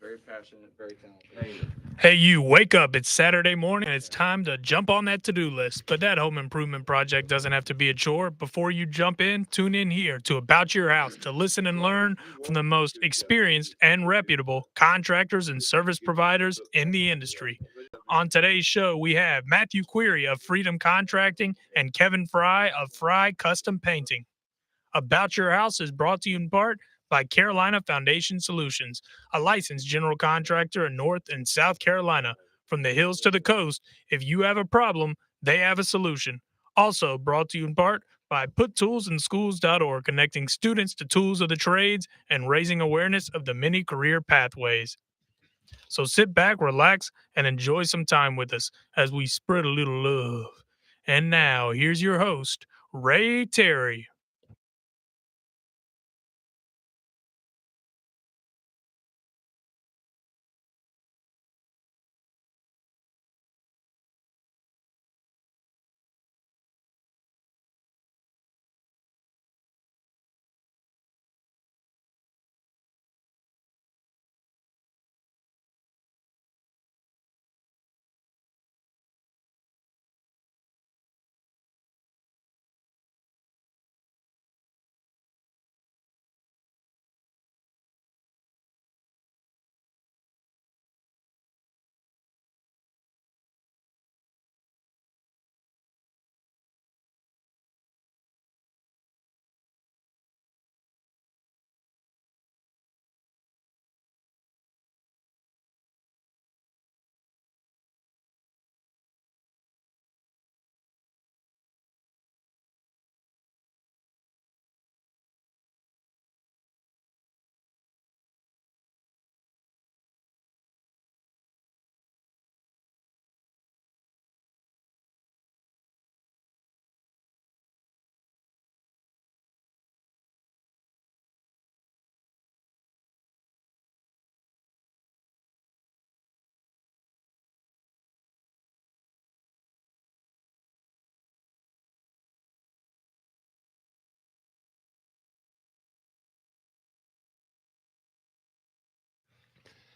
Very passionate, very talented. Hey, you, wake up. It's Saturday morning and it's time to jump on that to do list. But that home improvement project doesn't have to be a chore. Before you jump in, tune in here to About Your House to listen and learn from the most experienced and reputable contractors and service providers in the industry. On today's show, we have Matthew Query of Freedom Contracting and Kevin Frye of Frye Custom Painting. About Your House is brought to you in part by Carolina Foundation Solutions, a licensed general contractor in North and South Carolina. From the hills to the coast, if you have a problem, they have a solution. Also brought to you in part by PutToolsInSchools.org, connecting students to tools of the trades and raising awareness of the many career pathways. So sit back, relax, and enjoy some time with us as we spread a little love. And now, here's your host, Ray Terry.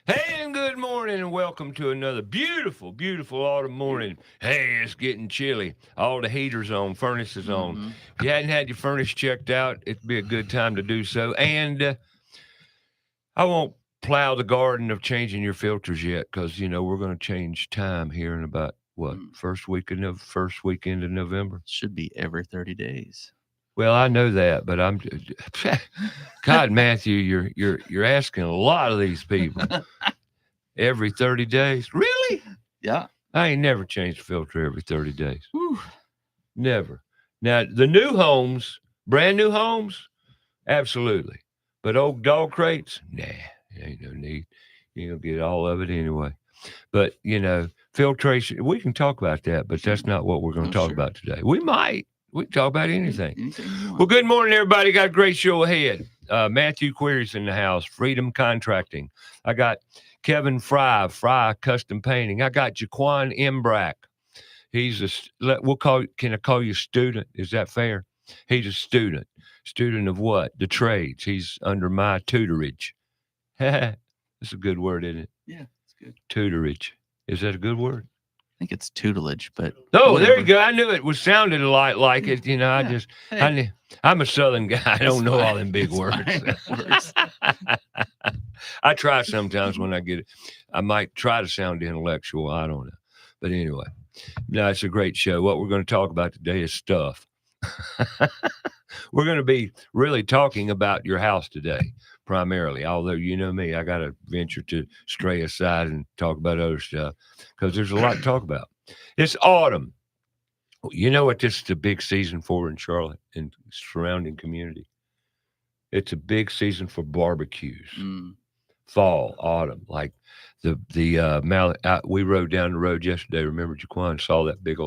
Hey, and good morning, and welcome to another beautiful, beautiful autumn morning. Hey, it's getting chilly. All the heaters on, furnaces on. If you hadn't had your furnace checked out, it'd be a good time to do so. And I won't plow the garden of changing your filters yet, because we're going to change time here in about first weekend of November. Should be every 30 days. Well, I know that, but I'm God, Matthew, you're asking a lot of these people. Every 30 days? Really? Yeah. I ain't never changed the filter every 30 days. Whew. Never. Now, the new homes, brand new homes, absolutely. But old dog crates, nah, ain't no need. You're going to get all of it anyway. But, filtration, we can talk about that, but that's not what we're going to talk about today. We might. We can talk about anything. Well, good morning, everybody. Got a great show ahead. Matthew Query's in the house, Freedom Contracting. I got Kevin Frye, Frye Custom Painting. I got Jaquan Embrack. He's can I call you student? Is that fair? He's a student. Student of what? The trades. He's under my tutorage. That's a good word, isn't it? Yeah, it's good. Tutorage. Is that a good word? I think it's tutelage, but there you go. I knew it was sounded a lot like it. I'm a Southern guy. I don't know all them big words. I try sometimes when I get it. I might try to sound intellectual. I don't know. But anyway, no, it's a great show. What we're going to talk about today is stuff. We're going to be really talking about your house today, primarily. Although, you know me, I got to venture to stray aside and talk about other stuff because there's a lot to talk about. It's autumn. You know what this is a big season for in Charlotte and surrounding community? It's a big season for barbecues. Fall, autumn, like we rode down the road yesterday. Remember, Jaquan saw that big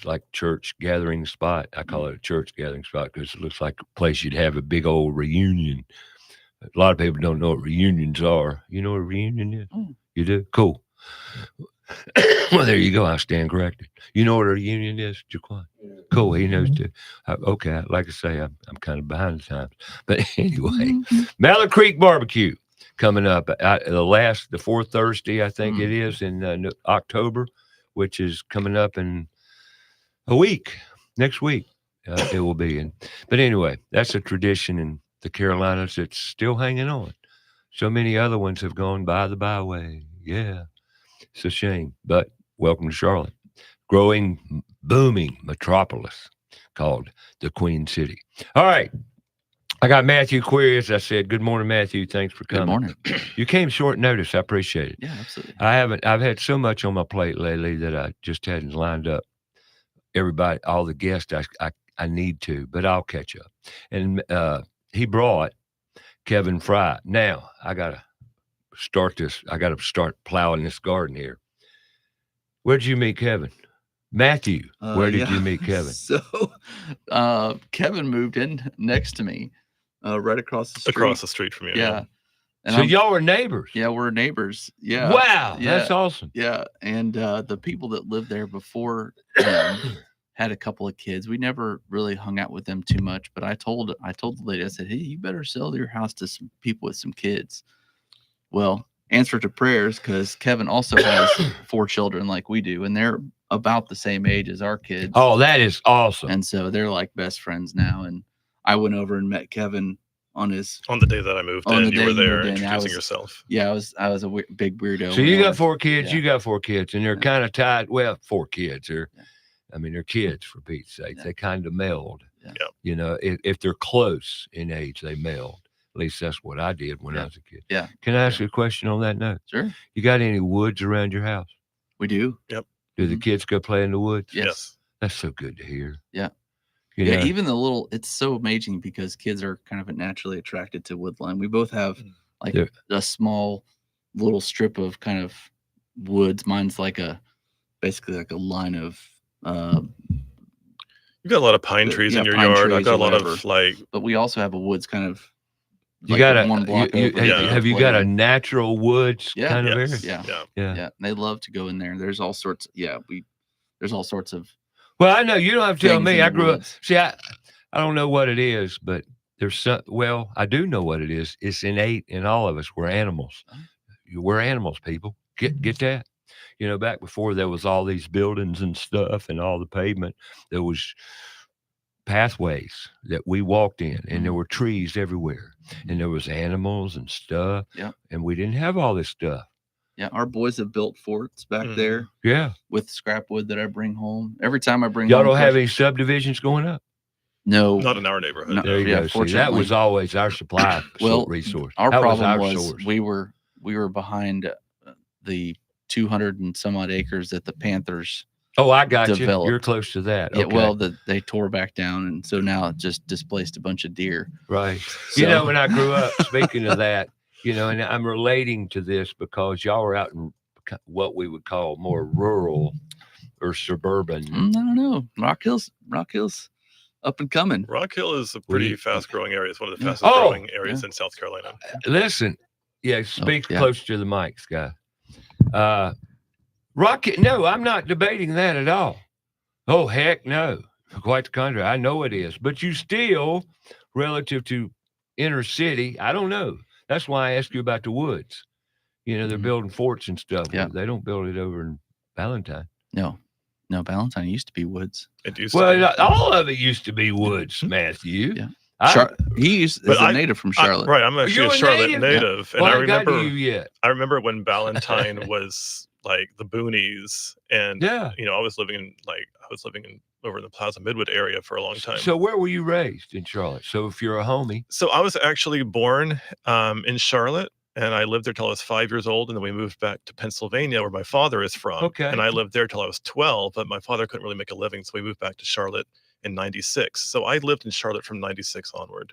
like church gathering spot. I call it a church gathering spot because it looks like a place you'd have a big old reunion. A lot of people don't know what reunions are. You know what a reunion is? You do? Cool. Well, there you go. I stand corrected. You know what a reunion is, Jaquan? Cool. He knows too. Okay. Like I say, I'm kind of behind the times. But anyway, Mallard Creek Barbecue. coming up. The fourth Thursday, I think it is in October, which is coming up in a week. Next week, it will be. But anyway, that's a tradition in the Carolinas that's still hanging on. So many other ones have gone by the byway. Yeah, it's a shame. But welcome to Charlotte, growing, booming metropolis called the Queen City. All right. I got Matthew Query, as I said. Good morning, Matthew. Thanks for coming. Good morning. You came short notice. I appreciate it. Yeah, absolutely. I've had so much on my plate lately that I just hadn't lined up everybody, all the guests I need to, but I'll catch up. And he brought Kevin Frye. Now I got to start plowing this garden here. Where'd you meet Kevin? Matthew, where did you meet Kevin? So Kevin moved in next to me, right across the street. Across the street from you. Yeah. And So y'all were neighbors? Yeah, we're neighbors. Yeah. Wow, Yeah. that's awesome. Yeah. And the people that lived there before had a couple of kids. We never really hung out with them too much, but I told the lady, I said, hey, you better sell your house to some people with some kids. Well, answer to prayers, because Kevin also has 4 children like we do, and they're about the same age as our kids. Oh, that is awesome. And so they're like best friends now. And I went over and met Kevin on the day that I moved in. You were there introducing yourself. Yeah, I was a big weirdo. So you got 4 kids. Yeah. You got 4 kids, and they're Yeah. kind of tied. Well, 4 kids. They're kids for Pete's sake. Yeah. They kind of meld. Yeah. You know, if they're close in age, they meld. At least that's what I did when I was a kid. Yeah. Can I ask you a question on that note? Sure. You got any woods around your house? We do. Yep. Do the kids go play in the woods? Yes. That's so good to hear. Yeah. You know? Even it's so amazing because kids are kind of naturally attracted to woodland. We both have like a small little strip of kind of woods. Mine's basically like a line of You've got a lot of pine trees in your yard. I've got a lot of but we also have a woods kind of. You got have you got a natural woods kind of area? Yeah. And they love to go in there. There's all sorts. There's all sorts of. Well, I know you don't have to tell me. I grew up. See, I don't know what it is, but there's some. Well, I do know what it is. It's innate in all of us. We're animals. We're animals, people. Get that. You know, back before there was all these buildings and stuff and all the pavement, there was pathways that we walked in, and there were trees everywhere, and there was animals and stuff. Yeah. And we didn't have all this stuff. Yeah, our boys have built forts back there. Yeah. With scrap wood that I bring home. Every time I bring Y'all home. don't have any subdivisions going up? No. Not in our neighborhood. No, there you go. See, that was always our supply resource. Our problem was source. we were behind the 200 and some odd acres that the Panthers I got developed. You. You're close to that. Yeah, okay. well, they tore back down, and so now it just displaced a bunch of deer. Right. So, you know, when I grew up, speaking of that, you know, and I'm relating to this because y'all are out in what we would call more rural or suburban. I don't know. Rock Hill's up and coming. Rock Hill is a pretty fast-growing area. It's one of the fastest-growing areas in South Carolina. Listen, speak close to the mic, Scott. No, I'm not debating that at all. Oh, heck no. Quite the contrary. I know it is. But you still, relative to inner city, I don't know. That's why I asked you about the woods. You know, they're building forts and stuff. Yeah. They don't build it over in Valentine. No, Valentine used to be woods. It used to be. All of it used to be woods, Matthew. Yeah. He is a native from Charlotte. Right. I'm actually a Charlotte native. Yeah. And I remember when Valentine was like the boonies, and you know, I was living in over in the Plaza Midwood area for a long time. So where were you raised in Charlotte? So if you're a homie. So I was actually born in Charlotte, and I lived there till I was 5 years old, and then we moved back to Pennsylvania, where my father is from. Okay. And I lived there till I was 12, but my father couldn't really make a living, so we moved back to Charlotte in 96. So I lived in Charlotte from 96 onward.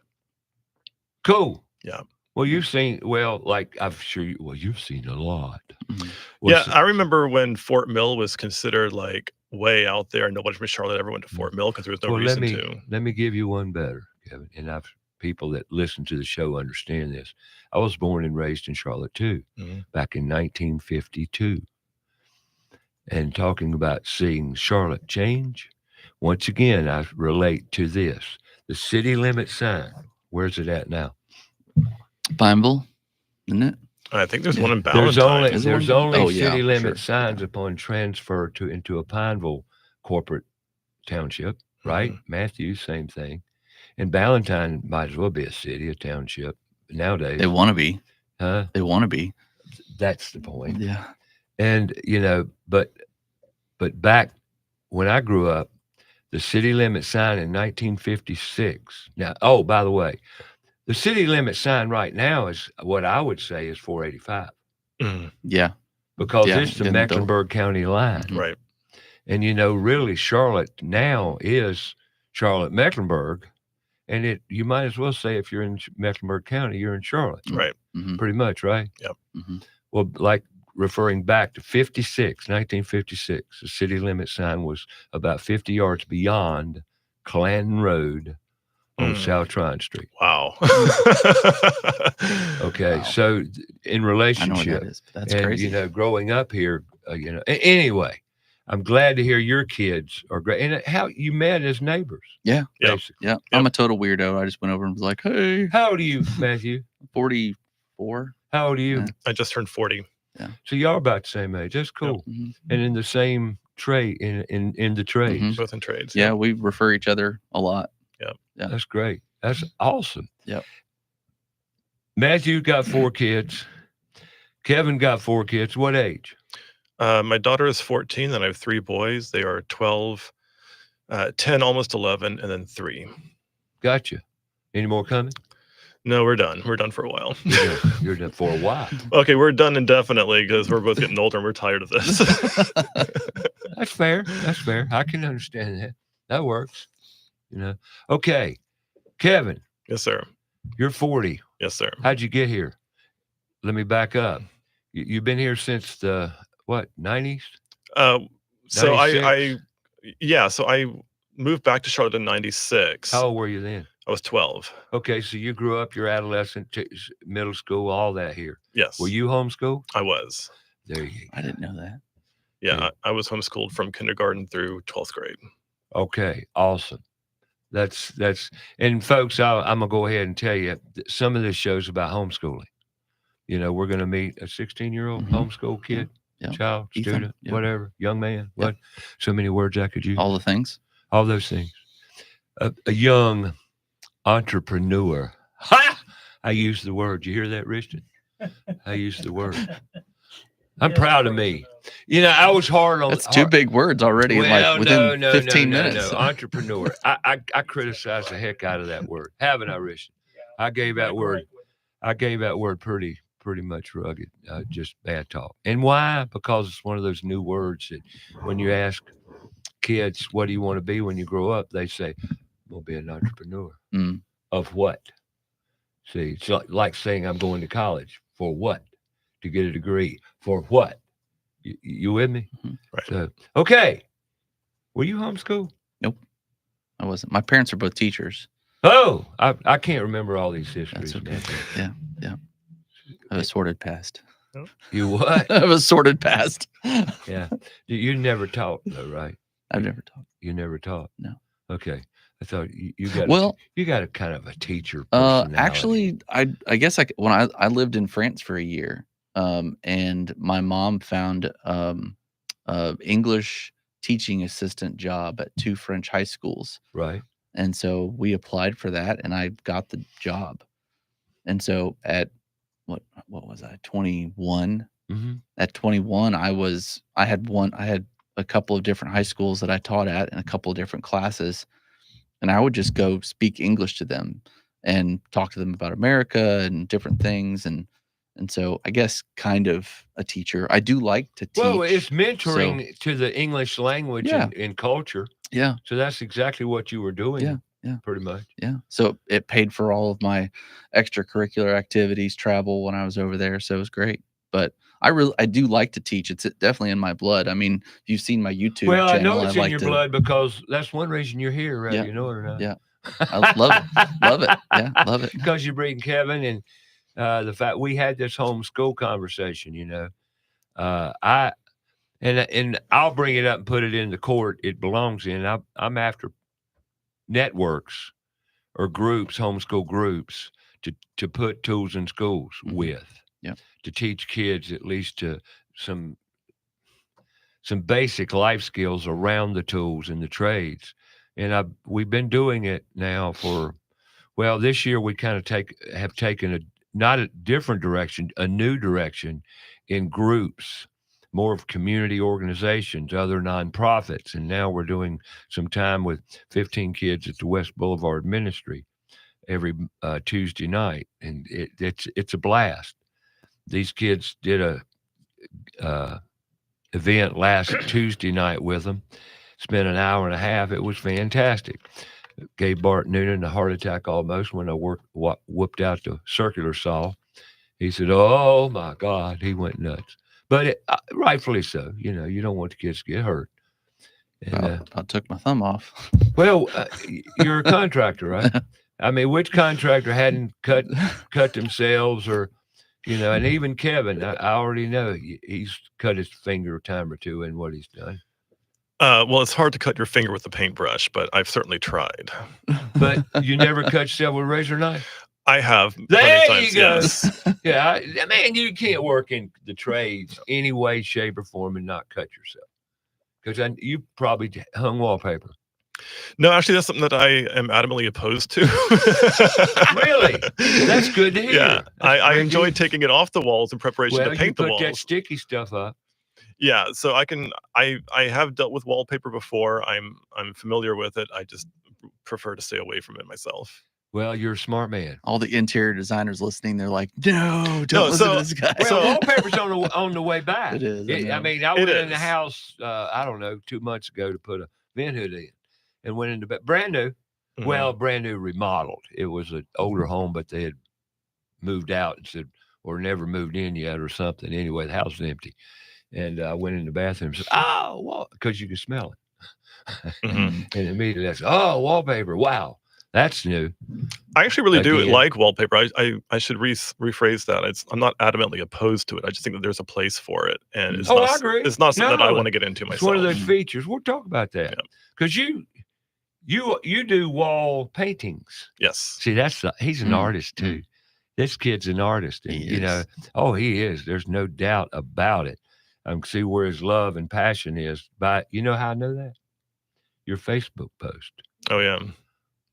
Cool. Yeah. Well, you've seen, you've seen a lot. Mm-hmm. I remember when Fort Mill was considered like way out there. Nobody from Charlotte ever went to Fort Mill because there was no reason to. Let me give you one better, Kevin. And people that listen to the show understand this. I was born and raised in Charlotte too, back in 1952. And talking about seeing Charlotte change, once again, I relate to this. The city limit sign, where's it at now? Pineville. isn't it? I think there's one in There's Ballantyne. only there's only Oh, yeah, city limit sure. signs Yeah. upon transfer into a Pineville corporate township, right? Mhm. Matthews, same thing. And Ballantyne might as well be a city, a township nowadays. They want to be. Huh? They want to be. That's the point. Yeah. And but back when I grew up, the city limit sign in 1956. Now, oh, by the way, the city limit sign right now is what I would say is 485 Mhm. Yeah. because Yeah, it's the then the- Mecklenburg County line. Mhm. Right. And really Charlotte now is Charlotte Mecklenburg. And you might as well say if you're in Mecklenburg County, you're in Charlotte. Right. Mhm. Pretty much, right? Mhm. Well, like referring back to 1956, the city limit sign was about 50 yards beyond Clanton Road on Mm. South Tryon Street. Wow. Okay, Wow. so in I know what relationship, that is, but that's and crazy. growing up here, anyway, I'm glad to hear your kids are great, and how you met as neighbors. Yeah. Yep. basically. Yeah. I'm a total weirdo. I just went over and was like, hey, How old are you, Matthew? 44. How old are you? Yeah. I just turned 40. So y'all about the same age. That's cool, Mhm. and in the same trade in the trades. Mhm. Both in trades. Yeah. We refer each other a lot. Yeah. That's great. That's awesome. Yep. Matthew got 4 kids. Kevin got 4 kids. What age? My daughter is 14, and I have 3 boys. They are 12, 10, almost 11, and then 3. Gotcha. Any more coming? No, we're done. We're done for a while. You're done for a while. Okay, we're done indefinitely because we're both getting older and we're tired of this. That's fair. That's fair. I can understand that. That works. Okay. Kevin, Yes, sir. you're 40. Yes, sir. How'd you get here? Let me back up. You've been here since the, what, 90s? So 96? so I moved back to Charlotte in 96. How old were you then? I was 12. Okay, so you grew up, your adolescent, middle school, all that here. Yes. Were you homeschooled? I was. There you go. I didn't know that. Yeah, Yeah. I was homeschooled from kindergarten through 12th grade. Okay, awesome. That's and folks, I'm gonna go ahead and tell you some of this show's about homeschooling. We're gonna meet a 16-year-old Mhm. homeschool kid, Yeah. child, Ethan, student, yeah. whatever, young man. Yeah. What? So many words I could use. All the things. All those things. A young entrepreneur. Ha! I use the word. You hear that, Richard? I use the word. I'm proud of me. I was hard on. That's 2 big words already. Well, within no, 15 no, minutes. No. Entrepreneur. I criticize the heck out of that word. Haven't I, Richard? I gave that word pretty much rugged. Just bad talk. And why? Because it's one of those new words that when you ask kids, what do you want to be when you grow up? They say, I'm going to be an entrepreneur. Mm. Of what? See, it's like saying I'm going to college. For what? To get a degree. For what? You with me? Mhm. Right. So, okay. Were you homeschooled? I wasn't. My parents are both teachers. Oh, I can't remember all these histories. That's okay. man. Yeah. I have a sorted past. You what? I have a sorted past. Yeah. You never taught though, right? I've never taught. You never taught. No. Okay. I thought you got. Well, you got a kind of a teacher personality. actually, I guess when I lived in France for a year, and my mom found English teaching assistant job at 2 French high schools, Right. and so we applied for that, and I got the job. And so at what was I 21? Mm-hmm. At 21, I had a couple of different high schools that I taught at and a couple of different classes. And I would just go speak English to them and talk to them about America and different things. And so I guess kind of a teacher. I do like to teach. Well, it's mentoring to the English language Yeah. and culture. Yeah. So that's exactly what you were doing. Yeah. Pretty much. Yeah. So it paid for all of my extracurricular activities, travel when I was over there. So it was great. But I do like to teach. It's definitely in my blood. I mean, you've seen my YouTube Well, I channel. know it's in your blood because that's one reason you're here, right? Yeah. You know it or not? Yeah. I love it. Love it. Yeah. Love it. Because you bring Kevin and the fact we had this homeschool conversation, and I'll bring it up and put it in the court it belongs in. I'm after networks or groups, homeschool groups, to put tools in schools Mhm. with. to teach kids at least some basic life skills around the tools and the trades. And we've been doing it now this year we kind of have taken not a different direction, a new direction in groups, more of community organizations, other nonprofits. And now we're doing some time with 15 kids at the West Boulevard Ministry every Tuesday night. And it's a blast. These kids did a event last Tuesday night with them. Spent an hour and a half. It was fantastic. Gave Bart Noonan a heart attack almost when I whooped out the circular saw. He said, "Oh my God," he went nuts. But rightfully so. You don't want the kids to get hurt. And, I took my thumb off. Well, you're a contractor, right? I mean, which contractor hadn't cut themselves or, and even Kevin, I already know he's cut his finger a time or two in what he's done. Well, it's hard to cut your finger with a paintbrush, but I've certainly tried. But you never cut yourself with a razor knife? I have. There times, you go. Yes. Yeah, man, you can't work in the trades any way, shape, or form and not cut yourself. Because you probably hung wallpaper. No, actually, that's something that I am adamantly opposed to. Really? That's good to hear. Yeah, I enjoy taking it off the walls in preparation to paint the walls. Put that sticky stuff up. Yeah, so I have dealt with wallpaper before. I'm familiar with it. I just prefer to stay away from it myself. Well, you're a smart man. All the interior designers listening, they're like, "No, don't listen to this guy." Well, wallpaper's on the way back. It is. I mean, I went in the house, I don't know, 2 months ago to put a vent hood in, and went into bed brand new. Mhm. Well, brand new remodeled. It was an older home, but they had moved out and said, or never moved in yet or something. Anyway, the house was empty. And I went in the bathroom and said, "Oh, well," because you could smell it. Mhm. And immediately I said, "Oh, wallpaper. Wow, that's new." I actually really do Again. like wallpaper. I should rephrase that. I'm not adamantly opposed to it. I just think that there's a place for it, and it's I agree. It's not something that I No, want to get into It's myself. one of those features. We'll talk about that because you do wall paintings. Yes. See, he's an artist too. This kid's an artist, and He is. he is. There's no doubt about it. See where his love and passion is. You know how I know that? Your Facebook post. Oh yeah.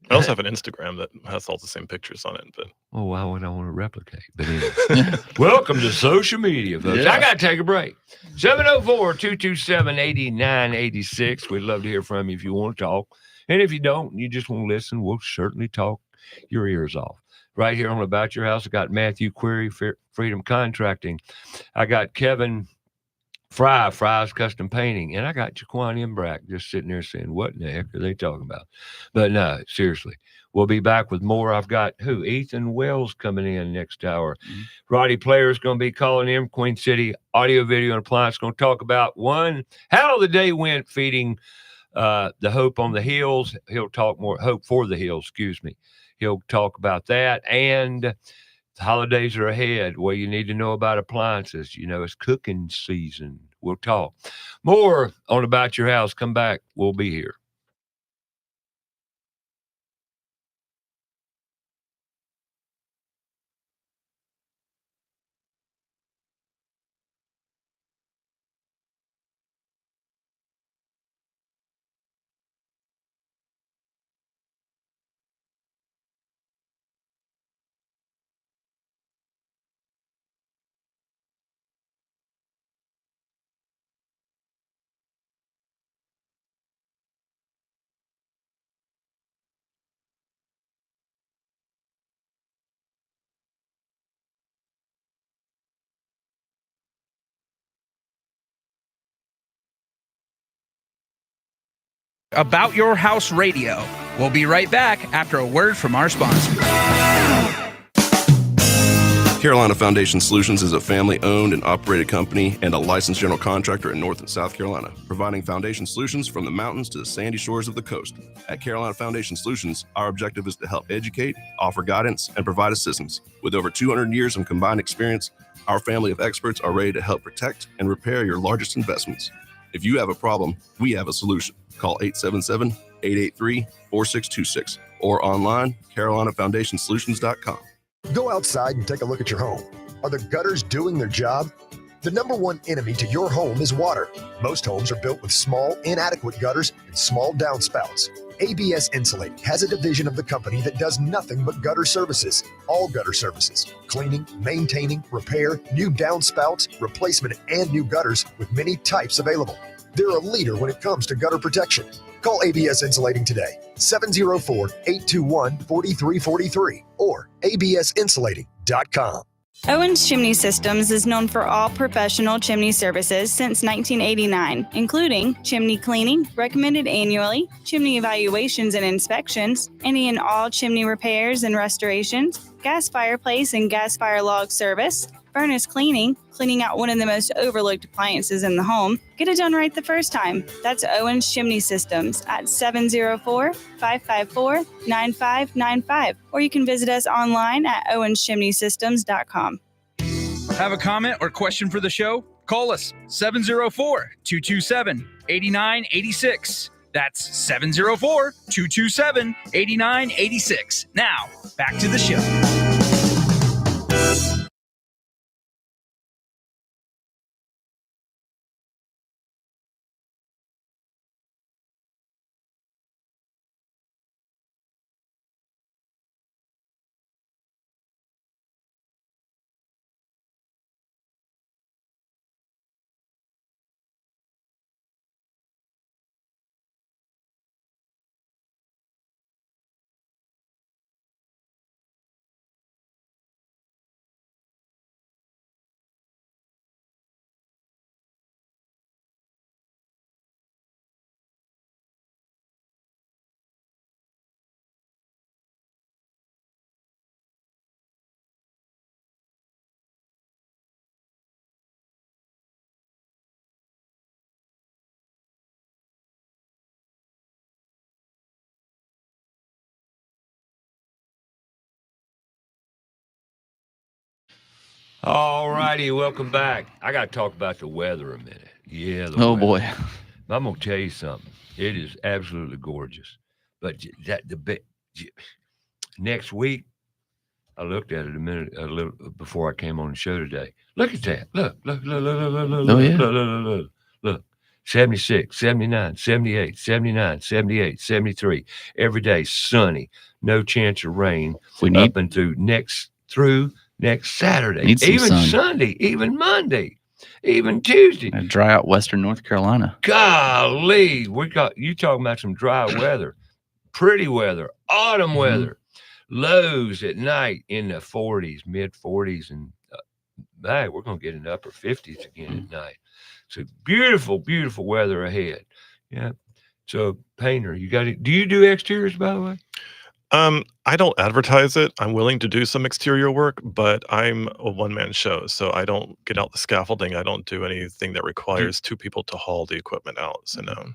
I also have an Instagram that has all the same pictures on it, but why would I want to replicate? But anyway, welcome to social media, folks. Yeah. I got to take a break. 704-227-8986. We'd love to hear from you if you want to talk. And if you don't, and you just want to listen, we'll certainly talk your ears off. Right here on About Your House, I got Matthew Query, Freedom Contracting. I got Kevin Frye, Frye's Custom Painting, and I got Jaquan Embrack just sitting there saying, "What in the heck are they talking about?" But no, seriously, we'll be back with more. I've got Ethan Wells coming in next hour. Roddy Player's going to be calling in Queen City Audio, Video, and Appliance. Going to talk about how the day went feeding the Hope on the Hills. He'll talk more Hope for the Hills. Excuse me. He'll talk about that and. The holidays are ahead. Well, you need to know about appliances. It's cooking season. We'll talk more on About Your House. Come back. We'll be here. About Your House Radio. We'll be right back after a word from our sponsor. Carolina Foundation Solutions is a family-owned and operated company and a licensed general contractor in North and South Carolina, providing foundation solutions from the mountains to the sandy shores of the coast. At Carolina Foundation Solutions, our objective is to help educate, offer guidance, and provide assistance. With over 200 years of combined experience, our family of experts are ready to help protect and repair your largest investments. If you have a problem, we have a solution. Call 877-883-4626 or online, carolinafoundationsolutions.com. Go outside and take a look at your home. Are the gutters doing their job? The number one enemy to your home is water. Most homes are built with small, inadequate gutters and small downspouts. ABS Insulating has a division of the company that does nothing but gutter services. All gutter services: cleaning, maintaining, repair, new downspouts, replacement, and new gutters with many types available. They're a leader when it comes to gutter protection. Call ABS Insulating today, 704-821-4343 or absinsulating.com. Owens Chimney Systems is known for all professional chimney services since 1989, including chimney cleaning, recommended annually, chimney evaluations and inspections, any and all chimney repairs and restorations, gas fireplace and gas fire log service, furnace cleaning, cleaning out one of the most overlooked appliances in the home. Get it done right the first time. That's Owens Chimney Systems at 704-554-9595. Or you can visit us online at owenschimneysystems.com. Have a comment or question for the show? Call us 704-227-8986. That's 704-227-8986. Now, back to the show. All righty, welcome back. I got to talk about the weather a minute. Yeah, the Oh weather. boy. I'm gonna tell you something. It is absolutely gorgeous. But next week, I looked at it a little before I came on the show today. Look at that. Look. Oh, yeah. Look. 76, 79, 78, 79, 78, 73. Every day, sunny. No chance of rain. Up and through next Saturday. Even sun. Sunday, even Monday, even Tuesday. And dry out Western North Carolina. Golly, you talking about some dry weather, pretty weather, autumn weather, lows at night in the 40s, mid 40s, and hey, we're gonna get in the upper 50s again at night. So beautiful, beautiful weather ahead. Yeah. So painter, do you do exteriors, by the way? I don't advertise it. I'm willing to do some exterior work, but I'm a one-man show, so I don't get out the scaffolding. I don't do anything that requires two people to haul the equipment out. So no.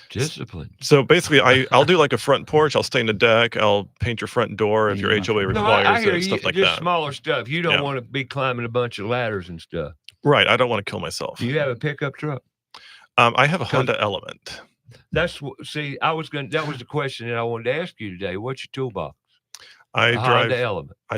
Discipline. So basically, I'll do like a front porch. I'll stain the deck. I'll paint your front door if your HOA requires it, stuff like that. Smaller stuff. You don't want to be climbing a bunch of ladders and stuff. Right. I don't want to kill myself. Do you have a pickup truck? I have a Honda Element. That was the question that I wanted to ask you today. What's your toolbox? I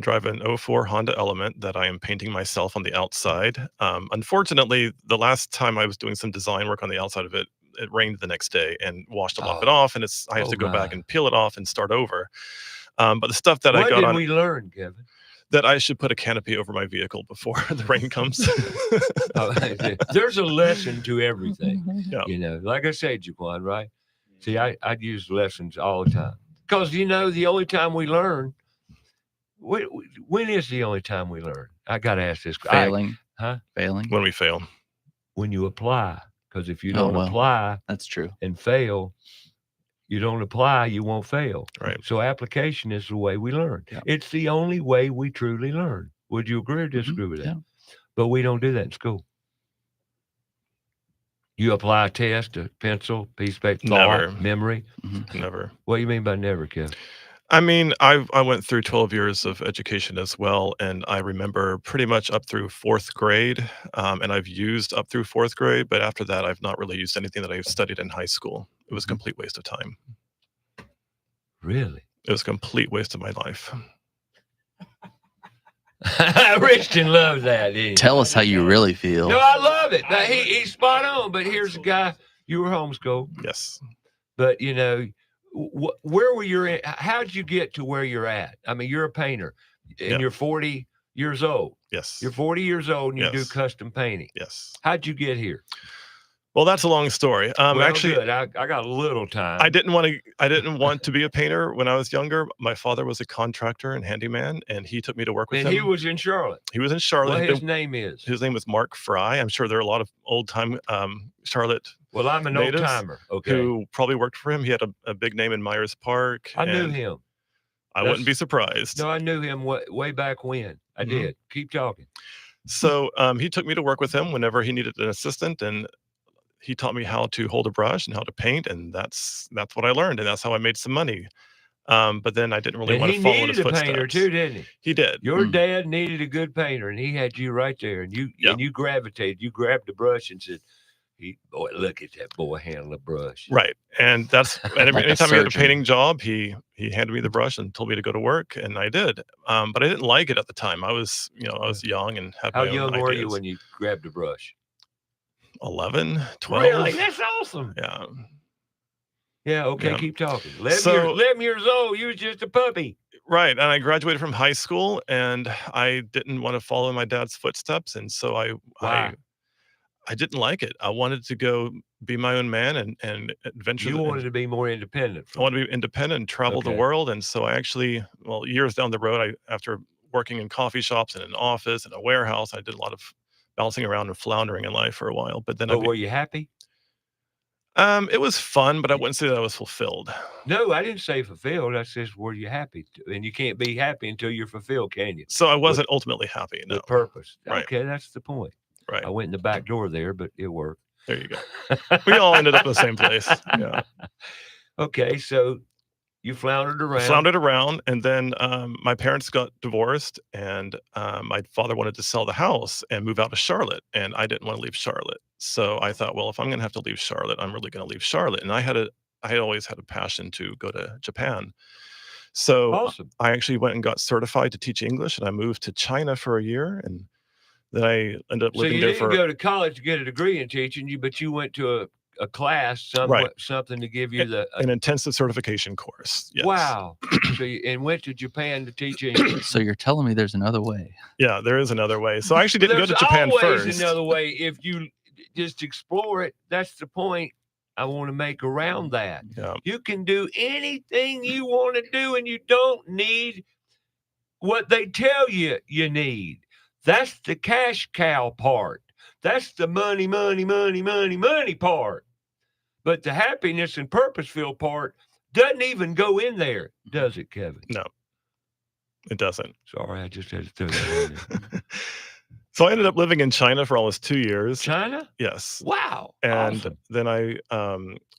drive an 04 Honda Element that I am painting myself on the outside. Unfortunately, the last time I was doing some design work on the outside of it, it rained the next day and washed a lot of it off, and I have to go back and peel it off and start over. But the stuff that I got on, what did we learn, Kevin? That I should put a canopy over my vehicle before the rain comes. There's a lesson to everything. Yeah. You know, like I say, Jaquan, right? See, I'd use lessons all the time. Because, the only time we learn, when is the only time we learn? I got to ask this. Failing. Failing? When we fail. When you apply. Because if you don't apply. That's true. And fail, you don't apply, you won't fail. Right. So application is the way we learn. Yeah. It's the only way we truly learn. Would you agree or disagree with that? Yeah. But we don't do that in school. You apply a test, a pencil, piece of paper, thought, memory. Never. What do you mean by never, Kev? I mean, I went through 12 years of education as well, and I remember pretty much up through 4th grade, and I've used up through 4th grade, but after that, I've not really used anything that I've studied in high school. It was a complete waste of time. Really? It was a complete waste of my life. Richton loves that. Didn't he? Tell us how you really feel. No, I love it. But he's spot on. But here's a guy. You were homeschooled. Yes. But, you know, where were you at? How'd you get to where you're at? I mean, you're a painter and you're 40 years old. Yes. You're 40 years old and you do Yes. custom painting. Yes. How'd you get here? Well, that's a long story. Well, Actually, good. I got a little time. I didn't want to be a painter when I was younger. My father was a contractor and handyman, and he took me to work with And him. he was in Charlotte. He was in Charlotte. Well, his name is? His name was Mark Frye. I'm sure there are a lot of old time Charlotte. Well, I'm an old natives timer. Okay. Who probably worked for him. He had a big name in Myers Park. I knew him. I wouldn't be surprised. No, I knew him way back when. I did. Keep talking. So he took me to work with him whenever he needed an assistant, and he taught me how to hold a brush and how to paint, and that's what I learned, and that's how I made some money. But then I didn't really want to follow in his footsteps. He needed a painter too, didn't he? He did. Your dad needed a good painter, and he had you right there, and you gravitated. You grabbed the brush and said, "Boy, look at that boy handle a brush." Right, and that's and Like anytime a he had a surgeon. painting job, he handed me the brush and told me to go to work, and I did. But I didn't like it at the time. I was young and had How my own young were you ideas. when you grabbed the brush? 11, 12. Really? That's awesome. Yeah. Yeah. Okay. Yeah. Keep talking. 11 So- 11 years old. You was just a puppy. Right, and I graduated from high school, and I didn't want to follow in my dad's footsteps, and so Why? I didn't like it. I wanted to go be my own man and adventure. You wanted to be more independent. I wanted to be independent and travel the Okay. world, and so I actually, years down the road, after working in coffee shops and an office and a warehouse, I did a lot of bouncing around and floundering in life for a while. But then But were you happy? it was fun, but I wouldn't say that I was fulfilled. No, I didn't say fulfilled. I said, were you happy? And you can't be happy until you're fulfilled, can you? So I wasn't ultimately happy. No. The purpose. Right. Okay, that's the point. Right. I went in the back door there, but it worked. There you go. We all ended up in the same place. Yeah. Okay, so you floundered around. Floundered around, and then my parents got divorced, and my father wanted to sell the house and move out to Charlotte, and I didn't want to leave Charlotte. So I thought, well, if I'm going to have to leave Charlotte, I'm really going to leave Charlotte. And I had always had a passion to go to Japan. So Awesome. I actually went and got certified to teach English, and I moved to China for a year, and then I ended up So living you there didn't for go to college to get a degree in teaching, but you went to a class, something to give you an intensive certification course. Yes. Wow. So and went to Japan to teach English. So you're telling me there's another way? Yeah, there is another way. So I actually didn't go There's to Japan always first. another way if you just explore it. That's the point I want to make around that. Yeah. You can do anything you want to do, and you don't need what they tell you you need. That's the cash cow part. That's the money part. But the happiness and purpose-filled part doesn't even go in there, does it, Kevin? No, it doesn't. Sorry, I just had to throw that in there. So I ended up living in China for almost 2 years. China? Yes. Wow. And awesome. then I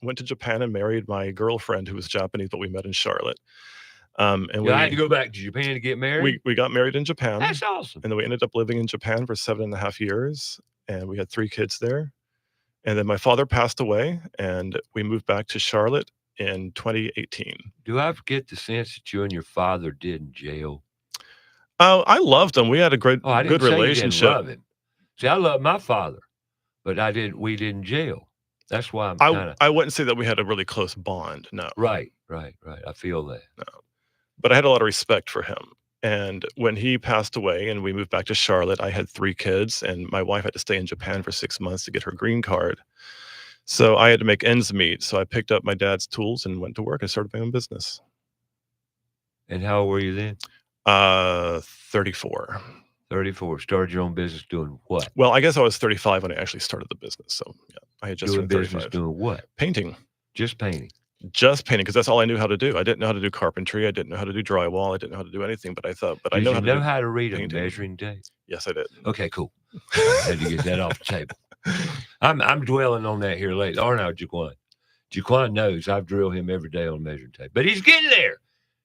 went to Japan and married my girlfriend, who was Japanese, but we met in Charlotte. And I had to go back to Japan to get married? we got married in Japan. That's awesome. And then we ended up living in Japan for 7.5 years, and we had 3 kids there. And then my father passed away, and we moved back to Charlotte in 2018. Do I get the sense that you and your father did in jail? I loved him. We had a I didn't good say relationship. You didn't love him. See, I love my father, but we did in jail. That's why I'm kind of I wouldn't say that we had a really close bond. No. right. I feel that. No. But I had a lot of respect for him. And when he passed away and we moved back to Charlotte, I had 3 kids, and my wife had to stay in Japan for 6 months to get her green card. So I had to make ends meet. So I picked up my dad's tools and went to work and started my own business. And how old were you then? 34. 34. Started your own business doing what? Well, I guess I was 35 when I actually started the business. So yeah, I had just doing turned business 35. doing what? Painting. Just painting. Just painting, because that's all I knew how to do. I didn't know how to do carpentry. I didn't know how to do drywall. I didn't know how to do anything. But I thought, I know how to read painting. a measuring tape? Yes, I did. Okay, cool. I had to get that off the table. I'm dwelling on that here lately. Aren't I, Jaquan? Jaquan knows I've drilled him every day on measuring tape. But he's getting there.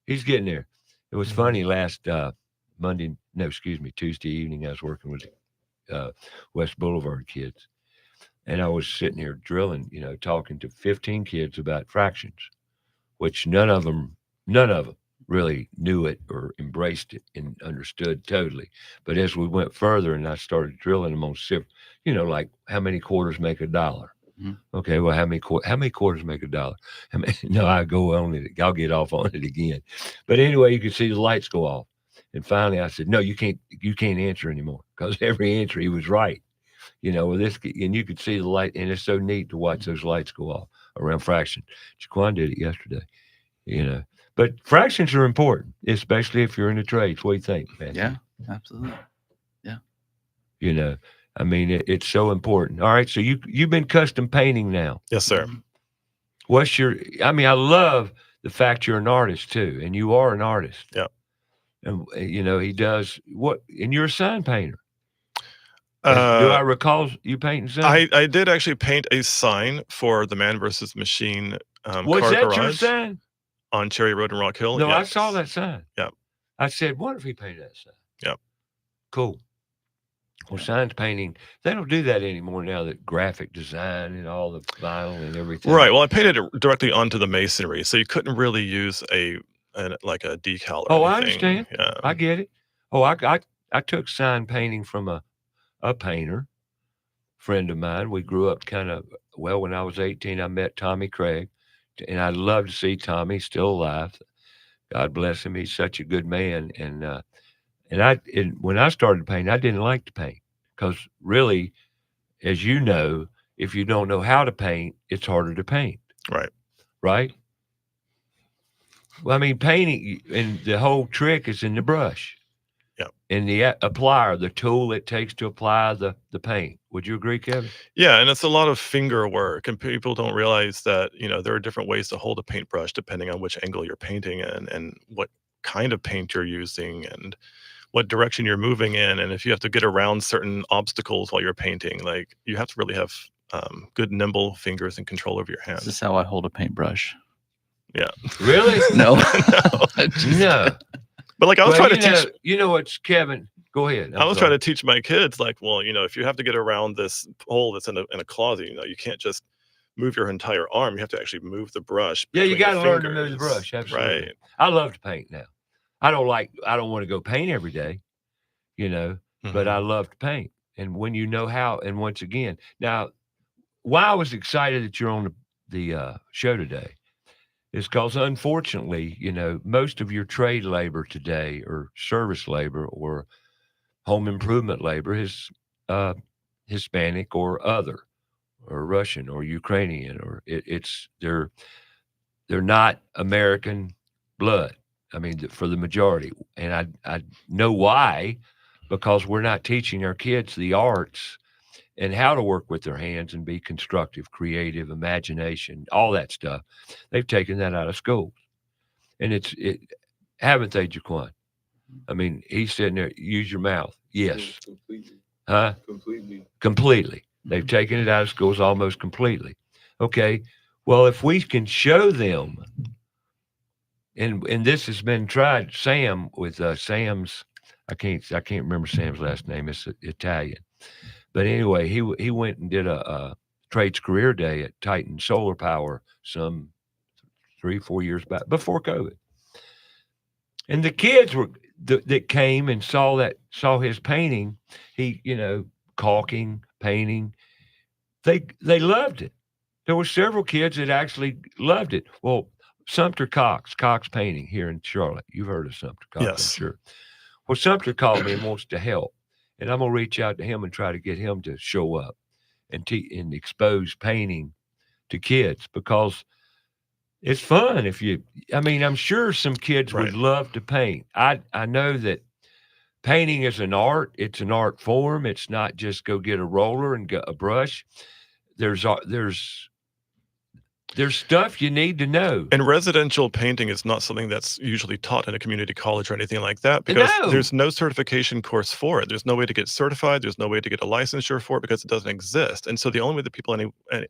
He's getting there. It was funny last Tuesday evening, I was working with West Boulevard kids. And I was sitting here drilling, talking to 15 kids about fractions, which none of them really knew it or embraced it and understood totally. But as we went further and I started drilling them on like how many quarters make a dollar? Mhm. Okay, well, how many quarters make a dollar? No, I go on it. I'll get off on it again. But anyway, you could see the lights go off. And finally I said, no, you can't answer anymore, because every answer he was right. With this, and you could see the light, and it's so neat to watch those lights go off around fraction. Jaquan did it yesterday, But fractions are important, especially if you're in the trades. What do you think, Matthew? Yeah, absolutely. It's so important. All right, so you've been custom painting now. Yes, sir. What's I love the fact you're an artist too, and you are an artist. Yeah. And he does what, and you're a sign painter. Do I recall you painting signs? I did actually paint a sign for the Man versus Machine Was car that garage your sign? on Cherry Road in Rock Hill. No, I Yes. saw that sign. Yeah. I said, what if he painted that sign? Yeah. Cool. Well, signs painting, they don't do that anymore now, that graphic design and all the vinyl and everything. Right. Well, I painted it directly onto the masonry, so you couldn't really use like a decal or anything. I understand. Yeah. I get it. I took sign painting from a painter friend of mine. We grew up when I was 18, I met Tommy Craig, and I'd love to see Tommy still alive. God bless him. He's such a good man. And when I started painting, I didn't like to paint, because really, as you know, if you don't know how to paint, it's harder to paint. Right. Right? Well, painting, and the whole trick is in the brush. Yeah. And the applier, the tool it takes to apply the paint. Would you agree, Kevin? Yeah, and it's a lot of finger work, and people don't realize that, there are different ways to hold a paintbrush depending on which angle you're painting in, and what kind of paint you're using, and what direction you're moving in. And if you have to get around certain obstacles while you're painting, like, you have to really have good nimble fingers and control over your hands. This is how I hold a paintbrush. Yeah. Really? No. No. But like, I was trying to teach. It's Kevin. Go ahead. I was trying to teach my kids, like, well, if you have to get around this hole that's in a closet, you can't just move your entire arm. You have to actually move the brush. Yeah, you got to learn to fingers. move the brush. Absolutely. Right. I love to paint now. I don't want to go paint every day, but I love to paint. And when you know how, and once again, now, why I was excited that you're on the show today is because, unfortunately, most of your trade labor today, or service labor, or home improvement labor, is Hispanic or other, or Russian or Ukrainian, or they're not American blood. For the majority. And I know why, because we're not teaching our kids the arts and how to work with their hands and be constructive, creative, imagination, all that stuff. They've taken that out of schools. And haven't they, Jaquan? He's sitting there, use your mouth. Yes. Completely. Huh? Completely. They've taken it out of schools almost completely. Okay. Well, if we can show them, and this has been tried, Sam, with Sam's, I can't remember Sam's last name. It's Italian. But anyway, he went and did a trades career day at Titan Solar Power some 3-4 years back, before COVID. And the kids that came and saw his painting, he, caulking, painting, they loved it. There were several kids that actually loved it. Well, Sumter Cox Painting here in Charlotte. You've heard of Sumter Cox, Yes. I'm sure. Well, Sumter called me and wants to help. And I'm going to reach out to him and try to get him to show up and expose painting to kids, because it's fun. I'm sure some kids would love to paint. I know that painting is an art. It's an art form. It's not just go get a roller and get a brush. There's stuff you need to know. And residential painting is not something that's usually taught in a community college or anything like that, because there's no certification course for it. There's no way to get certified. There's no way to get a licensure for it, because it doesn't exist. And so the only way that people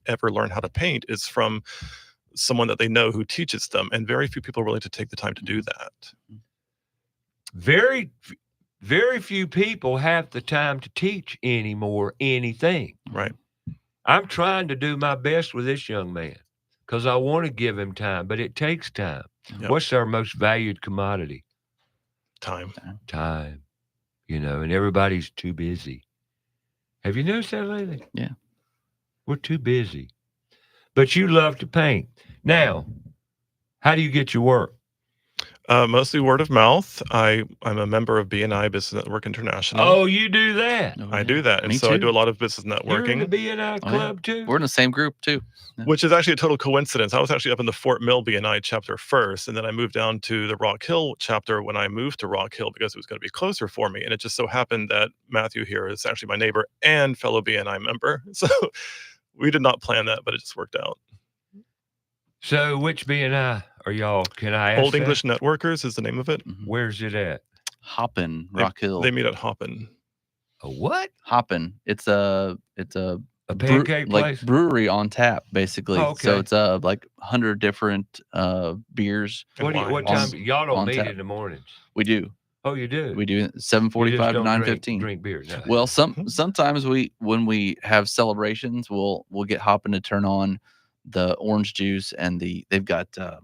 ever learn how to paint is from someone that they know who teaches them. And very few people are willing to take the time to do that. Very, very few people have the time to teach anymore anything. Right. I'm trying to do my best with this young man. because I want to give him time, but it takes time. Yep. What's our most valued commodity? Time. Time. And everybody's too busy. Have you noticed that lately? Yeah. We're too busy. But you love to paint. Now, how do you get your work? Mostly word of mouth. I'm a member of BNI Business Network International. Oh, you do that. Oh, I yeah. do that. And Me so I too. do a lot of business You're in the networking, BNI Oh, yeah. club too? We're in the same group too. Yeah. which is actually a total coincidence. I was actually up in the Fort Mill BNI chapter first, and then I moved down to the Rock Hill chapter when I moved to Rock Hill because it was going to be closer for me. And it just so happened that Matthew here is actually my neighbor and fellow BNI member. So we did not plan that, but it just worked out. So which BNI are y'all? Can I ask Old that? English Networkers is the name of it. Mhm. Where's it at? Hoppin, Rock Hill. They meet at Hoppin. A what? Hoppin. It's a A pancake like place? brewery on tap, basically. Oh, So okay. it's like 100 different beers. And What wines. time? Y'all don't on meet tap. in the mornings. We do. Oh, you do? We do You just 7:45 to don't 9:15. drink beer. No. Well, sometimes when we have celebrations, we'll get Hoppin to turn on the orange juice and they've got like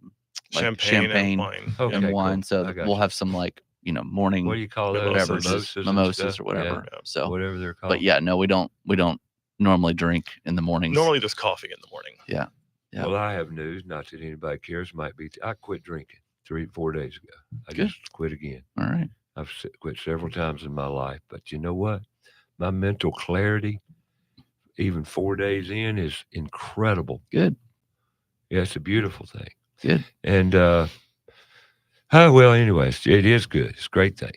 Champagne and wine. Okay, and cool. wine. So I got we'll you. have some morning What do you call those? Mimosas. beverages, and mimosas stuff? or whatever. Yeah. So, Whatever they're called. but yeah, no, we don't normally drink in the mornings. Normally just coffee in the morning. Yeah. Well, I have news. Not that anybody cares. I quit drinking 3-4 days ago. I Good. just quit again. All right. I've quit several times in my life, but you know what? My mental clarity, even 4 days in, is incredible. Good. Yeah, it's a beautiful thing. Good. And well, anyways, it is good. It's a great thing.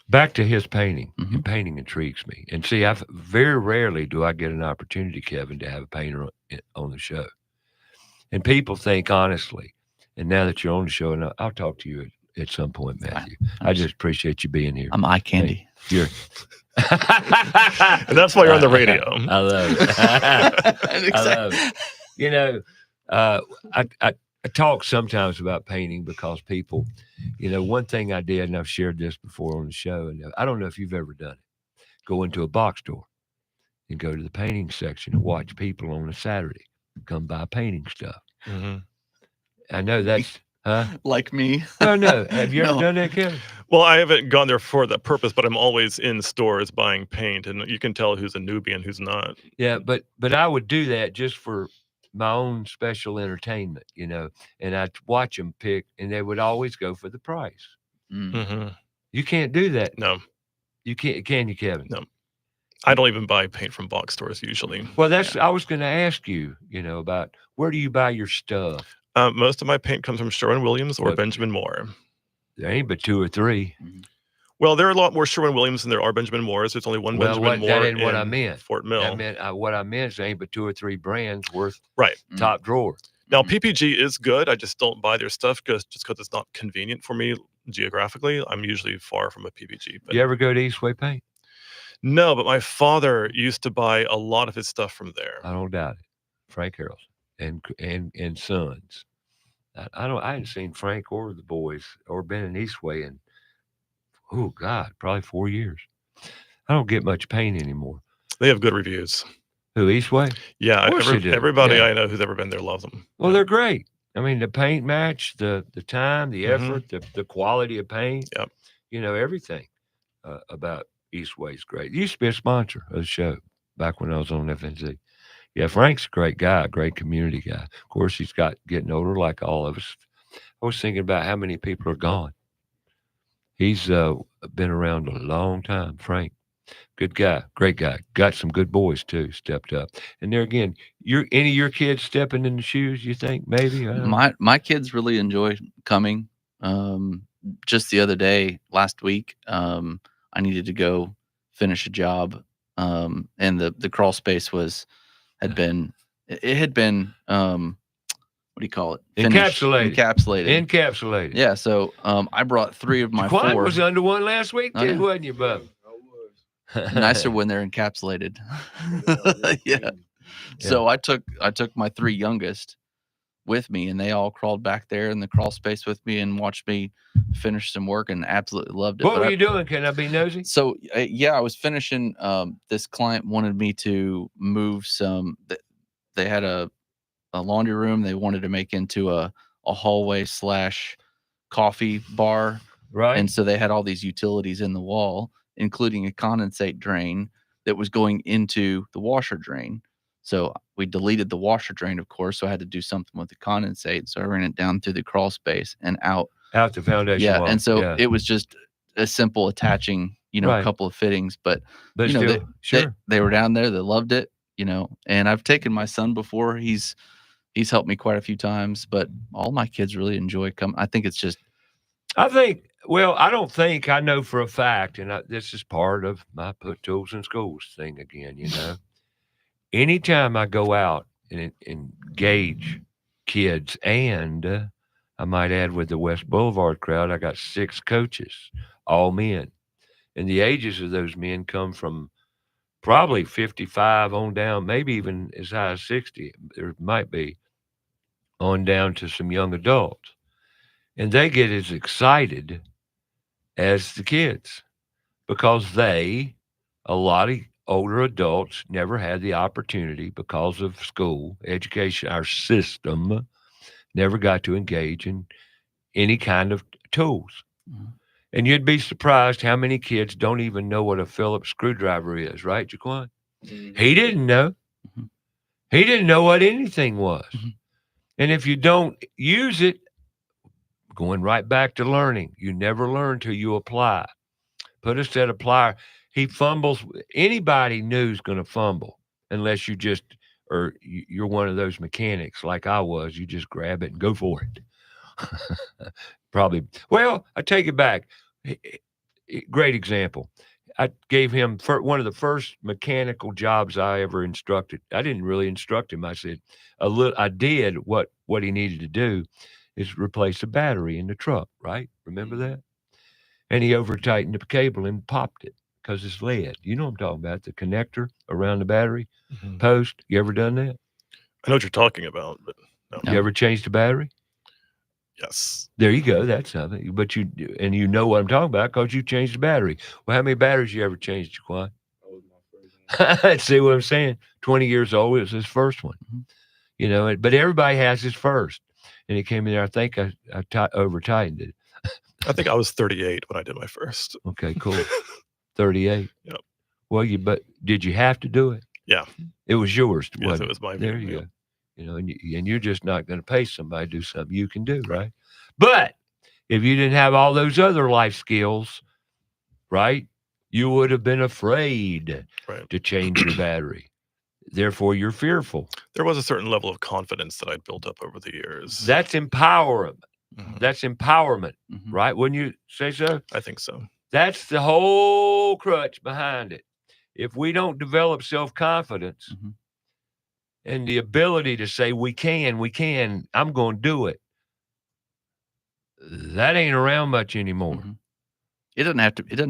Back to his painting. Mhm. Painting intrigues me. And see, very rarely do I get an opportunity, Kevin, to have a painter on the show. And people think honestly, and now that you're on the show, and I'll talk to you at some point, Matthew. I just appreciate you being here. I'm eye candy. You're And that's why you're on the radio. I love it. I love it. I talk sometimes about painting because people, one thing I did, and I've shared this before on the show, and I don't know if you've ever done it, go into a box store and go to the painting section and watch people on a Saturday come buy painting stuff. Mhm. I know that's, huh? Like me. No. Have you ever No. done that, Kevin? Well, I haven't gone there for that purpose, but I'm always in stores buying paint, and you can tell who's a newbie and who's not. Yeah, but I would do that just for my own special entertainment, and I'd watch them pick, and they would always go for the price. Mm. Hmm. You can't do that. No, You can't, can you, Kevin? No. I don't even buy paint from box stores usually. Well, I was going to ask you, about where do you buy your stuff? Most of my paint comes from Sherwin-Williams or Yep. Benjamin Moore. There ain't but 2 or 3. Well, there are a lot more Sherwin-Williams than there are Benjamin Moores. There's only one Well, Benjamin that Moore ain't what I in meant. Fort Mill. What I meant is there ain't but 2 or 3 brands worth Right. top drawer. Now, PPG is good. I just don't buy their stuff just because it's not convenient for me geographically. I'm usually far from a PPG. But You ever go to Eastway Paint? no, but my father used to buy a lot of his stuff from there. I don't doubt it. Frank Harrelson and Sons. I hadn't seen Frank or the boys or been in Eastway in, oh God, probably 4 years. I don't get much paint anymore. They have good reviews. Who, Eastway? Yeah, Of course they do. everybody Yeah. I know who's ever been there loves them. Well, they're great. I mean, the paint match, the time, the Mhm. effort, the quality of paint. Yep. Everything about Eastway is great. He used to be a sponsor of the show back when I was on FNZ. Yeah, Frank's a great guy, great community guy. Of course, he's getting older like all of us. I was thinking about how many people are gone. He's been around a long time, Frank. Good guy, great guy. Got some good boys too, stepped up. And there again, any of your kids stepping in the shoes, you think, maybe? I don't know. My kids really enjoy coming. Just the other day, last week, I needed to go finish a job, and the crawl space had been what do you call it? Finished. Encapsulated. Yeah. So I brought 3 of my Jaquan 4. was under one last week, Oh, too, yeah. wasn't you, bub? Nicer when they're encapsulated. Yeah. So I took my 3 youngest with me, and they all crawled back there in the crawl space with me and watched me finish some work and absolutely loved it. What But were you doing? Can I be nosy? So I was finishing. This client wanted me to move some. They had a laundry room they wanted to make into a hallway / coffee bar. Right. And so they had all these utilities in the wall, including a condensate drain that was going into the washer drain. So we deleted the washer drain, of course. So I had to do something with the condensate. So I ran it down through the crawl space and out the foundation Yeah. wall. And so it was just a simple attaching, Right. a couple of fittings. But still, sure. they were down there. They loved it, and I've taken my son before. He's helped me quite a few times, but all my kids really enjoy coming. I think it's just. I don't think, I know for a fact, and this is part of my put tools in schools thing again, Anytime I go out and engage kids, and I might add with the West Boulevard crowd, I got 6 coaches, all men. And the ages of those men come from probably 55 on down, maybe even as high as 60. There might be on down to some young adults. And they get as excited as the kids because a lot of older adults never had the opportunity because of school, education, our system never got to engage in any kind of tools. Mhm. And you'd be surprised how many kids don't even know what a Phillips screwdriver is, right, Jaquan? Mhm. He didn't know. Mhm. He didn't know what anything was. Mhm. And if you don't use it, going right back to learning, you never learn till you apply. Put a set of pliers. He fumbles. Anybody new is going to fumble unless you just, or you're one of those mechanics like I was. You just grab it and go for it. Probably. Well, I take it back. Great example. I gave him one of the first mechanical jobs I ever instructed. I didn't really instruct him. I said I did what he needed to do is replace a battery in the truck, right? Remember that? And he over-tightened the cable and popped it because it's lead. You know what I'm talking about, the connector around the battery post. You ever done that? I know what you're talking about, but no. You ever changed the battery? Yes. There you go. That's something. But you know what I'm talking about because you changed the battery. Well, how many batteries you ever changed, Jaquan? That was my first one. See what I'm saying? 20 years old, it was his first one. Mhm. But everybody has his first. And he came in there, I think I over-tightened it. I think I was 38 when I did my first. Okay, cool. 38. Yep. Well, but did you have to do it? Yeah. It was yours. Yes, wasn't it was my There view, you yeah. go. And you're just not going to pay somebody to do something you can do, right? But if you didn't have all those other life skills, right, you would have been afraid to change your battery. Therefore, you're fearful. There was a certain level of confidence that I'd built up over the years. That's empowerment. Mhm. That's empowerment, Mhm. right? Wouldn't you say so? I think so. That's the whole crutch behind it. If we don't develop self-confidence Mhm. and the ability to say, we can, I'm going to do it, that ain't around much anymore. Mhm. It doesn't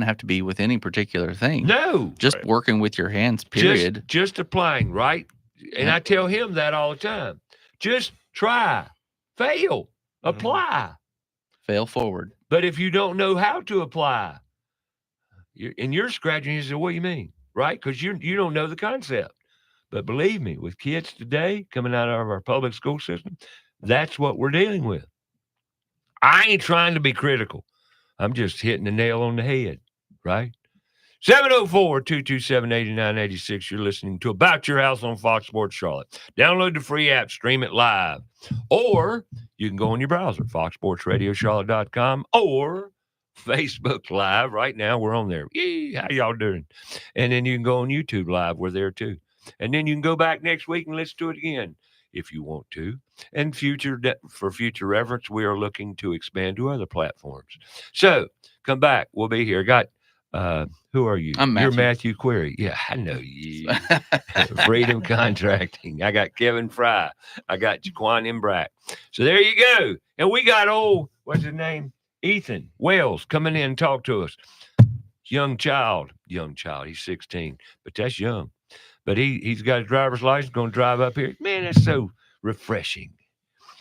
have to be with any particular thing. No. Just Right. working with your hands, period. Just applying, right? And I tell him that all the time. Just try, fail, apply. Fail forward. But if you don't know how to apply, you're scratching, you say, what do you mean? Right? Because you don't know the concept. But believe me, with kids today coming out of our public school system, that's what we're dealing with. I ain't trying to be critical. I'm just hitting the nail on the head, right? 704-227-8986. You're listening to About Your House on Fox Sports Charlotte. Download the free app, stream it live. Or you can go on your browser, foxsportsradiocharlotte.com, or Facebook Live. Right now, we're on there. Yee, how y'all doing? And then you can go on YouTube Live. We're there, too. And then you can go back next week and listen to it again if you want to. And for future reference, we are looking to expand to other platforms. So come back. We'll be here. Got who are you? I'm Matthew. You're Matthew Query. Yeah, I know you. Freedom Contracting. I got Kevin Frye. I got Jaquan Imbrack. So there you go. And we got what's his name? Ethan Wells coming in and talk to us. Young child. He's 16, but that's young. But he's got his driver's license, going to drive up here. Man, that's so refreshing.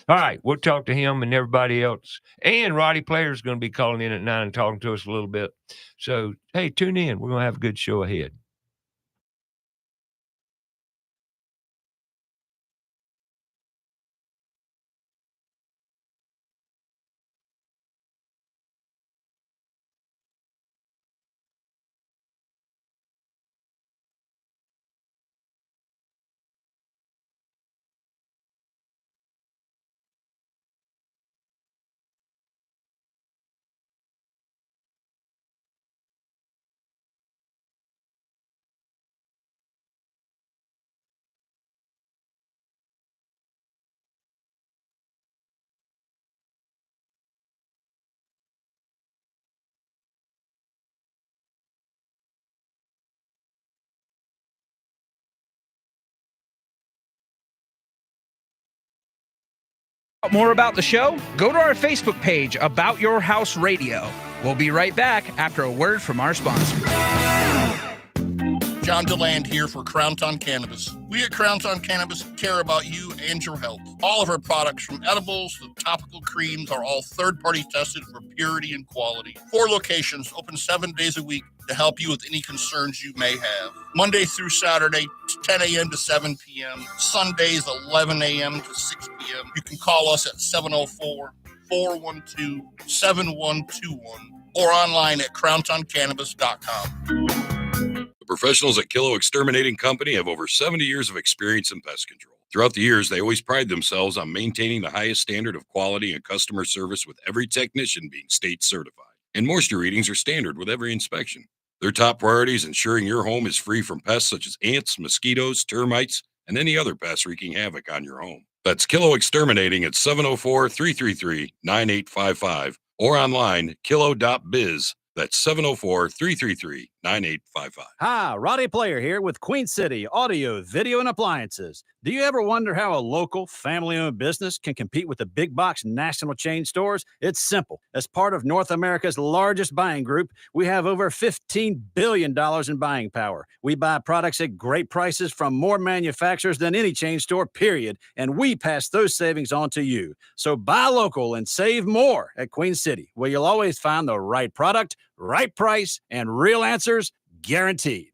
All right, we'll talk to him and everybody else. And Roddy Player's going to be calling in at 9 and talking to us a little bit. So, hey, tune in. We're going to have a good show ahead. More about the show? Go to our Facebook page, About Your House Radio. We'll be right back after a word from our sponsor. John DeLand here for Crown Town Cannabis. We at Crown Town Cannabis care about you and your health. All of our products, from edibles to topical creams, are all third-party tested for purity and quality. 4 locations, open 7 days a week to help you with any concerns you may have. Monday through Saturday, 10 a.m. to 7 p.m. Sundays, 11 a.m. to 6 p.m. You can call us at 704-412-7121 or online at crowntowncannabis.com. The professionals at Kilo Exterminating Company have over 70 years of experience in pest control. Throughout the years, they always pride themselves on maintaining the highest standard of quality and customer service, with every technician being state certified. And moisture readings are standard with every inspection. Their top priority is ensuring your home is free from pests such as ants, mosquitoes, termites, and any other pests wreaking havoc on your home. That's Kilo Exterminating at 704-333-9855 or online kilo.biz. That's 704-333-9855. Hi, Roddy Player here with Queen City Audio, Video, and Appliances. Do you ever wonder how a local, family-owned business can compete with the big box national chain stores? It's simple. As part of North America's largest buying group, we have over $15 billion in buying power. We buy products at great prices from more manufacturers than any chain store, period, and we pass those savings on to you. So buy local and save more at Queen City, where you'll always find the right product, right price, and real answers guaranteed.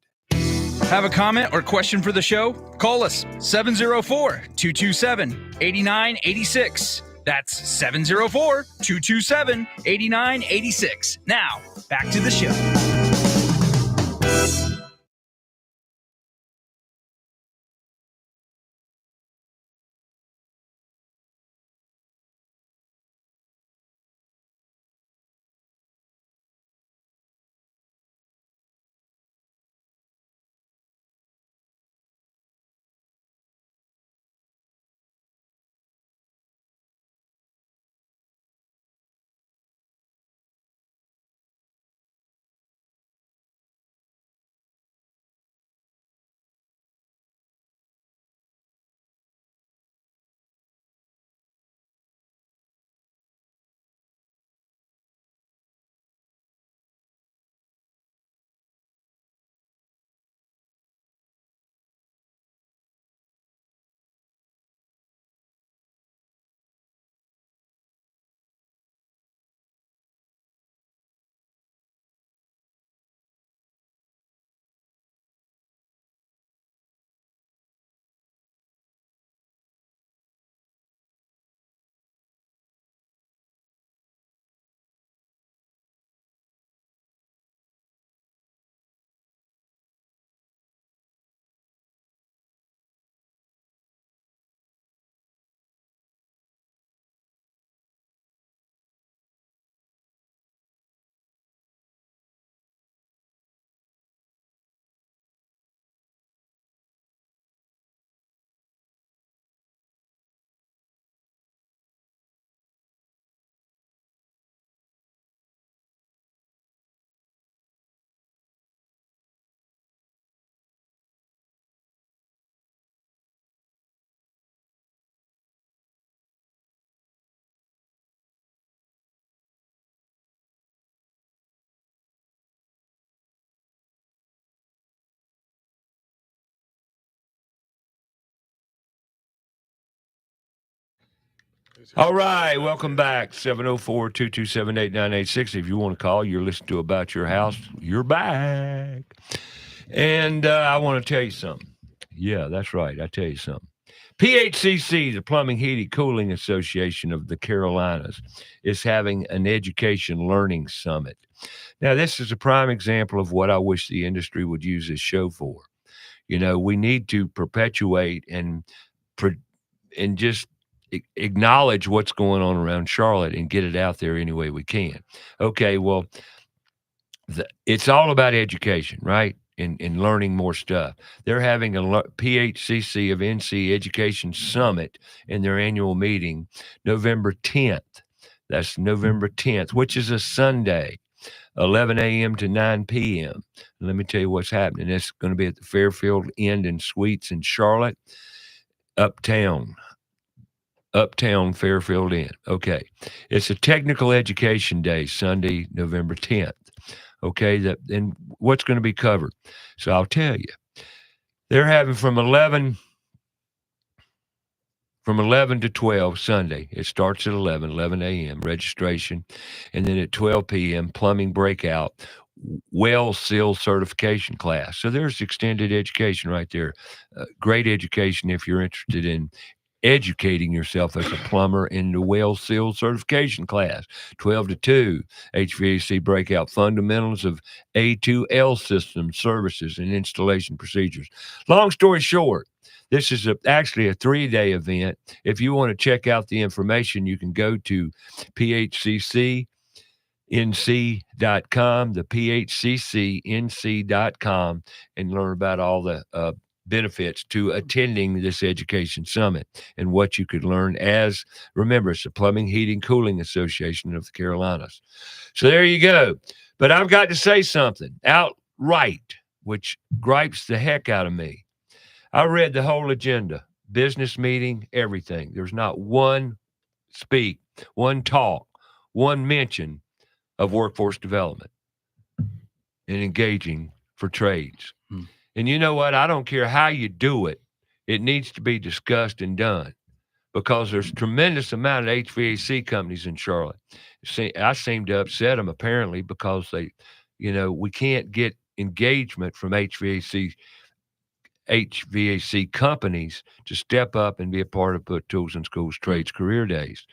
Have a comment or question for the show? Call us 704-227-8986. That's 704-227-8986. Now, back to the show. All right, welcome back. 704-227-8986. If you want to call, you're listening to About Your House. You're back. And I want to tell you something. Yeah, that's right. I tell you something. PHCC, the Plumbing, Heating, Cooling Association of the Carolinas, is having an education learning summit. Now, this is a prime example of what I wish the industry would use this show for. You know, we need to perpetuate and just acknowledge what's going on around Charlotte and get it out there any way we can. Okay, well, it's all about education, right? And learning more stuff. They're having a PHCC of NC Education Summit in their annual meeting November 10th. That's November 10th, which is a Sunday, 11 a.m. to 9 p.m. And let me tell you what's happening. It's going to be at the Fairfield Inn and Suites in Charlotte, uptown. Uptown Fairfield Inn. Okay. It's a technical education day, Sunday, November 10th. Okay. And what's going to be covered? So I'll tell you. They're having from 11 to 12 Sunday. It starts at 11 a.m. registration. And then at 12 p.m., plumbing breakout, well seal certification class. So there's extended education right there. Great education if you're interested in educating yourself as a plumber in the well seal certification class. 12 to 2, HVAC breakout, fundamentals of A2L system services and installation procedures. Long story short, this is actually a 3-day event. If you want to check out the information, you can go to phccnc.com, the phccnc.com, and learn about all the benefits to attending this education summit and what you could learn as, remember, it's the Plumbing, Heating, Cooling Association of the Carolinas. So there you go. But I've got to say something outright, which gripes the heck out of me. I read the whole agenda, business meeting, everything. There's not one speak, one talk, one mention of workforce development and engaging for trades. And you know what? I don't care how you do it. It needs to be discussed and done because there's tremendous amount of HVAC companies in Charlotte. I seem to upset them apparently because they, we can't get engagement from HVAC companies to step up and be a part of Put Tools in Schools Trades Career Days.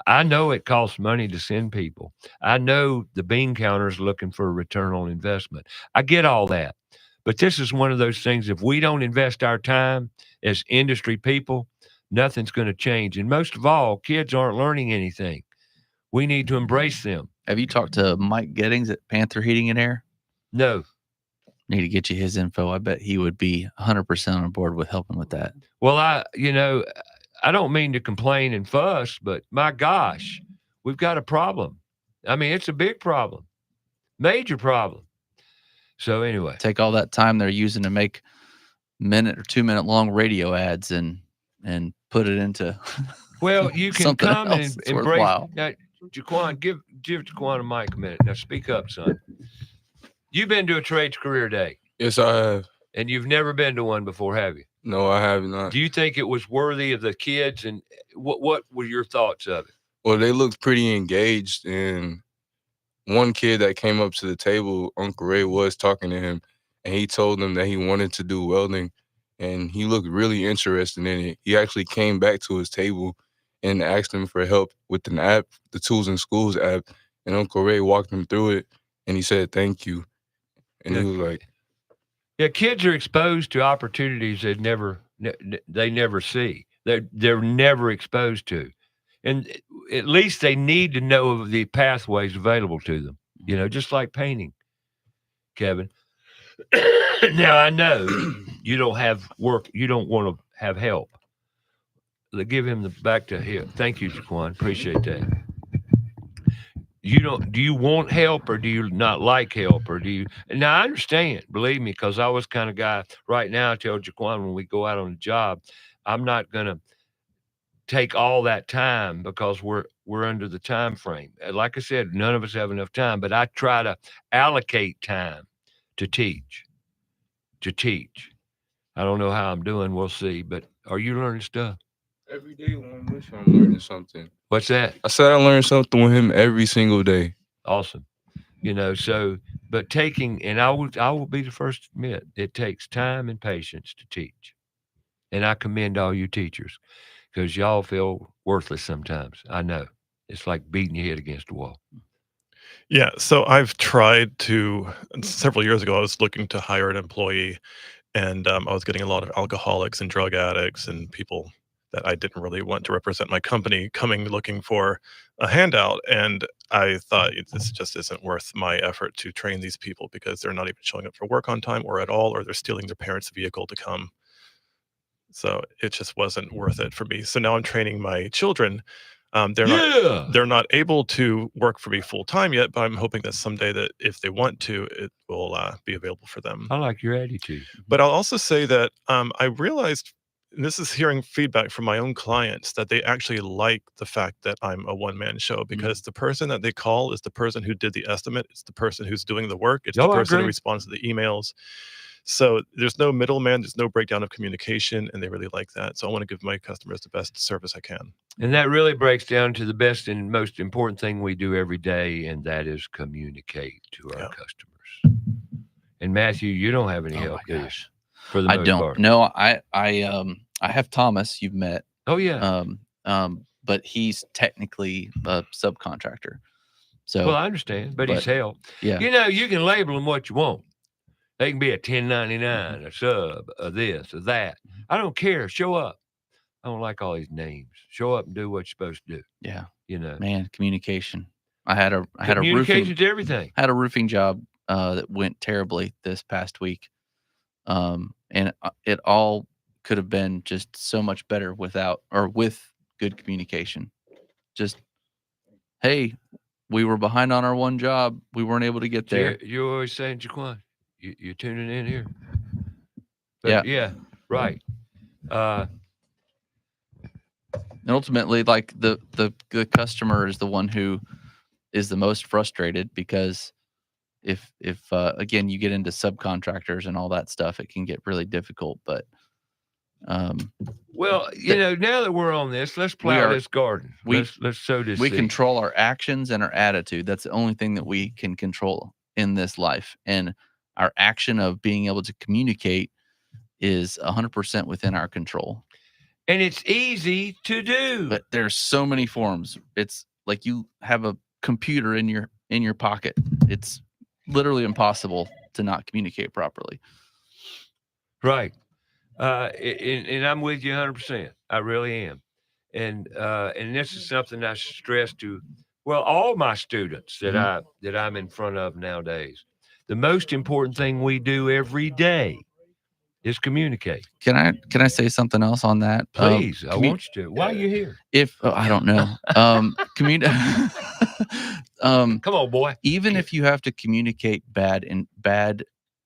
I know it costs money to send people. I know the bean counter is looking for a return on investment. I get all that. But this is one of those things, if we don't invest our time as industry people, nothing's going to change. And most of all, kids aren't learning anything. We need to embrace them. Have you talked to Mike Gettings at Panther Heating and Air? No. Need to get you his info. I bet he would be 100% on board with helping with that. Well, I don't mean to complain and fuss, but my gosh, we've got a problem. I mean, it's a big problem, major problem. So anyway, take all that time they're using to make minute or 2 minute long radio ads and put it into. Well, you can come and embrace. Now, Jaquan, give Jaquan a mic a minute. Now speak up, son. You've been to a trades career day. Yes, I have. And you've never been to one before, have you? No, I have not. Do you think it was worthy of the kids? And what were your thoughts of it? Well, they looked pretty engaged, and one kid that came up to the table, Uncle Ray was talking to him, and he told him that he wanted to do welding, and he looked really interested in it. He actually came back to his table and asked him for help with an app, the Tools in Schools app, and Uncle Ray walked him through it, and he said, "Thank you." And he was like, yeah, kids are exposed to opportunities they never see. They're never exposed to. And at least they need to know of the pathways available to them, just like painting, Kevin. Now, I know you don't have work. You don't want to have help. Give him the back to him. Thank you, Jaquan. Appreciate that. Do you want help or do you not like help or do you? Now, I understand, believe me, because I was kind of guy right now. I tell Jaquan when we go out on a job, I'm not going to take all that time because we're under the time frame. Like I said, none of us have enough time, but I try to allocate time to teach. I don't know how I'm doing. We'll see. But are you learning stuff? Every day when I'm with him, I'm learning something. What's that? I said I learned something with him every single day. Awesome. But taking, and I will be the first to admit, it takes time and patience to teach. And I commend all you teachers because y'all feel worthless sometimes. I know. It's like beating your head against the wall. Yeah. So I've tried to, several years ago, I was looking to hire an employee, and I was getting a lot of alcoholics and drug addicts and people that I didn't really want to represent my company coming looking for a handout. And I thought this just isn't worth my effort to train these people because they're not even showing up for work on time or at all, or they're stealing their parents' vehicle to come. So it just wasn't worth it for me. So now I'm training my children. They're not able to work for me full time yet, but I'm hoping that someday that if they want to, it will be available for them. I like your attitude. But I'll also say that I realized this is hearing feedback from my own clients that they actually like the fact that I'm a one-man show because the person that they call is the person who did the estimate. It's the person who's doing the work. It's the I person who agree. responds to the emails. So there's no middleman, there's no breakdown of communication, and they really like that. So I want to give my customers the best service I can. And that really breaks down to the best and most important thing we do every day, and that is communicate to our customers. And Matthew, you don't have any help, do you? For the I most don't. part. No, I have Thomas. You've met. Oh yeah. But he's technically a subcontractor. So Well, I understand, but he's help. Yeah. You know, you can label them what you want. They can be a 1099, a sub, a this, or that. I don't care. Show up. I don't like all these names. Show up and do what you're supposed to do. Yeah. You know, Man, communication. I had a roofing. Communication's everything. I had a roofing job that went terribly this past week, and it all could have been just so much better with good communication. Just, hey, we were behind on our one job. We weren't able to get there. You're always saying, Jaquan, you're tuning in here. But yeah, right. And ultimately, like the customer is the one who is the most frustrated because if again you get into subcontractors and all that stuff, it can get really difficult. But well, you know, now that we're on this, let's plow this garden. Let's sow this. We seed. control our actions and our attitude. That's the only thing that we can control in this life. And our action of being able to communicate is 100% within our control. And it's easy to do. But there's so many forms. It's like you have a computer in your pocket. It's literally impossible to not communicate properly. Right. And I'm with you 100%. I really am. And this is something I stress to, well, all my students that I'm in front of nowadays. The most important thing we do every day is communicate. Can I say something else on that? Please, I want you to. Why are you here? I don't know. Come on, boy. Even if you have to communicate bad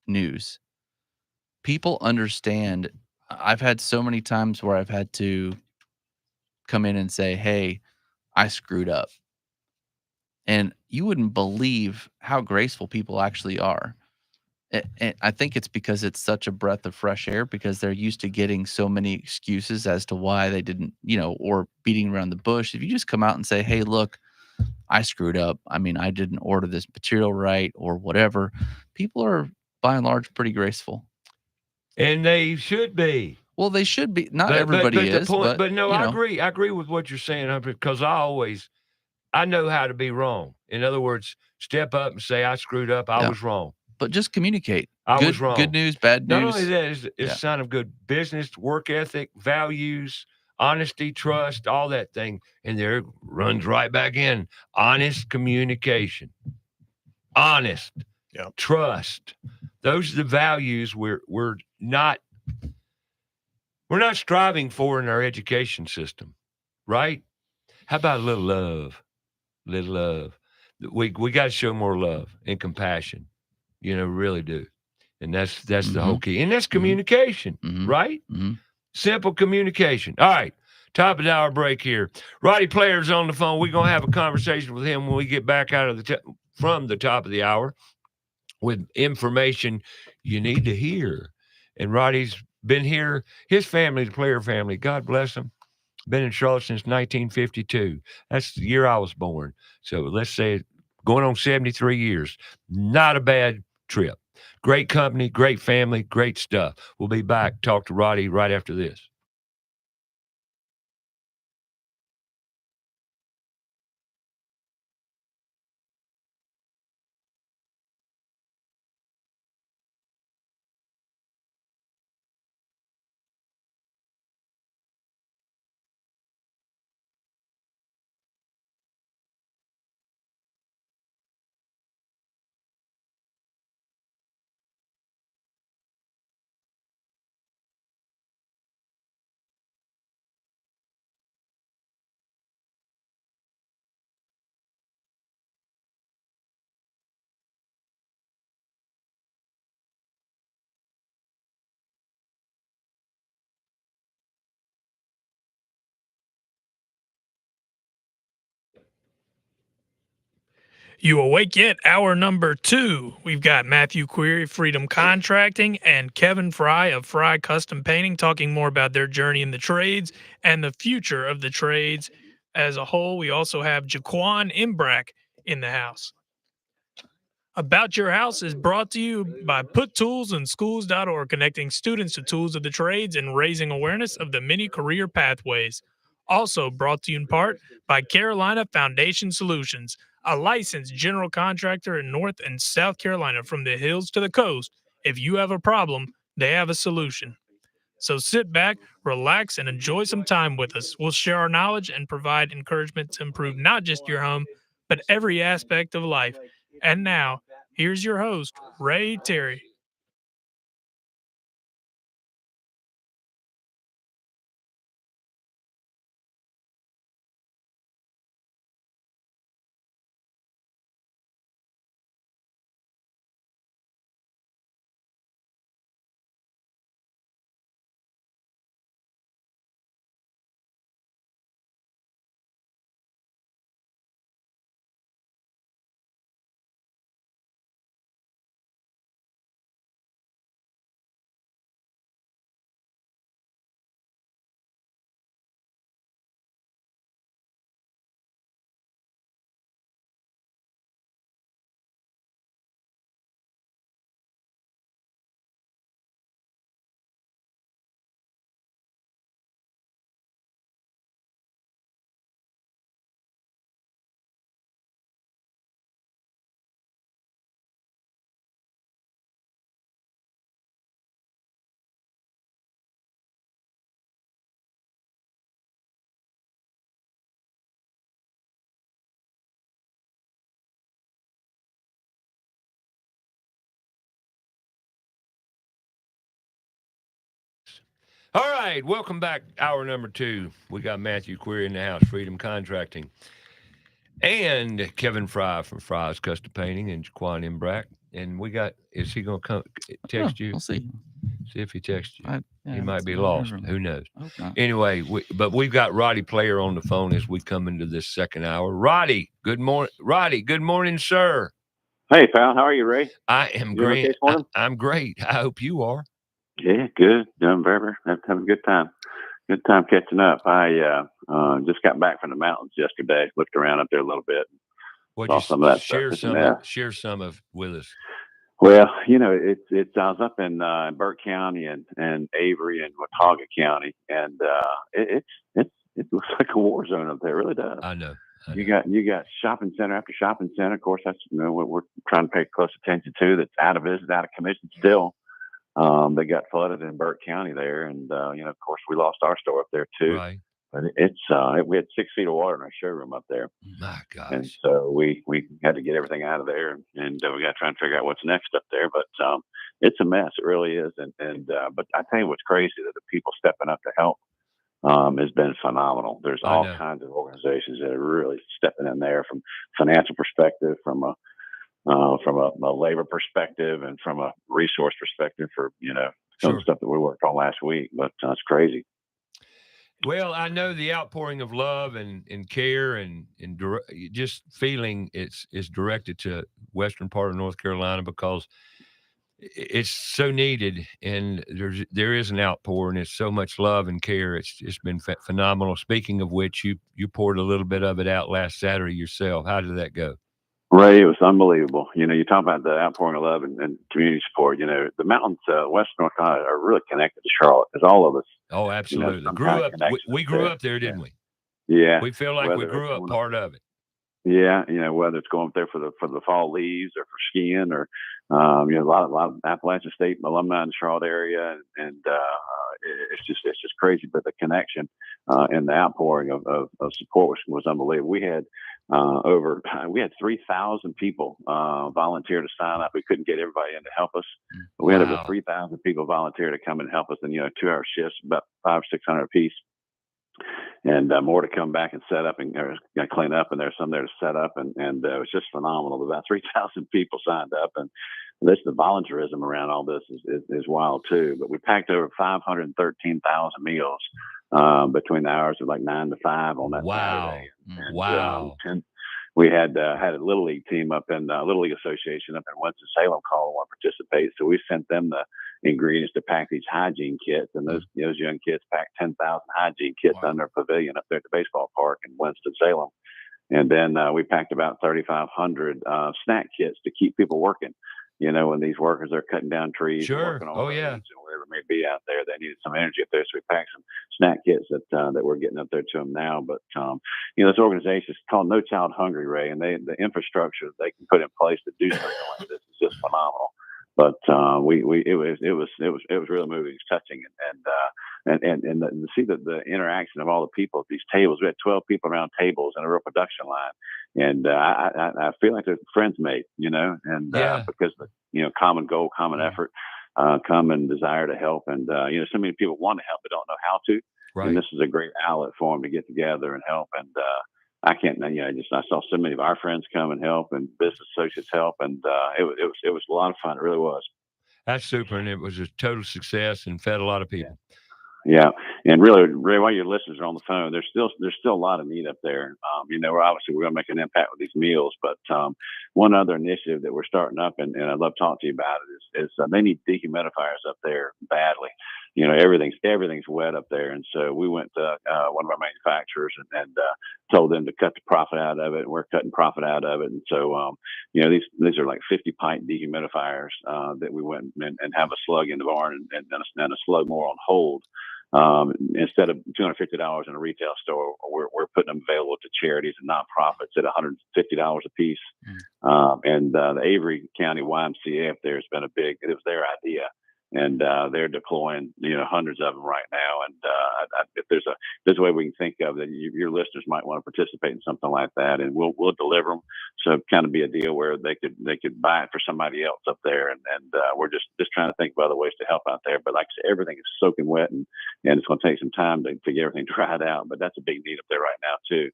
news, people understand. I've had so many times where I've had to come in and say, "Hey, I screwed up," and you wouldn't believe how graceful people actually are. And I think it's because it's such a breath of fresh air because they're used to getting so many excuses as to why they didn't, or beating around the bush. If you just come out and say, "Hey, look, I screwed up. I mean, I didn't order this material right," or whatever, people are by and large pretty graceful. And they should be. Well, they should be. Not everybody is. But no, I agree. I agree with what you're saying because I know how to be wrong. In other words, step up and say, I screwed up. I was wrong. But just communicate. I was wrong. Good news, bad news. Not only that, it's a sign of good business, work ethic, values, honesty, trust, all that thing. And there runs right back in. Honest communication. Honest. Trust. Those are the values we're not striving for in our education system, right? How about a little love? Little love. We got to show more love and compassion. Really do. And that's the whole key. And that's communication, right? Simple communication. All right. Top of the hour break here. Roddy Player's on the phone. We're going to have a conversation with him when we get back out of from the top of the hour with information you need to hear. And Roddy's been here. His family, the Player family, God bless them, been in Charlotte since 1952. That's the year I was born. So let's say going on 73 years. Not a bad trip. Great company, great family, great stuff. We'll be back. Talk to Roddy right after this. You awake yet? Hour number 2. We've got Matthew Query, Freedom Contracting, and Kevin Frye of Frye Custom Painting talking more about their journey in the trades and the future of the trades as a whole. We also have Jaquan Imbrack in the house. About Your House is brought to you by PutToolsInSchools.org, connecting students to tools of the trades and raising awareness of the many career pathways. Also brought to you in part by Carolina Foundation Solutions, a licensed general contractor in North and South Carolina from the hills to the coast. If you have a problem, they have a solution. So sit back, relax, and enjoy some time with us. We'll share our knowledge and provide encouragement to improve not just your home, but every aspect of life. And now, here's your host, Ray Terry. All right, welcome back. Hour number 2. We got Matthew Query in the house, Freedom Contracting, and Kevin Frye from Frye's Custom Painting and Jaquan Imbrack. And we got, is he going to come text you? We'll see. See if he texts you. Yeah, he might be whatever. lost. Who knows? Okay. Anyway, but we've got Roddy Player on the phone as we come into this second hour. Roddy, good morning. Roddy, good morning, sir. Hey, pal. How are you, Ray? I am You great. okay this morning? I'm great. I hope you are. Yeah, good. Doing better. Having a good time. Good time catching up. I just got back from the mountains yesterday. Looked around up there a little bit. Well, Saw some of that share stuff. some of with us. Well, you know, it's I was up in Burke County and Avery and Watauga County, and it looks like a war zone up there. It really does. I know. You got shopping center after shopping center. Of course, that's what we're trying to pay close attention to. That's out of business, out of commission still. They got flooded in Burke County there, and of course, we lost our store up there too. Right. But we had 6 feet of water in our showroom up there. My gosh. And so we had to get everything out of there, and we got to try and figure out what's next up there. But it's a mess. It really is. But I tell you what's crazy, that the people stepping up to help has been phenomenal. There's all kinds of organizations that are really stepping in there, from financial perspective, from a labor perspective, and from a resource perspective for some of the stuff that we worked on last week. But it's crazy. Well, I know the outpouring of love and care and just feeling is directed to western part of North Carolina, because it's so needed, and there is an outpour, and it's so much love and care. It's been phenomenal. Speaking of which, you poured a little bit of it out last Saturday yourself. How did that go? Ray, it was unbelievable. You talk about the outpouring of love and community support. The mountains, Western North Carolina, are really connected to Charlotte, because all of us. Oh, absolutely. We grew up there, didn't we? Yeah. We feel like we grew up part of it. Yeah, whether it's going up there for the fall leaves or for skiing, or a lot of Appalachian State alumni in the Charlotte area, and it's just crazy. But the connection and the outpouring of support was unbelievable. We had 3,000 people volunteer to sign up. We couldn't get everybody in to help us, but we had over 3,000 people volunteer to come and help us. And 2-hour shifts, about 500 or 600 apiece. And more to come back and set up and clean up, and there's some there to set up, and it was just phenomenal. About 3,000 people signed up, and the volunteerism around all this is wild too. But we packed over 513,000 meals between the hours of like 9 to 5 on that Saturday. And, wow! we had a little league team up in Little League Association up in Winston-Salem call and want to participate. So we sent them the ingredients to pack these hygiene kits, and those young kids packed 10,000 hygiene kits on their pavilion up there at the baseball park in Winston-Salem. And then we packed about 3,500 snack kits to keep people working. You know, when these workers are cutting down trees, and working on roads and whatever it may be out there, they needed some energy up there. So we packed some snack kits that we're getting up there to them now. But you know, this organization is called No Child Hungry, Ray, and the infrastructure they can put in place to do something like this is just phenomenal. But it was really moving, it's touching, and to see the interaction of all the people at these tables. We had 12 people around tables in a real production line, and I feel like they're friends made, you know, and because you know, common goal, common effort, common desire to help, and you know, so many people want to help but don't know how to, and this is a great outlet for them to get together and help. And I can't, you know, I saw so many of our friends come and help, and business associates help, and it was a lot of fun. It really was. That's super, and it was a total success and fed a lot of people. Yeah, and really, Ray, while your listeners are on the phone, there's still a lot of need up there. You know, we're going to make an impact with these meals, but one other initiative that we're starting up, and I'd love to talk to you about it, is they need dehumidifiers up there badly. You know, everything's wet up there, and so we went to one of our manufacturers and told them to cut the profit out of it, and we're cutting profit out of it. And so, you know, these are like 50 pint dehumidifiers that we went and have a slug in the barn and a slug more on hold. Instead of $250 in a retail store, we're putting them available to charities and nonprofits at $150 a piece. And the Avery County YMCA up there has been it was their idea. And they're deploying, you know, hundreds of them right now. And if there's a way we can think of that, your listeners might want to participate in something like that, and we'll deliver them. So kind of be a deal where they could buy it for somebody else up there, and we're just trying to think of other ways to help out there. But like I said, everything is soaking wet, and it's going to take some time to get everything dried out. But that's a big need up there right now too.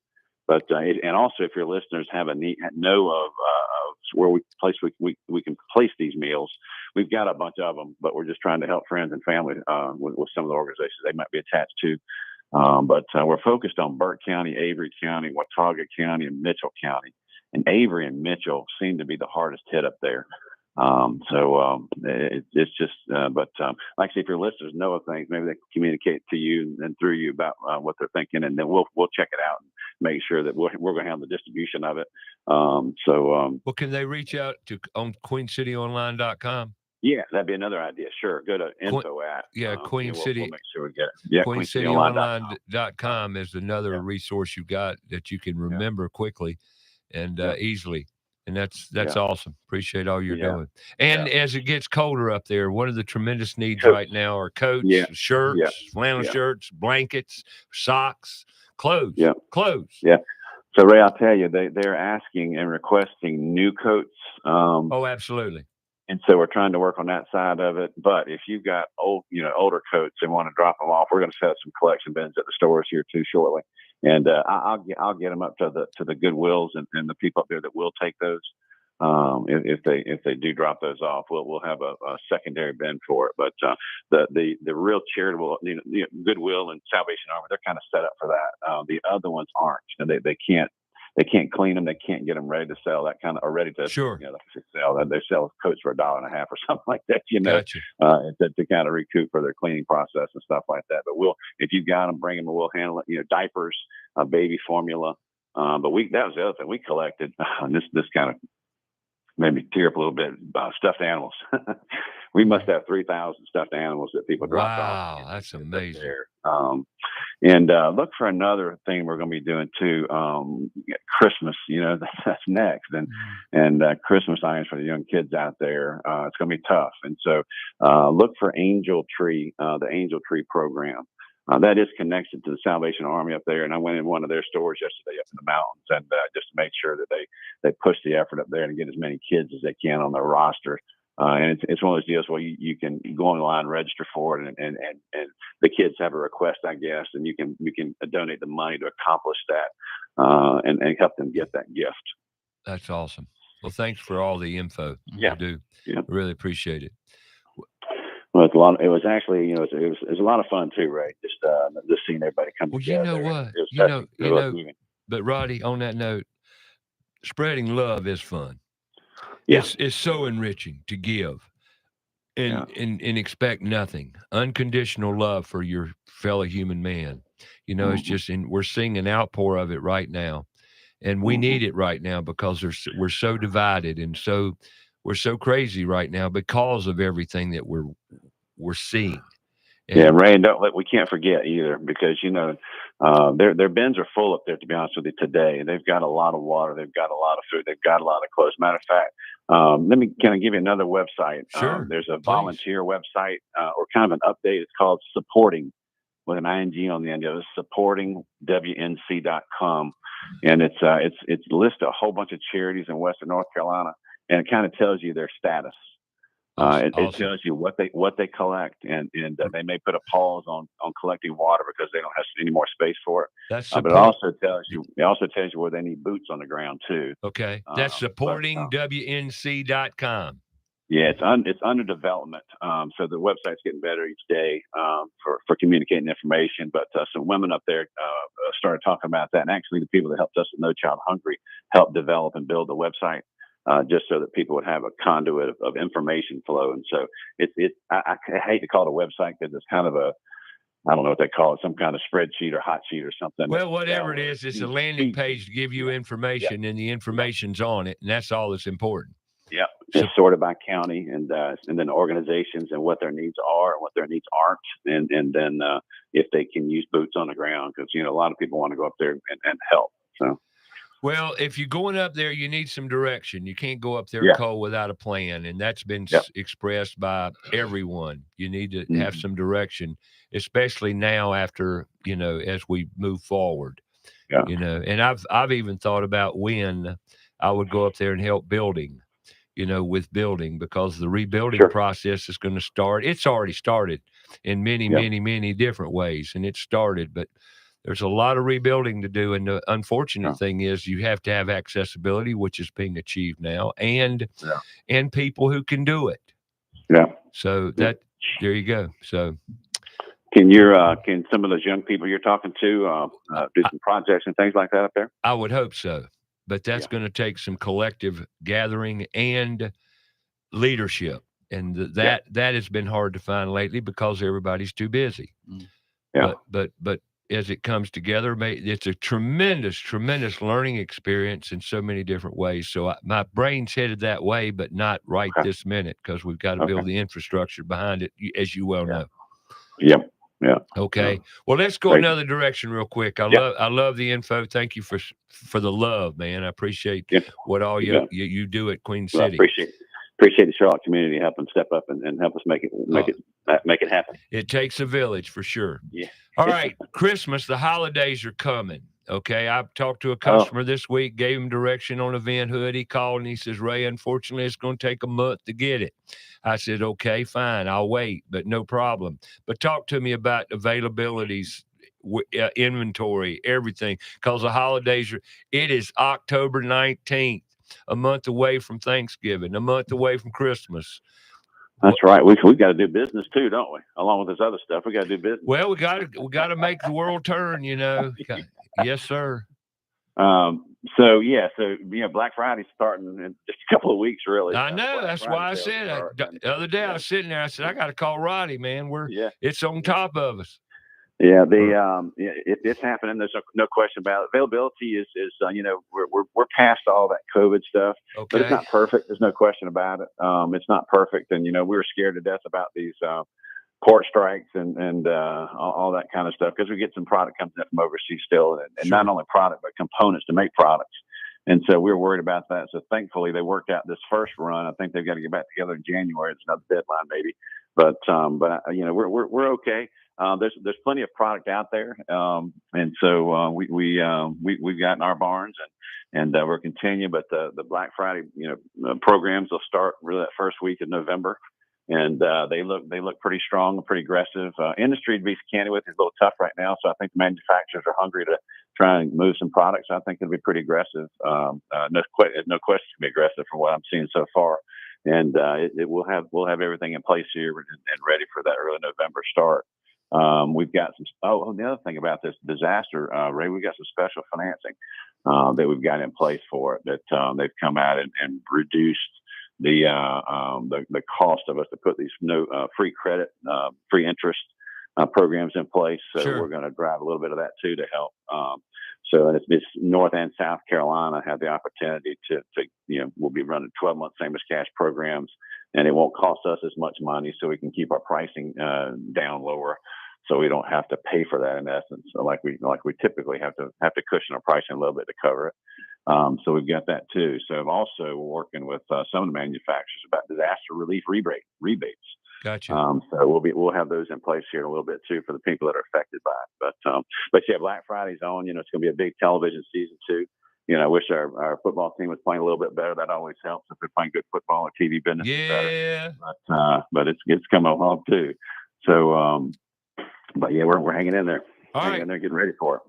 But and also, if your listeners have a need, know of where we can place these meals, we've got a bunch of them. But we're just trying to help friends and family with some of the organizations they might be attached to. But we're focused on Burke County, Avery County, Watauga County, and Mitchell County. And Avery and Mitchell seem to be the hardest hit up there. It's just, but like I say, if your listeners know of things, maybe they can communicate to you and through you about what they're thinking, and then we'll check it out and make sure that we're going to handle the distribution of it. Well, can they reach out to on QueenCityOnline.com? Yeah, that'd be another idea. Sure. Go to info at. Queen City. We'll make sure we get it. Yeah, QueenCityOnline.com is another resource you got that you can remember quickly and easily. And that's awesome. Appreciate all you're doing. And as it gets colder up there, one of the tremendous needs right now are coats, shirts, flannel shirts, blankets, socks, clothes. Clothes. Yeah. So Ray, I'll tell you, they're asking and requesting new coats. Oh, absolutely. And so we're trying to work on that side of it. But if you've got older coats and want to drop them off, we're going to set up some collection bins at the stores here too shortly. And I'll get them up to the Goodwills and the people up there that will take those. If they do drop those off, we'll have a secondary bin for it. But the real charitable, Goodwill and Salvation Army, they're kind of set up for that. The other ones aren't, and they can't clean them. They can't get them ready to sell. That kind of are ready to sell. They sell coats for $1.50 or something like that. To kind of recoup for their cleaning process and stuff like that. But if you've got them, bring them, and we'll handle it. Diapers, baby formula. But that was the other thing we collected. This kind of made me tear up a little bit. Stuffed animals. We must have 3,000 stuffed animals that people dropped off. Wow, that's amazing. And look for another thing we're going to be doing too. Christmas, that's next, and Christmas items for the young kids out there. It's going to be tough, and so look for Angel Tree, the Angel Tree program. That is connected to the Salvation Army up there, and I went in one of their stores yesterday up in the mountains, and just to make sure that they push the effort up there and get as many kids as they can on their roster. And it's one of those deals where you can go online, register for it, and the kids have a request, I guess, and you can donate the money to accomplish that, and help them get that gift. That's awesome. Well, thanks for all the info. Yeah, I do. Yeah, I really appreciate it. Well, it's a lot. It was actually, it was a lot of fun too, Ray. Just seeing everybody come together. You know what? But Roddy, on that note, spreading love is fun. Yeah. It's so enriching to give and expect nothing. Unconditional love for your fellow human man. You know, it's just, and we're seeing an outpour of it right now. And we need it right now because we're so divided and we're so crazy right now because of everything that we're seeing. And Ray, we can't forget either, because their bins are full up there. To be honest with you, today they've got a lot of water, they've got a lot of food, they've got a lot of clothes. Matter of fact, let me kind of give you another website. Sure, there's a volunteer website or kind of an update. It's called Supporting with an ING on the end of it. SupportingWNC.com, and it's listed a whole bunch of charities in Western North Carolina, and it kind of tells you their status. It tells you what they collect, and they may put a pause on collecting water because they don't have any more space for it. But it also tells you where they need boots on the ground too. Okay, that's supportingwnc.com. Yeah, it's under development. So the website's getting better each day for communicating information. But some women up there started talking about that, and actually the people that helped us at No Child Hungry helped develop and build the website. Just so that people would have a conduit of information flow. And so I hate to call it a website because it's kind of I don't know what they call it, some kind of spreadsheet or hot sheet or something. Well, whatever it is, it's a landing page to give you information, and the information's on it, and that's all that's important. Yeah, it's sorted by county and then organizations and what their needs are and what their needs aren't, and then if they can use boots on the ground, because a lot of people want to go up there and help. So. Well, if you're going up there, you need some direction. You can't go up there cold without a plan, and that's been expressed by everyone. You need to have some direction, especially now after, as we move forward. Yeah. And I've even thought about when I would go up there and help building, with building, because the rebuilding process is going to start. It's already started in many, many different ways, and it started, but there's a lot of rebuilding to do, and the unfortunate thing is you have to have accessibility, which is being achieved now, and people who can do it. Yeah. So there you go. So can some of those young people you're talking to do some projects and things like that up there? I would hope so, but that's going to take some collective gathering and leadership, and that has been hard to find lately because everybody's too busy. Yeah. But as it comes together, it's a tremendous learning experience in so many different ways. So my brain's headed that way, but not right this minute, because we've got to build the infrastructure behind it, as you well know. Yep. Yeah. Okay. Well, let's go another direction real quick. I love the info. Thank you for the love, man. I appreciate what all you do at Queen City. Well, appreciate the Charlotte community helping step up and help us make it happen. It takes a village for sure. Yeah. All right, Christmas, the holidays are coming. Okay, I've talked to a customer this week, gave him direction on a Van hood. He called and he says, Ray, unfortunately, it's going to take a month to get it. I said, okay, fine, I'll wait, but no problem. But talk to me about availabilities, inventory, everything, because the holidays it is October 19th, a month away from Thanksgiving, a month away from Christmas. That's right. We got to do business too, don't we? Along with this other stuff, we got to do business. Well, we got to make the world turn, Yes, sir. So Black Friday's starting in just a couple of weeks, really. I know. That's why I said the other day I was sitting there. I said, I got to call Roddy, man. It's on top of us. Yeah, it's happening. There's no question about it. Availability is we're past all that COVID stuff, but it's not perfect. There's no question about it. It's not perfect, and we were scared to death about these port strikes and all that kind of stuff, because we get some product coming in from overseas still, and not only product but components to make products. And so we were worried about that. So thankfully they worked out this first run. I think they've got to get back together in January. It's another deadline maybe, but we're okay. There's plenty of product out there, and so we've got in our barns, and we're continuing. But the Black Friday programs will start really that first week of November, and they look pretty strong and pretty aggressive. Industry, to be candid with, is a little tough right now, so I think the manufacturers are hungry to try and move some products. I think it'll be pretty aggressive. No question, to be aggressive from what I'm seeing so far. And we'll have everything in place here and ready for that early November start. We've got some. Oh, the other thing about this disaster, Ray, we've got some special financing that we've got in place for it. That they've come out and reduced the cost of us to put these free credit, free interest programs in place. So Sure. we're going to drive a little bit of that too to help. So it's North and South Carolina have the opportunity to we'll be running 12-month same as cash programs, and it won't cost us as much money, so we can keep our pricing down lower, so we don't have to pay for that in essence. So like we typically have to cushion our pricing a little bit to cover it. So we've got that too. So also we're working with some of the manufacturers about disaster relief rebates. Gotcha. So we'll have those in place here in a little bit too for the people that are affected by it. But yeah, Black Friday's on. It's going to be a big television season too. I wish our football team was playing a little bit better. That always helps if they're playing good football. Or TV business is better. But it's coming along too. So but yeah, we're hanging in there. Hanging in there, getting ready for it.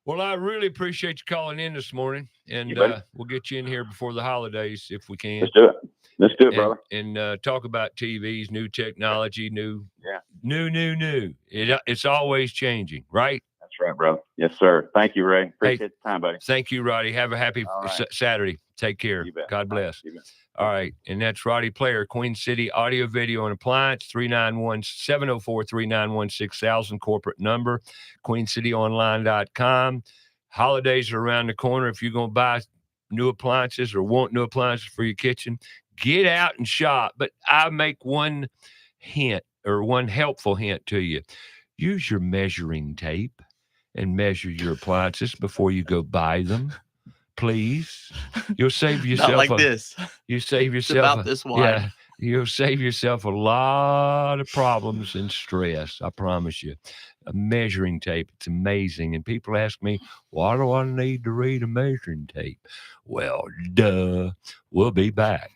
Well, I really appreciate you calling in this morning, and we'll get you in here before the holidays if we can. Let's do it. Let's do it, brother. And talk about TVs, new technology, new. It's always changing, right? That's right, brother. Yes, sir. Thank you, Ray. Appreciate the time, buddy. Thank you, Roddy. Have a happy Saturday. Take care. You bet. God bless. You bet. All right. And that's Roddy Player, Queen City Audio, Video, and Appliance, 391-704-391-6000, corporate number, queencityonline.com. Holidays are around the corner. If you're going to buy new appliances or want new appliances for your kitchen, get out and shop. But I make one hint or one helpful hint to you. Use your measuring tape and measure your appliances before you go buy them. Please, you'll save yourself. Not like this. You save yourself it's about this wide. Yeah, you'll save yourself a lot of problems and stress. I promise you. A measuring tape, it's amazing. And people ask me, why do I need to read a measuring tape? Well, duh. We'll be back.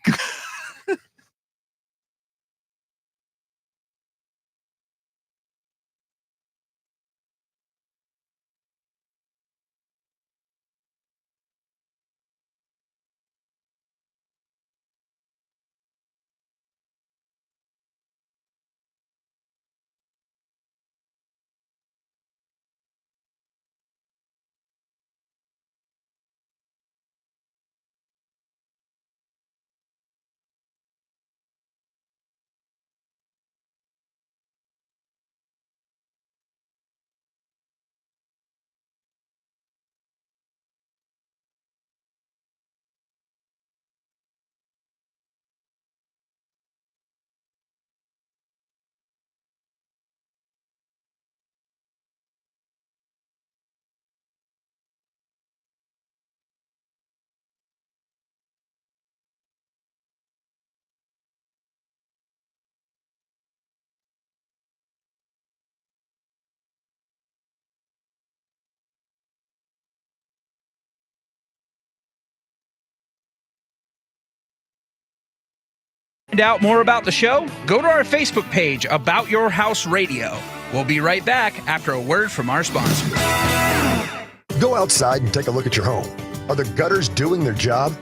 Find out more about the show? Go to our Facebook page, About Your House Radio. We'll be right back after a word from our sponsor. Go outside and take a look at your home. Are the gutters doing their job?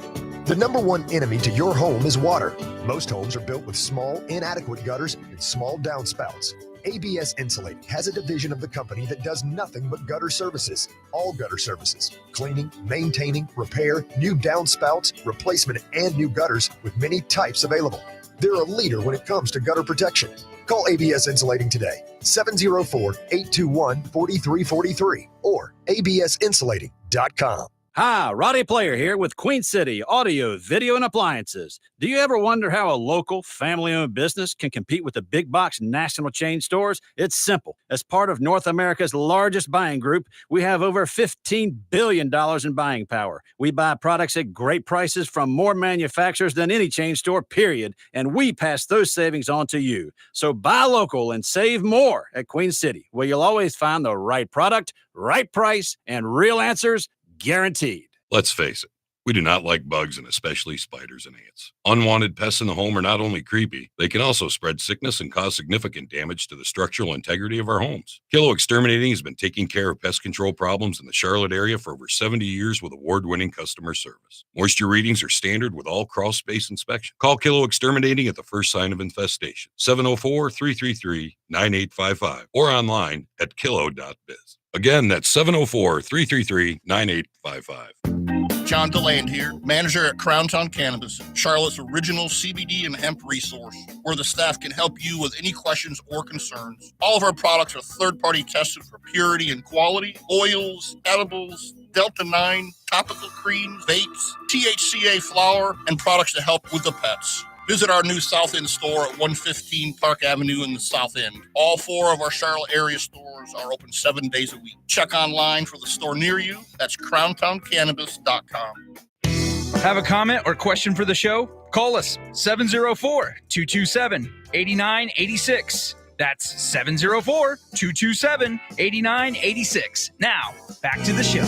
The number one enemy to your home is water. Most homes are built with small, inadequate gutters and small downspouts. ABS Insulate has a division of the company that does nothing but gutter services. All gutter services: cleaning, maintaining, repair, new downspouts, replacement, and new gutters with many types available. They're a leader when it comes to gutter protection. Call ABS Insulating today, 704-821-4343 or absinsulating.com. Hi, Roddy Player here with Queen City Audio, Video, and Appliances. Do you ever wonder how a local, family-owned business can compete with the big box national chain stores? It's simple. As part of North America's largest buying group, we have over $15 billion in buying power. We buy products at great prices from more manufacturers than any chain store, period, and we pass those savings on to you. So buy local and save more at Queen City, where you'll always find the right product, right price, and real answers guaranteed. Let's face it, We do not like bugs, and especially spiders and ants. Unwanted pests in the home are not only creepy, they can also spread sickness and cause significant damage to the structural integrity of our homes. Kilo Exterminating has been taking care of pest control problems in the Charlotte area for over 70 years with award-winning customer service. Moisture readings are standard with all crawl space inspection. Call Kilo Exterminating at the first sign of infestation, 704-333-9855, or online at kilo.biz. Again, that's 704-333-9855. John DeLand here, manager at Crown Town Cannabis, Charlotte's original CBD and hemp resource, where the staff can help you with any questions or concerns. All of our products are third-party tested for purity and quality. Oils, edibles, Delta-9, topical creams, vapes, THCA flower, and products to help with the pets. Visit our new South End store at 115 Park Avenue in the South End. All 4 of our Charlotte area stores are open 7 days a week. Check online for the store near you. That's crowntowncannabis.com. Have a comment or question for the show? Call us 704-227-8986. That's 704-227-8986. Now, back to the show.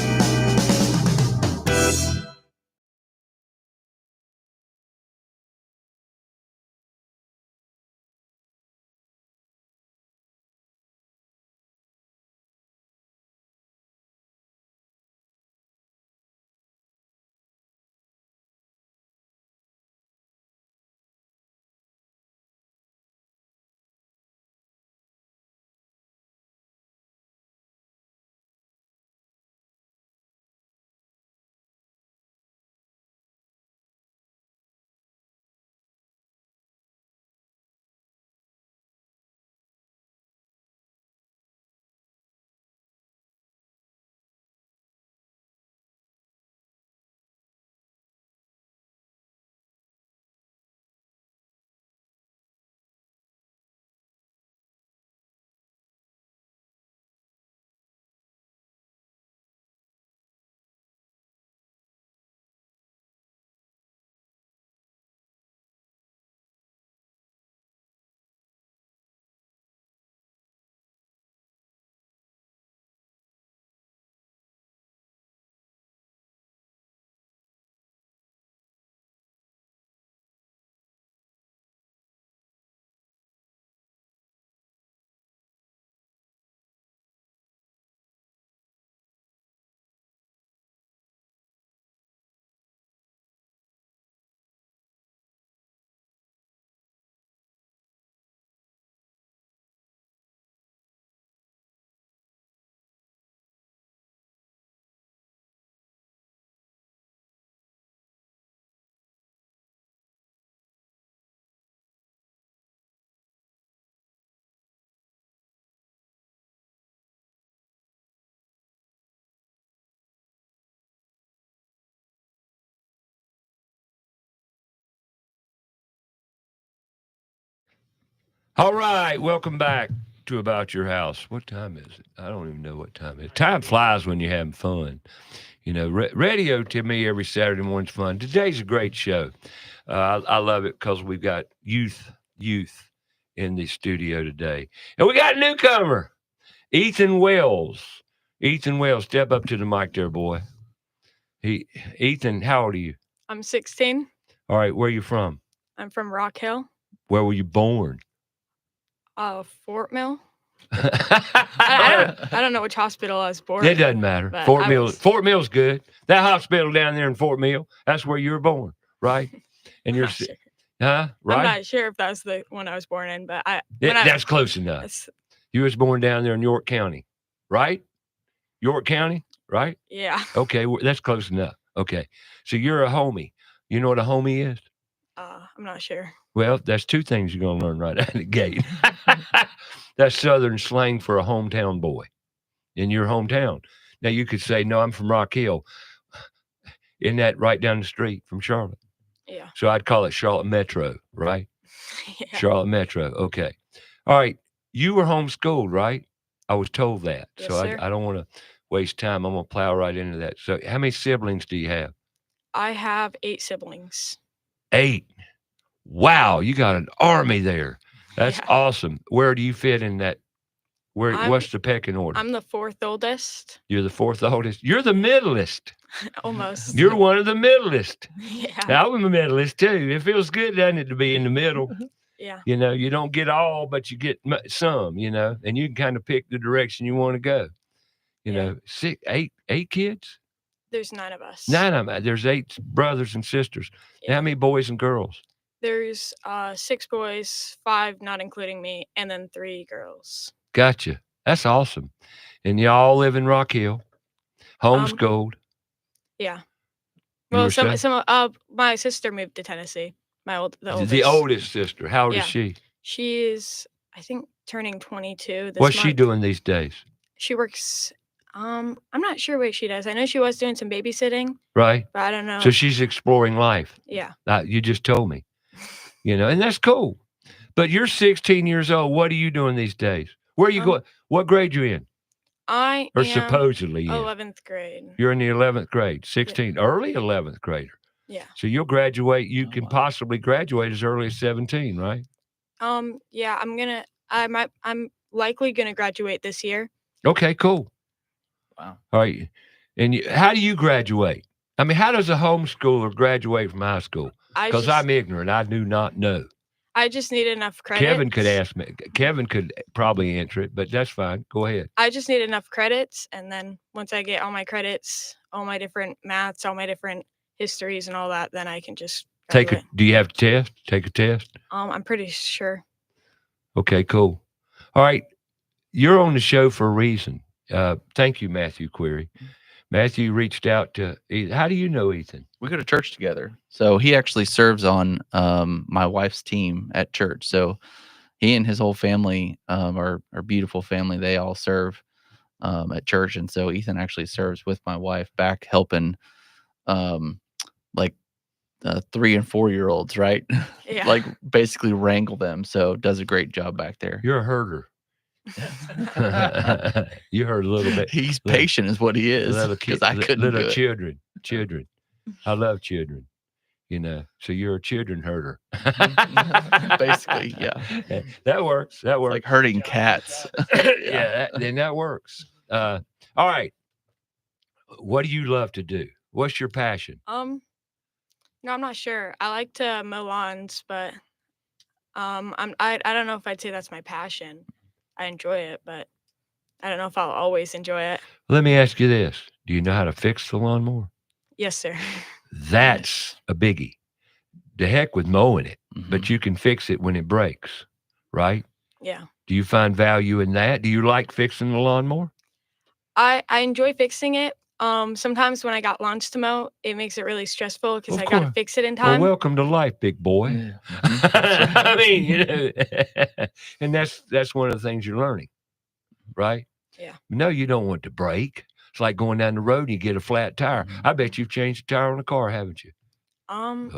All right, welcome back to About Your House. What time is it? I don't even know what time it is. Time flies when you're having fun. You know, radio to me every Saturday morning's fun. Today's a great show. I love it because we've got youth in the studio today. And we got a newcomer, Ethan Wells. Ethan Wells, step up to the mic there, boy. Ethan, how old are you? I'm 16. All right, where are you from? I'm from Rock Hill. Where were you born? Fort Mill. I don't know which hospital I was born. It doesn't matter. Fort Mill's good. That hospital down there in Fort Mill, that's where you were born, right? And you're, sure. Right? I'm not sure if that's the one I was born in, but that's close enough. You was born down there in York County, right? York County, right? Yeah. Okay, that's close enough. Okay, so you're a homie. You know what a homie is? I'm not sure. Well, that's 2 things you're going to learn right out of the gate. That's Southern slang for a hometown boy in your hometown. Now, you could say, no, I'm from Rock Hill. Isn't that right down the street from Charlotte? Yeah. So I'd call it Charlotte Metro, right? Yeah. Charlotte Metro. Okay. All right. You were homeschooled, right? I was told that. Yes, so sir. I don't want to waste time. I'm going to plow right into that. So how many siblings do you have? I have 8 siblings. 8. Wow, you got an army there. That's Yeah. awesome. Where do you fit in that What's the pecking order? I'm the fourth oldest. You're the fourth oldest. You're the middleest. Almost. You're one of the middleest. Yeah. I'm a middleist too. It feels good, doesn't it, to be in the middle? Yeah. You know, you don't get all, but you get some. You know, and you can kind of pick the direction you want to go. You know, eight kids. There's 9 of us. 9 of them. There's 8 brothers and sisters. How many boys and girls? There's 6 boys, 5 not including me, and then 3 girls. Gotcha. That's awesome. And y'all live in Rock Hill, homeschooled. Yeah. You Well, were saying? my sister moved to Tennessee. The oldest. The oldest sister. How old is she? She is, I think, turning 22 this What's month. she doing these days? She works. I'm not sure what she does. I know she was doing some babysitting. Right. But I don't know. So she's exploring life. Yeah. You just told me. You know, and that's cool. But you're 16 years old. What are you doing these days? Where are you going? What grade you in? I Or am supposedly in? 11th grade. You're in the 11th grade, 16, early 11th grader. Yeah. So you'll graduate. You can possibly graduate as early as 17, right? Yeah, I'm likely gonna graduate this year. Okay, cool. Wow. All right. And how do you graduate? I mean, how does a homeschooler graduate from high school? Because I'm ignorant. I do not know. I just need enough credits. Kevin could ask me. Kevin could probably answer it, but that's fine. Go ahead. I just need enough credits, and then once I get all my credits, all my different maths, all my different histories and all that, then I can just graduate. Do you have a test? Take a test? I'm pretty sure. Okay, cool. All right. You're on the show for a reason. Thank you, Matthew Query. Matthew reached out to Ethan. How do you know Ethan? We go to church together. So he actually serves on my wife's team at church. So he and his whole family, our beautiful family, they all serve at church. And so Ethan actually serves with my wife back helping like 3 and 4-year-olds, right? Yeah. Like basically wrangle them. So does a great job back there. You're a herder. You heard a little bit. He's patient is what he is. Because I couldn't do it. Children. I love children. You know, so you're a children herder. Basically, yeah. That works. That works. Like herding cats. Yeah, then that works. All right. What do you love to do? What's your passion? No, I'm not sure. I like to mow lawns, but I don't know if I'd say that's my passion. I enjoy it, but I don't know if I'll always enjoy it. Let me ask you this. Do you know how to fix the lawnmower? Yes, sir. That's a biggie. The heck with mowing it, but you can fix it when it breaks, right? Yeah. Do you find value in that? Do you like fixing the lawnmower? I enjoy fixing it. Sometimes when I got lawns to mow, it makes it really stressful because I got to fix it in time. Well, welcome to life, big boy. Yeah. I mean, you know, and that's one of the things you're learning, right? Yeah. No, you don't want to break. It's like going down the road and you get a flat tire. I bet you've changed the tire on a car, haven't you? I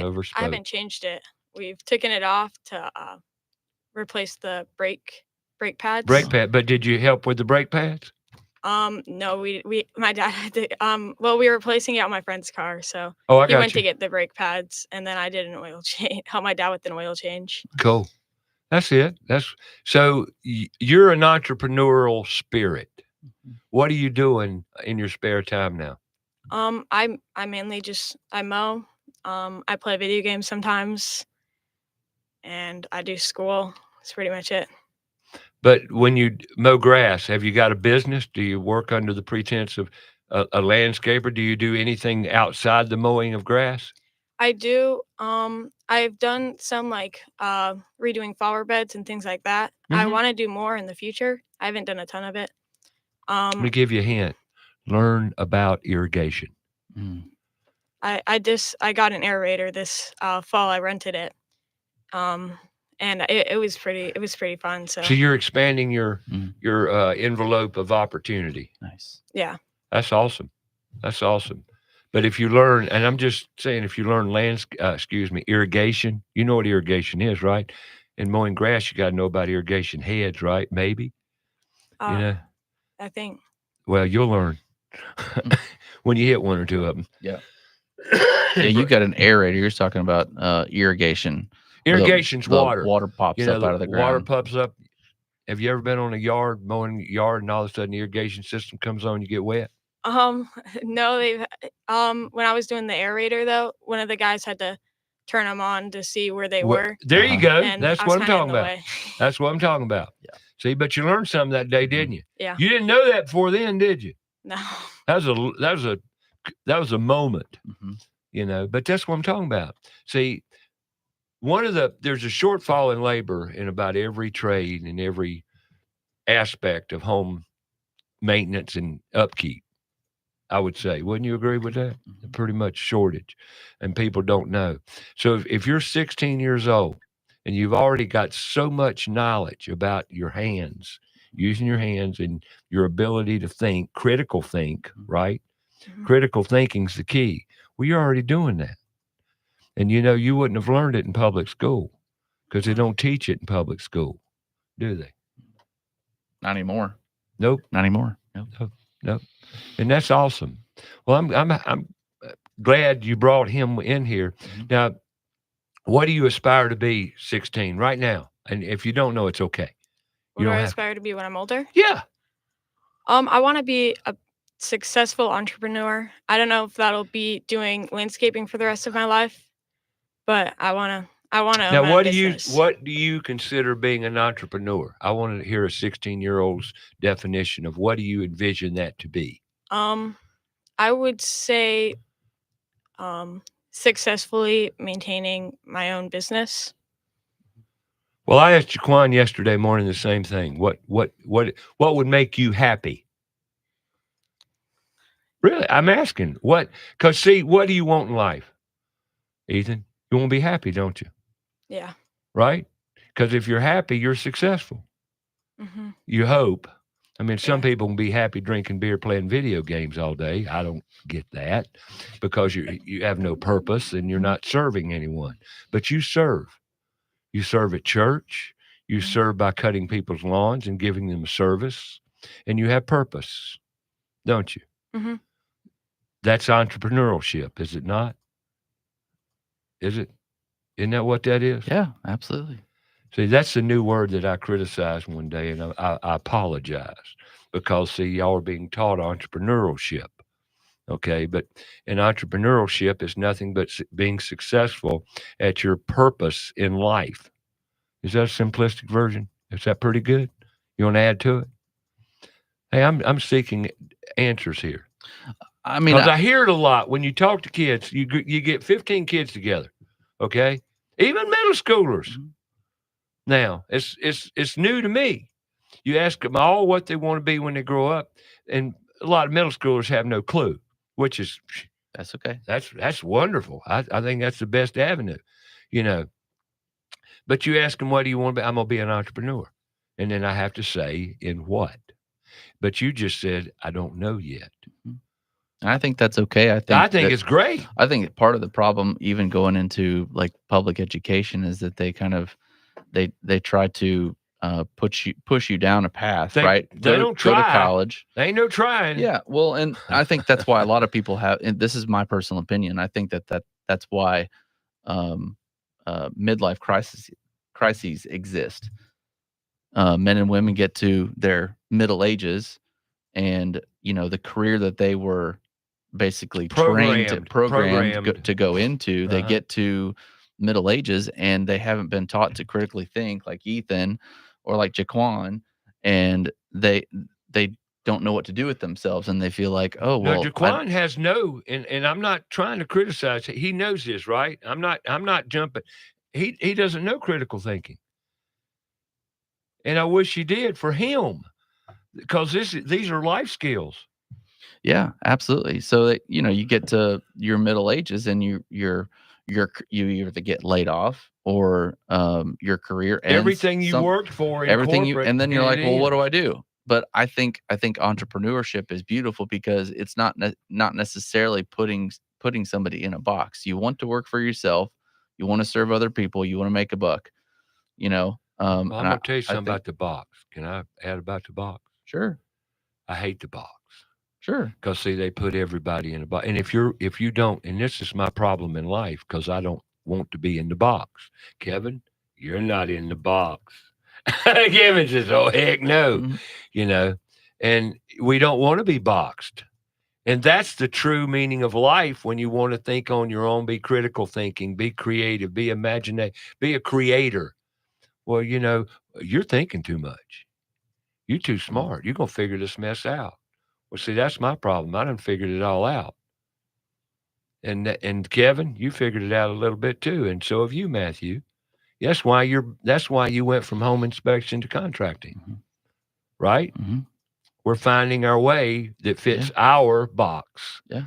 overspoke. haven't changed it. We've taken it off to replace the brake pads. Brake pad, but did you help with the brake pads? No, my dad had to, well, we were replacing it on my friend's car. So I he went got to get the brake pads and then I did an oil change, help my dad with an oil change. Cool. That's it. So you're an entrepreneurial spirit. What are you doing in your spare time now? I mainly I mow. I play video games sometimes and I do school. That's pretty much it. But when you mow grass, have you got a business? Do you work under the pretense of a landscaper? Do you do anything outside the mowing of grass? I do. I've done some like redoing flower beds and things like that. I want to do more in the future. I haven't done a ton of it. Let me give you a hint. Learn about irrigation. I got an aerator this fall. I rented it. And it was pretty fun. So you're expanding your envelope of opportunity. Nice. Yeah. That's awesome. But if you learn, and I'm just saying, if you learn irrigation, you know what irrigation is, right? And mowing grass, you got to know about irrigation heads, right? Maybe. You know. I think. Well, you'll learn when you hit one or two of them. Yeah. Yeah, you got an aerator. You're talking about irrigation. Irrigation's the water. Water pops up out of the ground. Water pops up. Have you ever been on a yard, mowing a yard, and all of a sudden the irrigation system comes on, you get wet? No, when I was doing the aerator though, one of the guys had to turn them on to see where they were. There you go. And That's I what was I'm kinda in talking the about. way. That's what I'm talking about. Yeah. See, but you learned something that day, didn't you? Yeah. You didn't know that before then, did you? No. That was a moment, Mm-hmm. But that's what I'm talking about. See, there's a shortfall in labor in about every trade and every aspect of home maintenance and upkeep, I would say. Wouldn't you agree with that? Pretty much shortage, and people don't know. So if you're 16 years old and you've already got so much knowledge about your hands, using your hands and your ability to think, critical think, right? Critical thinking's the key. Well, you're already doing that. And you wouldn't have learned it in public school because they don't teach it in public school, do they? Not anymore. Nope. Not anymore. Nope. And that's awesome. Well, I'm glad you brought him in here. Now, what do you aspire to be 16 right now? And if you don't know, it's okay. What do I aspire to be when I'm older? Yeah. I want to be a successful entrepreneur. I don't know if that'll be doing landscaping for the rest of my life, but I want to own Now, my own business. what do you consider being an entrepreneur? I want to hear a 16-year-old's definition of what do you envision that to be? I would say successfully maintaining my own business. Well, I asked Jaquan yesterday morning the same thing. What would make you happy? Really, I'm asking what? Because see, what do you want in life, Ethan? You want to be happy, don't you? Yeah. Right? Because if you're happy, you're successful. Mm-hmm. You hope. I mean, some people can be happy drinking beer, playing video games all day. I don't get that because you have no purpose and you're not serving anyone. But you serve. You serve at church. You serve by cutting people's lawns and giving them a service. And you have purpose, don't you? Mm-hmm. That's entrepreneurship, is it not? Is it? Isn't that what that is? Yeah, absolutely. See, that's the new word that I criticized one day, and I apologize because, see, y'all are being taught entrepreneurship, okay? But in entrepreneurship is nothing but being successful at your purpose in life. Is that a simplistic version? Is that pretty good? You want to add to it? Hey, I'm seeking answers here. I mean, because I hear it a lot when you talk to kids. You get 15 kids together, okay? Even middle schoolers. Mm-hmm. Now, it's new to me. You ask them all what they want to be when they grow up, and a lot of middle schoolers have no clue, which is that's okay. That's wonderful. I think that's the best avenue, But you ask them, what do you want to be? I'm going to be an entrepreneur. And then I have to say, in what? But you just said, I don't know yet. And I think that's okay. I think it's great. I think part of the problem, even going into like public education, is that they kind of they try to push you down a path, right? They don't try. Go to college. They ain't no trying. Yeah, well, and I think that's why a lot of people have. And this is my personal opinion. I think that's why midlife crises exist. Men and women get to their middle ages, and the career that they were basically programmed to go into, they get to middle ages and they haven't been taught to critically think like Ethan or like Jaquan, and they don't know what to do with themselves, and they feel like, oh well. No, Jaquan has no, and I'm not trying to criticize. He knows this, right? I'm not jumping. He doesn't know critical thinking, and I wish he did for him, because these are life skills. Yeah, absolutely. So that you get to your middle ages and you either get laid off or your career ends. Everything you worked for, and then you're like, well, what do I do? But I think entrepreneurship is beautiful because it's not necessarily putting somebody in a box. You want to work for yourself. You want to serve other people. You want to make a buck. Well, I'm gonna tell you something about the box. Can I add about the box? Sure. I hate the box. Sure. Because see, they put everybody in a box, and if you don't, and this is my problem in life, because I don't want to be in the box. Kevin, you're not in the box. Kevin says, "Oh heck no," and we don't want to be boxed. And that's the true meaning of life when you want to think on your own, be critical thinking, be creative, be imaginative, be a creator. Well, you're thinking too much. You're too smart. You're going to figure this mess out. Well, see, that's my problem. I done figured it all out. And Kevin, you figured it out a little bit too. And so have you, Matthew. That's why you went from home inspection to contracting. Right? Mm-hmm. We're finding our way that fits our box. Yeah.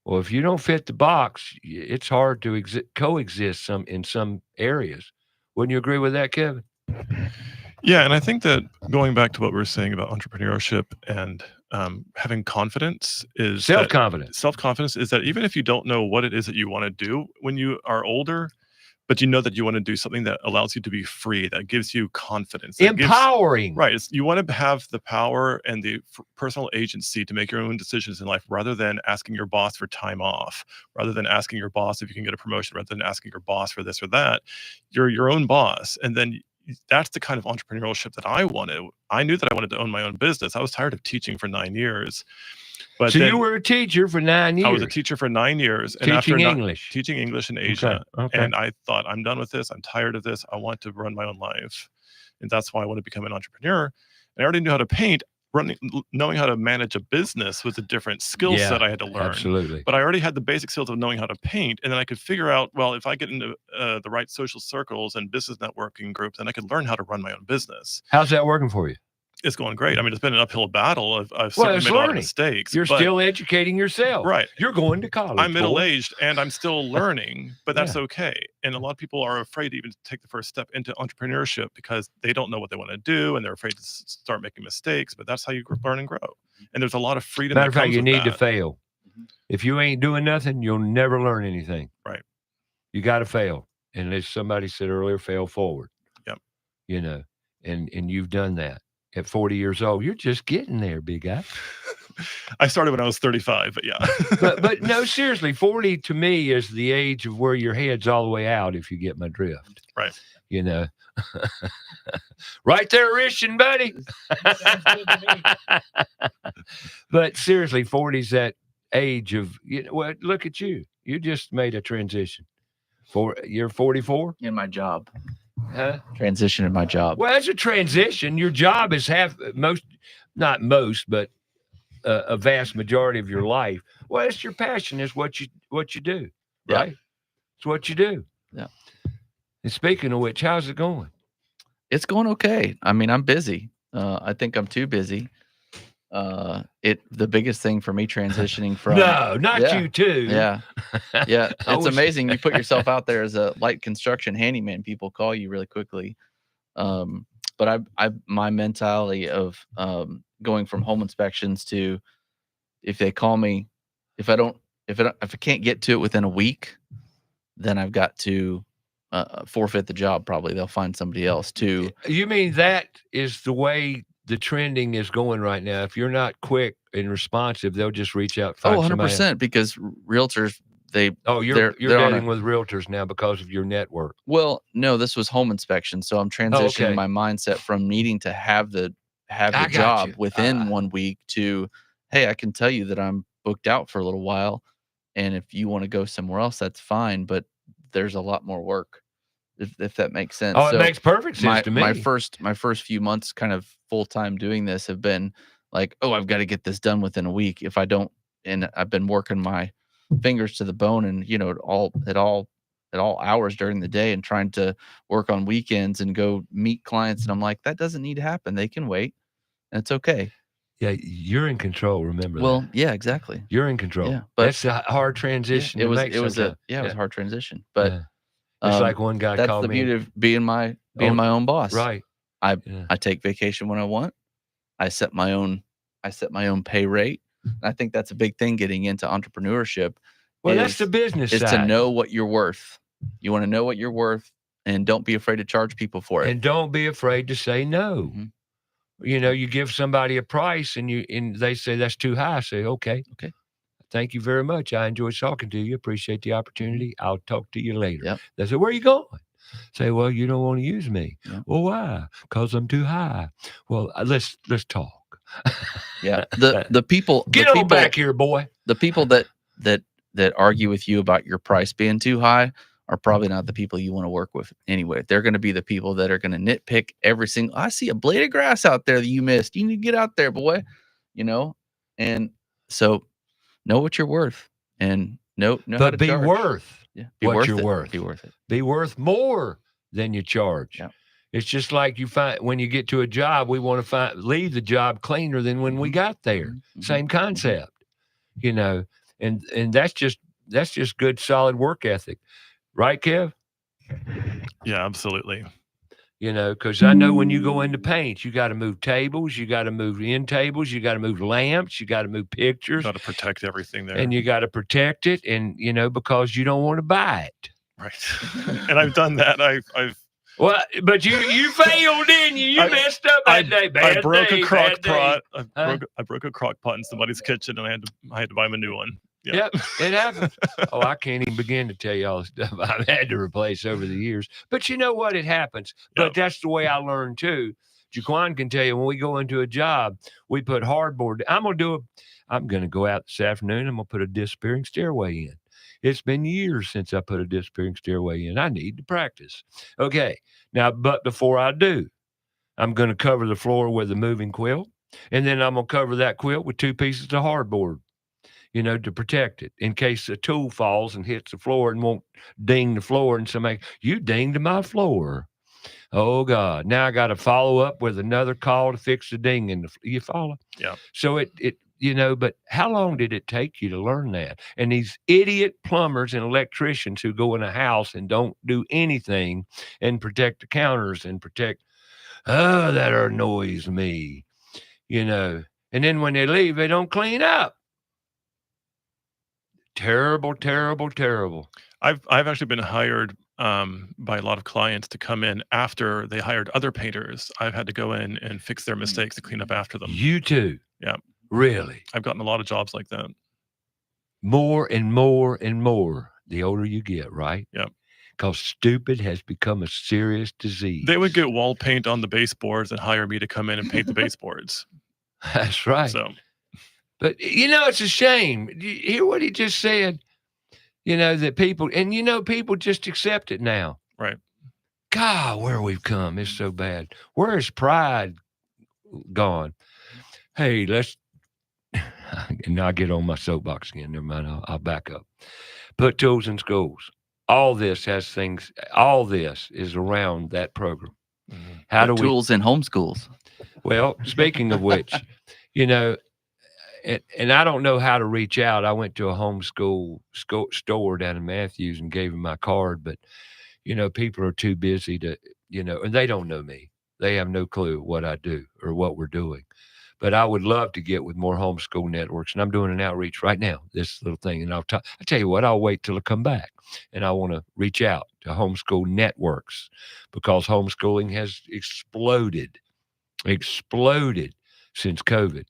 Well, if you don't fit the box, it's hard to coexist in some areas. Wouldn't you agree with that, Kevin? Yeah, and I think that going back to what we were saying about entrepreneurship and having confidence is self-confidence. Self-confidence is that even if you don't know what it is that you want to do when you are older, but you know that you want to do something that allows you to be free, that gives you confidence. Empowering. Right. You want to have the power and the personal agency to make your own decisions in life rather than asking your boss for time off, rather than asking your boss if you can get a promotion, rather than asking your boss for this or that. You're your own boss. And then that's the kind of entrepreneurship that I wanted. I knew that I wanted to own my own business. I was tired of teaching for 9 years. But so you were a teacher for 9 years. I was a teacher for 9 years. Teaching English. Teaching English in Asia. Okay. And I thought, I'm done with this. I'm tired of this. I want to run my own life. And that's why I want to become an entrepreneur. And I already knew how to paint. Knowing how to manage a business was a different skill set I had to learn. Absolutely. But I already had the basic skills of knowing how to paint. And then I could figure out, well, if I get into the right social circles and business networking groups, then I could learn how to run my own business. How's that working for you? It's going great. I mean, it's been an uphill battle. I've certainly made a lot of mistakes. You're still educating yourself. Right. You're going to college. I'm middle-aged and I'm still learning, but that's okay. And a lot of people are afraid to even take the first step into entrepreneurship because they don't know what they want to do and they're afraid to start making mistakes, but that's how you learn and grow. And there's a lot of freedom. Matter of fact, you need to fail. If you ain't doing nothing, you'll never learn anything. Right. You got to fail. And as somebody said earlier, fail forward. Yep. And you've done that. At 40 years old, you're just getting there, big guy. I started when I was 35, but yeah. but no, seriously, 40 to me is the age of where your head's all the way out, if you get my drift. Right. Right there, Richard, buddy. But seriously, 40's that age of, well, look at you. You just made a transition. You're 44? In my job. Huh? Transition in my job. Well, it's a transition. Your job is not most, but a vast majority of your life. Well, it's your passion is what you do, right? Yeah. It's what you do. Yeah. And speaking of which, how's it going? It's going okay. I mean, I'm busy. I think I'm too busy. The biggest thing for me transitioning from no, not you too. Yeah. It's amazing. You put yourself out there as a light construction handyman, people call you really quickly. But my mentality of going from home inspections to, if they call me, if I can't get to it within a week, then I've got to forfeit the job. Probably they'll find somebody else to. You mean that is the way the trending is going right now? If you're not quick and responsive, they'll just reach out. 100%, because realtors, you're dealing with realtors now because of your network. Well, no, this was home inspection, so I'm transitioning my mindset from needing to have the job within 1 week to, hey, I can tell you that I'm booked out for a little while, and if you want to go somewhere else, that's fine, but there's a lot more work. If that makes sense. Oh, it makes perfect sense to me. My first few months kind of full-time doing this have been like, oh, I've got to get this done within a week. If I don't, and I've been working my fingers to the bone and, at all hours during the day and trying to work on weekends and go meet clients. And I'm like, that doesn't need to happen. They can wait. And it's okay. Yeah, you're in control. Remember well, that. Yeah, exactly. You're in control. Yeah, but that's a hard transition. It was a hard transition, but it's like one guy called me. That's the beauty of being my own boss. Right. I take vacation when I want. I set my own pay rate. And I think that's a big thing getting into entrepreneurship. Well, that's the business side. Is to know what you're worth. You want to know what you're worth, and don't be afraid to charge people for it. And don't be afraid to say no. Mm-hmm. You give somebody a price and they say that's too high. I say, okay. Thank you very much. I enjoyed talking to you. Appreciate the opportunity. I'll talk to you later. Yep. They say, where are you going? Say, well, you don't want to use me. Yeah. Well, why? Because I'm too high. Well, let's talk. Yeah. The people Get the on people, back here, boy. The people that argue with you about your price being too high are probably not the people you want to work with anyway. They're going to be the people that are going to nitpick every single. I see a blade of grass out there that you missed. You need to get out there, boy. And so know what you're worth and know how to be charge. worth what you're worth. Be worth it. Be worth more than you charge. Yeah. It's just like you find when you get to a job, we want to leave the job cleaner than when we got there. Mm-hmm. Same concept, and that's just good, solid work ethic, right, Kev? Yeah, absolutely. Because I know when you go into paint, you got to move tables, you got to move end tables, you got to move lamps, you got to move pictures. You got to protect everything there. And you got to protect it, and, because you don't want to buy it. Right. And I've done that. I've Well, but you failed, didn't you? You messed up that day. I broke a crock pot. I broke a crock pot in somebody's kitchen, and I had to buy him a new one. Yep, it happens. Oh, I can't even begin to tell you all the stuff I've had to replace over the years. But you know what? It happens. But that's the way I learned too. Jaquan can tell you when we go into a job, we put hardboard. I'm going to go out this afternoon. I'm going to put a disappearing stairway in. It's been years since I put a disappearing stairway in. I need to practice. Okay. Now, but before I do, I'm going to cover the floor with a moving quilt. And then I'm going to cover that quilt with 2 pieces of hardboard, to protect it in case a tool falls and hits the floor and won't ding the floor. And somebody, you dinged my floor. Oh, God. Now I got to follow up with another call to fix the ding. You follow? Yeah. So but how long did it take you to learn that? And these idiot plumbers and electricians who go in a house and don't do anything and protect the counters and that annoys me, And then when they leave, they don't clean up. Terrible, terrible, terrible. I've actually been hired by a lot of clients to come in after they hired other painters. I've had to go in and fix their mistakes and clean up after them. You too? Yeah. Really? I've gotten a lot of jobs like that. More and more and more the older you get, right? Yeah. Because stupid has become a serious disease. They would get wall paint on the baseboards and hire me to come in and paint the baseboards. That's right. So, but it's a shame. You hear what he just said? That people just accept it now. Right. God, where we've come is so bad. Where is pride gone? Hey, and I'll get on my soapbox again. Never mind. I'll back up. Put tools in schools. All this is around that program. Mm-hmm. How do we tools in homeschools? Well, speaking of which, and I don't know how to reach out. I went to a homeschool store down in Matthews and gave them my card, but people are too busy to, and they don't know me. They have no clue what I do or what we're doing. But I would love to get with more homeschool networks, and I'm doing an outreach right now, this little thing. And I tell you what, I'll wait till I come back, and I want to reach out to homeschool networks because homeschooling has exploded since COVID.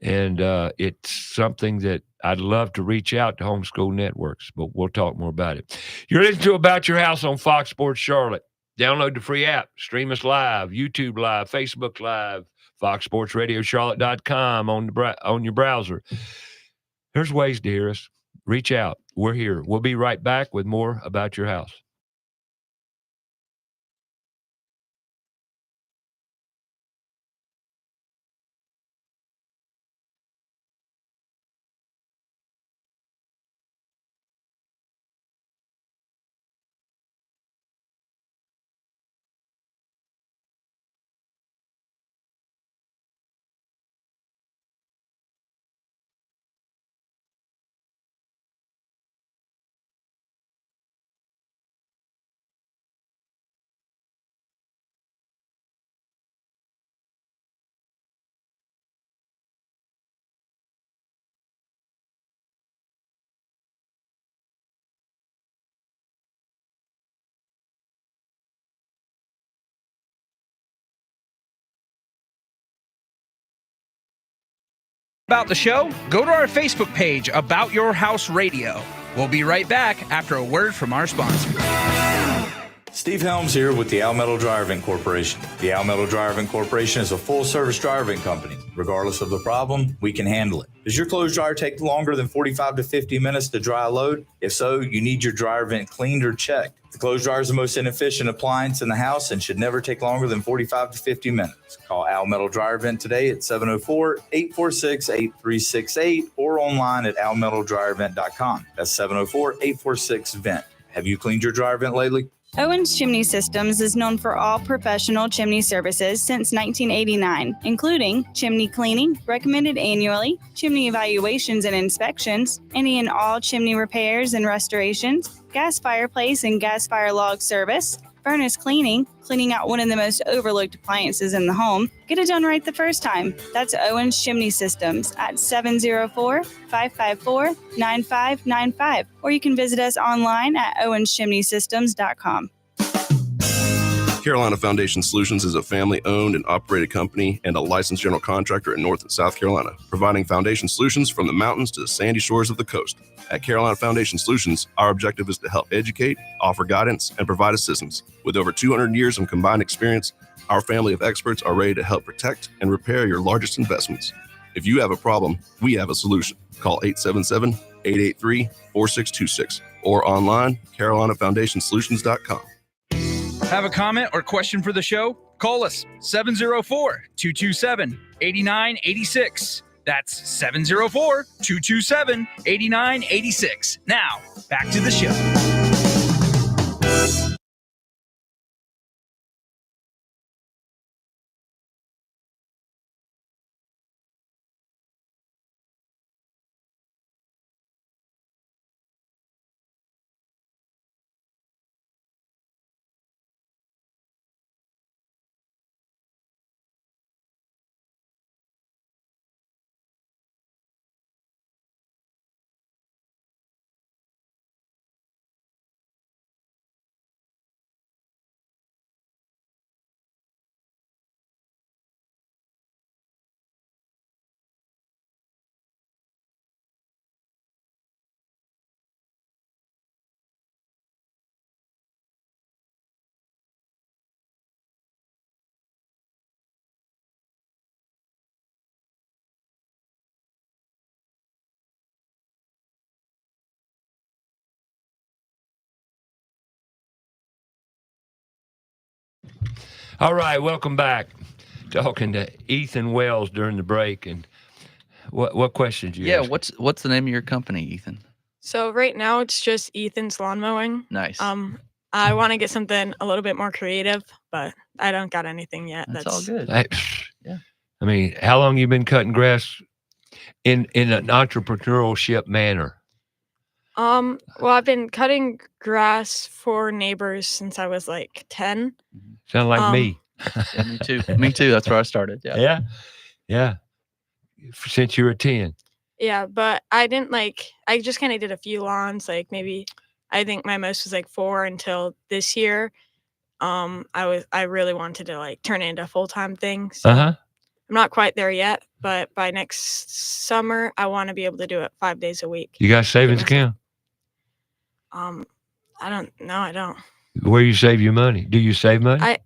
And it's something that I'd love to reach out to homeschool networks, but we'll talk more about it. You're listening to About Your House on Fox Sports Charlotte. Download the free app, stream us live, YouTube live, Facebook live, FoxSportsRadioCharlotte.com on your browser. There's ways to hear us. Reach out. We're here. We'll be right back with more About Your House. About the show, go to our Facebook page, About Your House Radio. We'll be right back after a word from our sponsor. Steve Helms here with the Al Metal Dryer Vent Corporation. The Al Metal Dryer Vent Corporation is a full-service dryer vent company. Regardless of the problem, we can handle it. Does your clothes dryer take longer than 45 to 50 minutes to dry a load? If so, you need your dryer vent cleaned or checked. The clothes dryer is the most inefficient appliance in the house and should never take longer than 45 to 50 minutes. Call Al Metal Dryer Vent today at 704-846-8368 or online at almetaldryervent.com. That's 704-846-VENT. Have you cleaned your dryer vent lately? Owens Chimney Systems is known for all professional chimney services since 1989, including chimney cleaning, recommended annually, chimney evaluations and inspections, any and all chimney repairs and restorations, gas fireplace and gas fire log service, furnace cleaning, cleaning out one of the most overlooked appliances in the home. Get it done right the first time. That's Owens Chimney Systems at 704-554-9595. Or you can visit us online at owenschimneysystems.com. Carolina Foundation Solutions is a family-owned and operated company and a licensed general contractor in North and South Carolina, providing foundation solutions from the mountains to the sandy shores of the coast. At Carolina Foundation Solutions, our objective is to help educate, offer guidance, and provide assistance. With over 200 years of combined experience, our family of experts are ready to help protect and repair your largest investments. If you have a problem, we have a solution. Call 877-883-4626 or online, carolinafoundationsolutions.com. Have a comment or question for the show? Call us 704-227-8986. That's 704-227-8986. Now, back to the show. All right, welcome back. Talking to Ethan Wells during the break, and what questions you? Yeah, ask? what's the name of your company, Ethan? So right now it's just Ethan's lawn mowing. Nice. I want to get something a little bit more creative, but I don't got anything yet. That's all good. Yeah. I mean, how long you been cutting grass in an entrepreneurship manner? Well, I've been cutting grass for neighbors since I was like 10. Sound like me. Yeah, me too. Me too. That's where I started. Yeah. Yeah. Since you were 10. Yeah, but I didn't I just kind of did a few lawns, like maybe I think my most was like 4 until this year. I really wanted to turn it into a full-time thing. So I'm not quite there yet, but by next summer I want to be able to do it 5 days a week. You got a savings account? I don't know. I don't. Where you save your money? Do you save money? I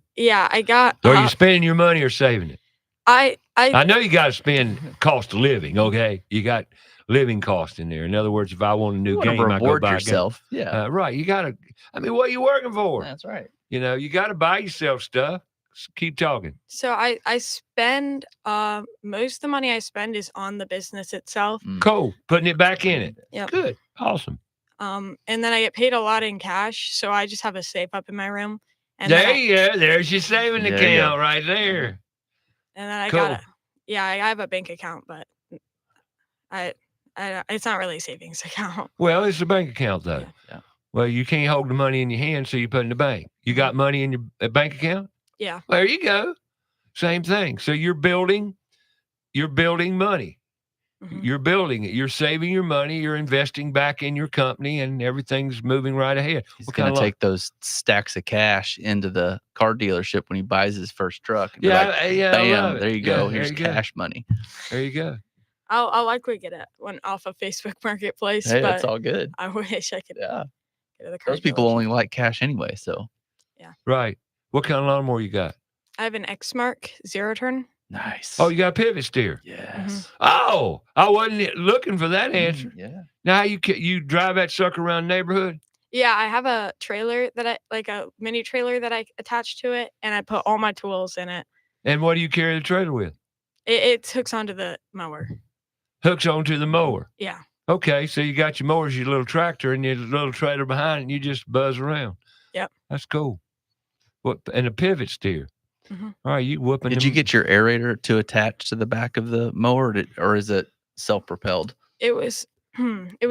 got. Are you spending your money or saving it? I know you got to spend cost of living. Okay, you got living cost in there. In other words, if I want a new game, I go buy yourself. A game. Yeah, right. You got to. I mean, what are you working for? That's right. You know, you got to buy yourself stuff. Keep talking. So I spend most of the money I spend is on the business itself. Cool. Putting it back in it. Yeah. Good. Awesome. And then I get paid a lot in cash, so I just have a safe up in my room. And there you go. There's your saving There you account go. right there. And then I Cool. got I have a bank account, but I it's not really a savings account. Well, it's a bank account though. Yeah. Well, you can't hold the money in your hand, so you put it in the bank. You got money in your bank account? Yeah. There you go. Same thing. So you're building money. Mhm. You're building it. You're saving your money. You're investing back in your company, and everything's moving right ahead. He's What going kind to of take those stacks of cash into the car dealership when he buys his first truck. And be Yeah, like, yeah, I bam, love it. there you Yeah, go. there Here's you go. cash money. There you go. I'll likely get one off of Facebook Marketplace. Hey, but that's all good. I wish I could. Yeah. Get to the car Those people dealership. only like cash anyway. So Yeah. Right. What kind of lawnmower you got? I have an X-Mark 0-turn. Nice. Oh, you got a pivot steer. Yes. Oh, I wasn't looking for that answer. Yeah. Now you drive that sucker around the neighborhood? Yeah, I have a trailer a mini trailer that I attach to it, and I put all my tools in it. And what do you carry the trailer with? It hooks onto the mower. Hooks onto the mower. Yeah. Okay, so you got your mowers, your little tractor, and your little trailer behind it, and you just buzz around. Yep. That's cool. What? And a pivot steer. Mhm. All right, you whooping. Did you get your aerator to attach to the back of the mower, or is it self-propelled? It was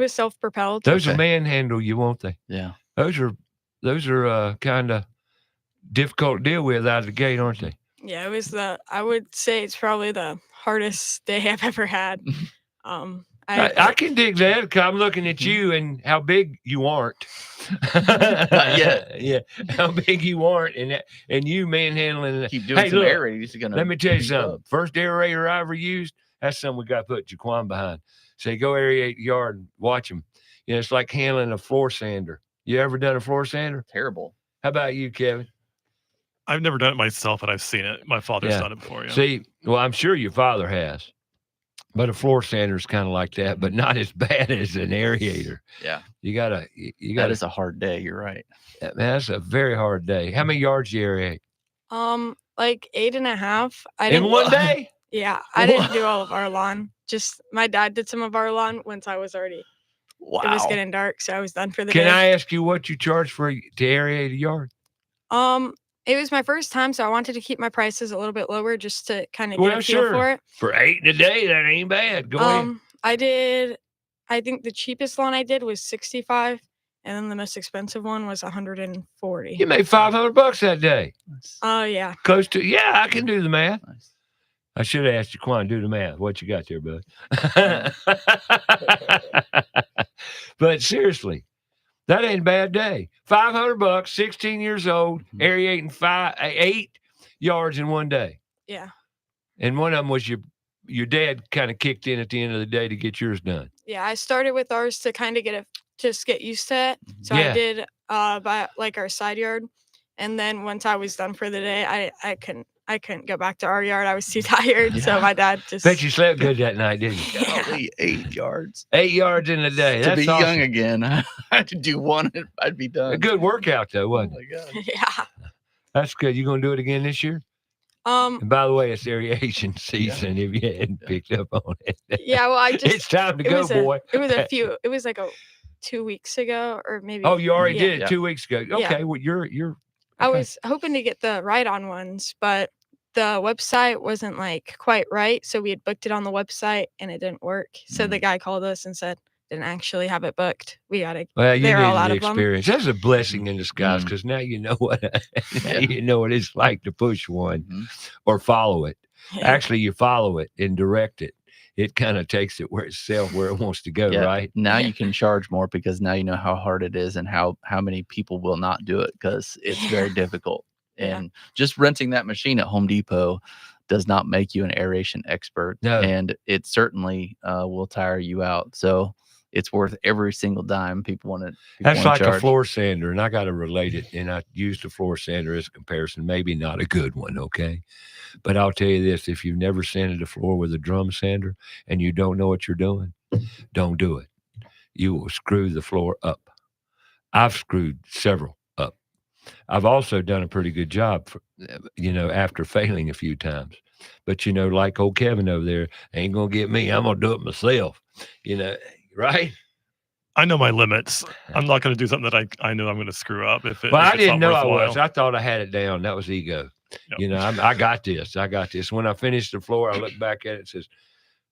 self-propelled. Those are manhandle you, won't they? Yeah. Those are kind of difficult to deal with out of the gate, aren't they? Yeah, it was I would say it's probably the hardest day I've ever had. I can dig that 'cause I'm looking at you and how big you aren't. Not yet. Yeah, how big you aren't, and you manhandling. Keep doing some aerating. He's gonna let me tell you beat you something. up. First aerator I ever used, that's something we got to put Jaquan behind. Say, go aerate the yard and watch him. You know, it's like handling a floor sander. You ever done a floor sander? Terrible. How about you, Kevin? I've never done it myself, but I've seen it. My father's done it before. Yeah. See, well, I'm sure your father has. But a floor sander is kind of like that, but not as bad as an aerator. Yeah. You gotta. That is a hard day. You're right. Man, that's a very hard day. How many yards do you aerate? Like 8.5. In one day? Yeah, I didn't do all of our lawn. Just my dad did some of our lawn once I was already. Wow. It was getting dark, so I was done for the day. Can I ask you what you charge to aerate a yard? It was my first time, so I wanted to keep my prices a little bit lower just to kind of get a feel for it. For 8 in a day, that ain't bad. Go ahead. I think the cheapest lawn I did was 65, and then the most expensive one was 140. You made $500 that day. Oh yeah. Close to, yeah, I can do the math. Nice. I should have asked you, Quan, do the math. What you got there, bud? But seriously, that ain't a bad day. $500, 16 years old, aerating 8 yards in one day. Yeah. And one of them was your dad kind of kicked in at the end of the day to get yours done. Yeah, I started with ours to kind of just get used to it. So I did by like our side yard, and then once I was done for the day, I couldn't go back to our yard. I was too tired, so my dad just. Bet you slept good that night, didn't you? Golly, 8 yards. 8 yards in a day. That's to be awesome. young again, I had to do one. I'd be done. A good workout though, wasn't it? Oh my God. Yeah. That's good. You gonna do it again this year? And by the way, it's aeration season. If you hadn't picked up on it. Yeah, well, it's time to go, boy. It was like 2 weeks ago, or maybe. Oh, you already did it 2 weeks ago. Okay, Yeah. well, you're. Okay. I was hoping to get the ride-on ones, but the website wasn't like quite right. So we had booked it on the website and it didn't work. So the guy called us and said, didn't actually have it booked. We got to. Well, you they're all out need of the them. experience. That's a blessing in disguise because now you know what you know what it's like to push one or follow it. Yeah. Actually, you follow it and direct it. It kind of takes it where it wants to go, right? Now you can charge more because now you know how hard it is and how many people will not do it because it's very difficult. And just renting that machine at Home Depot does not make you an aeration expert. No. And it certainly will tire you out. So it's worth every single dime people want to. That's like a floor sander, and I got to relate it. And I used a floor sander as a comparison, maybe not a good one, okay? But I'll tell you this: if you've never sanded a floor with a drum sander and you don't know what you're doing, don't do it. You will screw the floor up. I've screwed several up. I've also done a pretty good job, after failing a few times. But like old Kevin over there, ain't gonna get me. I'm gonna do it myself. Right? I know my limits. I'm not going to do something that I know I'm going to screw up. I didn't know I was. I thought I had it down. That was ego. Yep. I got this. I got this. When I finished the floor, I looked back at it and says,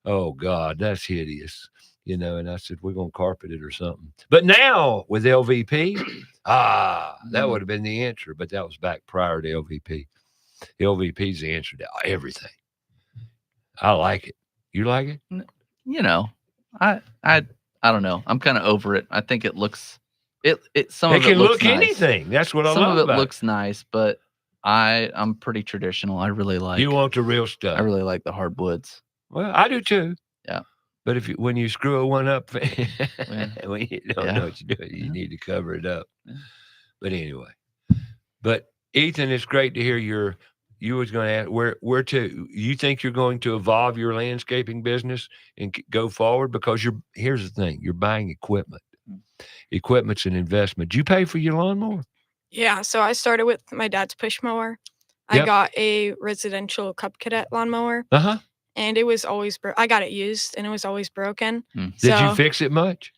"Oh God, that's hideous." And I said, "We're gonna carpet it or something." But now with LVP, that would have been the answer. But that was back prior to LVP. LVP's the answer to everything. I like it. You like it? I don't know. I'm kind of over it. I think it looks some it of can it looks look nice. anything. That's what I love about it. Some of it looks nice, but I'm pretty traditional. I really like. You want the real stuff. I really like the hardwoods. Well, I do too. Yeah. But when you screw one up, when you don't know what you're doing, you need to cover it up. Yeah. But anyway, But Ethan, it's great to hear you was going to ask where to. You think you're going to evolve your landscaping business and go forward? Because here's the thing: you're buying equipment. Equipment's an investment. Did you pay for your lawnmower? Yeah, so I started with my dad's push mower. I Yep. got a residential Cub Cadet lawnmower, Uh-huh. and it was always I got it used, and it was always broken. Did you fix it much?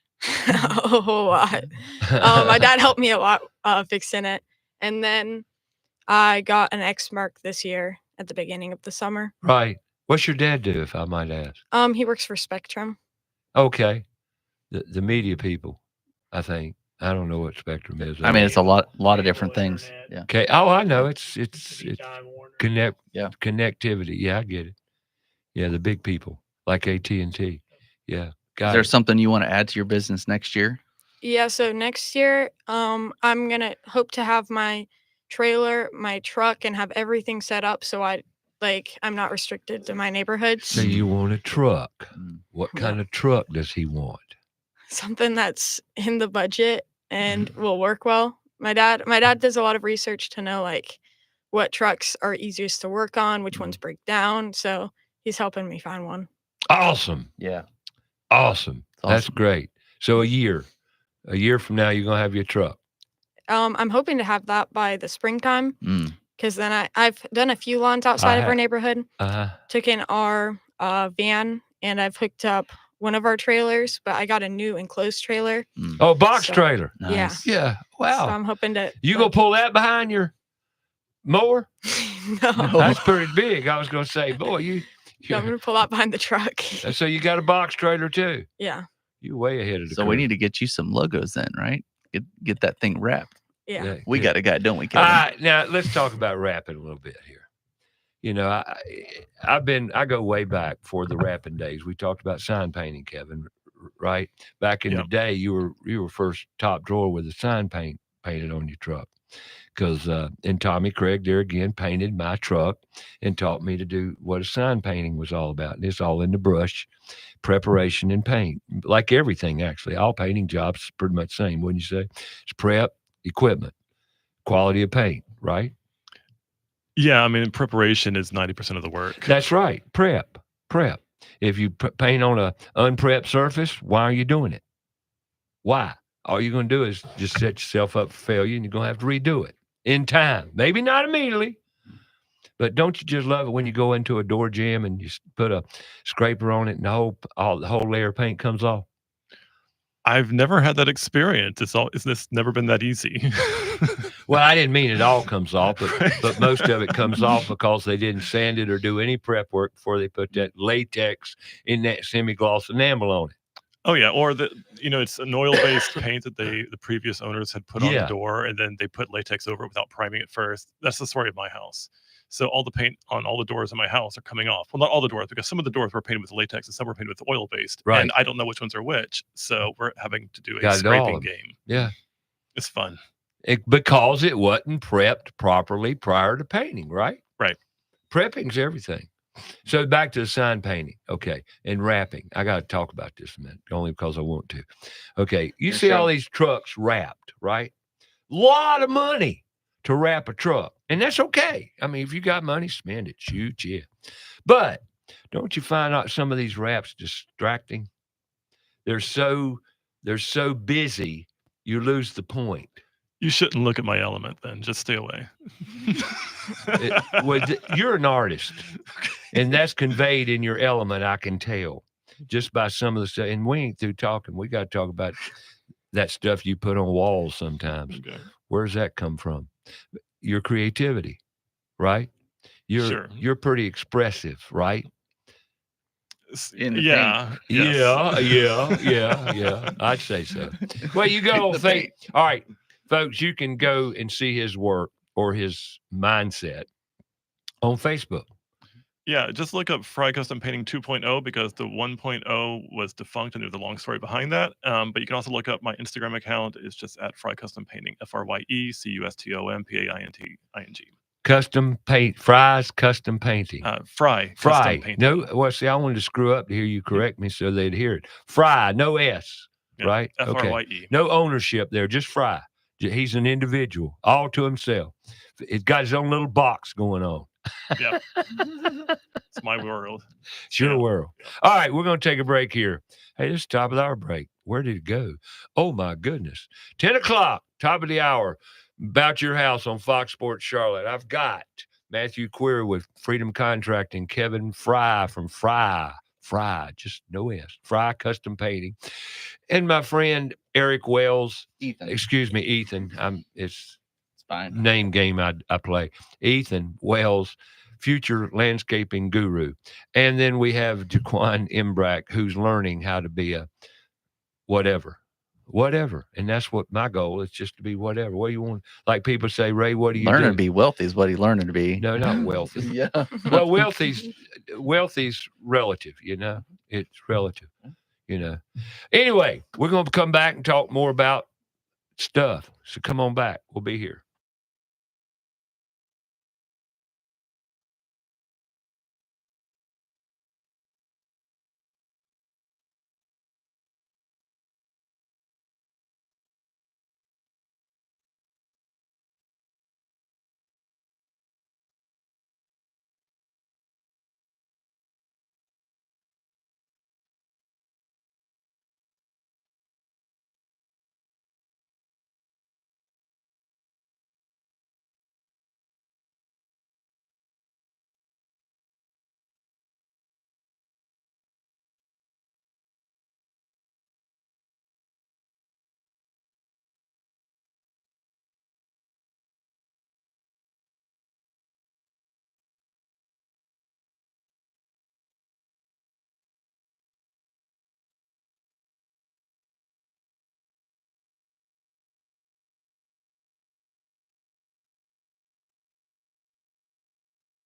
A whole lot. My dad helped me a lot fixing it, and then I got an X Mark this year at the beginning of the summer. Right. What's your dad do, if I might ask? He works for Spectrum. Okay. The media people, I think. I don't know what Spectrum is. I mean, it's a lot of different things. Yeah. Okay. Oh, I know. It's connectivity. Yeah, I get it. Yeah, the big people like AT&T. Yeah. Is there something you want to add to your business next year? Yeah, so next year, I'm gonna hope to have my trailer, my truck, and have everything set up so I'm not restricted to my neighborhood. So you want a truck. What kind of truck does he want? Something that's in the budget and will work well. My dad does a lot of research to know what trucks are easiest to work on, which ones break down. So he's helping me find one. Awesome. Yeah. Awesome. That's great. So a year from now, you're going to have your truck. I'm hoping to have that by the springtime because then I've done a few lawns outside of our neighborhood. Took in our van and I've hooked up one of our trailers, but I got a new enclosed trailer. Oh, box trailer. Nice. Yeah. Wow. So I'm hoping to. You gonna pull that behind your mower? No. That's pretty big. I was gonna say, boy, you. I'm gonna pull that behind the truck. So you got a box trailer too? Yeah. You way ahead of the So curve. we need to get you some logos then, right? Get that thing wrapped. Yeah. We got a guy, don't we, Kevin? Now let's talk about wrapping a little bit here. You know, I go way back for the wrapping days. We talked about sign painting, Kevin, right? Back in the day, you were first top drawer with a sign painted on your truck. Because and Tommy Craig there again painted my truck and taught me to do what a sign painting was all about. And it's all in the brush, preparation and paint. Like everything, actually. All painting jobs is pretty much the same, wouldn't you say? It's prep, equipment, quality of paint, right? Yeah, I mean, preparation is 90% of the work. That's right. Prep. If you paint on a unprepped surface, why are you doing it? Why? All you're going to do is just set yourself up for failure, and you're going to have to redo it in time. Maybe not immediately, but don't you just love it when you go into a door jamb and you put a scraper on it and the whole layer of paint comes off? I've never had that experience. It's never been that easy. Well, I didn't mean it all comes off, but most of it comes off because they didn't sand it or do any prep work before they put that latex in that semi-gloss enamel on it. Oh yeah, or it's an oil-based paint that the previous owners had put on the door, and then they put latex over it without priming it first. That's the story of my house. So all the paint on all the doors in my house are coming off. Well, not all the doors, because some of the doors were painted with latex and some were painted with oil-based. Right. And I don't know which ones are which. So we're having to do a scraping game. Yeah. It's fun. Because it wasn't prepped properly prior to painting, right? Right. Prepping's everything. So back to the sign painting. Okay. And wrapping. I got to talk about this a minute, only because I want to. Okay. You see all these trucks wrapped, right? Lot of money to wrap a truck. And that's okay. I mean, if you got money, spend it. Shoot, yeah. But don't you find out some of these wraps distracting? They're so busy, you lose the point. You shouldn't look at my element then. Just stay away. You're an artist, and that's conveyed in your element, I can tell, just by some of the stuff. And we ain't through talking. We got to talk about that stuff you put on walls sometimes. Okay. Where does that come from? Your creativity, right? You're pretty expressive, right? Yeah. Yeah. I'd say so. Well, you go on Facebook. All right, folks, you can go and see his work or his mindset on Facebook. Yeah, just look up Frye Custom Painting 2.0 because the 1.0 was defunct and there's a long story behind that. But you can also look up my Instagram account. It's just at Frye Custom Painting, FRYECUSTOMPAINTING. Custom paint, Frye's Custom Painting. Frye. Custom Painting. No, well, see, I wanted to screw up to hear you correct me so they'd hear it. Frye, no S, right? FRYE. Okay. No ownership there, just Frye. He's an individual, all to himself. He's got his own little box going on. Yeah. It's my world. It's your world. All right, we're going to take a break here. Hey, this is top of the hour break. Where did it go? Oh, my goodness. 10 o'clock, top of the hour, About Your House on Fox Sports Charlotte. I've got Matthew Query with Freedom Contracting, Kevin Frye from Frye, just no S, Frye Custom Painting, and my friend Eric Wells. Ethan. It's fine. Name game I play. Ethan Wells, future landscaping guru. And then we have Jaquan Imbrack, who's learning how to be a whatever. And that's what my goal is, just to be whatever. What do you want? Like people say, Ray, what do you learning do? to be wealthy is what he learning to be. No, not wealthy. Yeah. Well, wealthy's relative, you know. It's relative, you know. Anyway, we're going to come back and talk more about stuff. So come on back. We'll be here.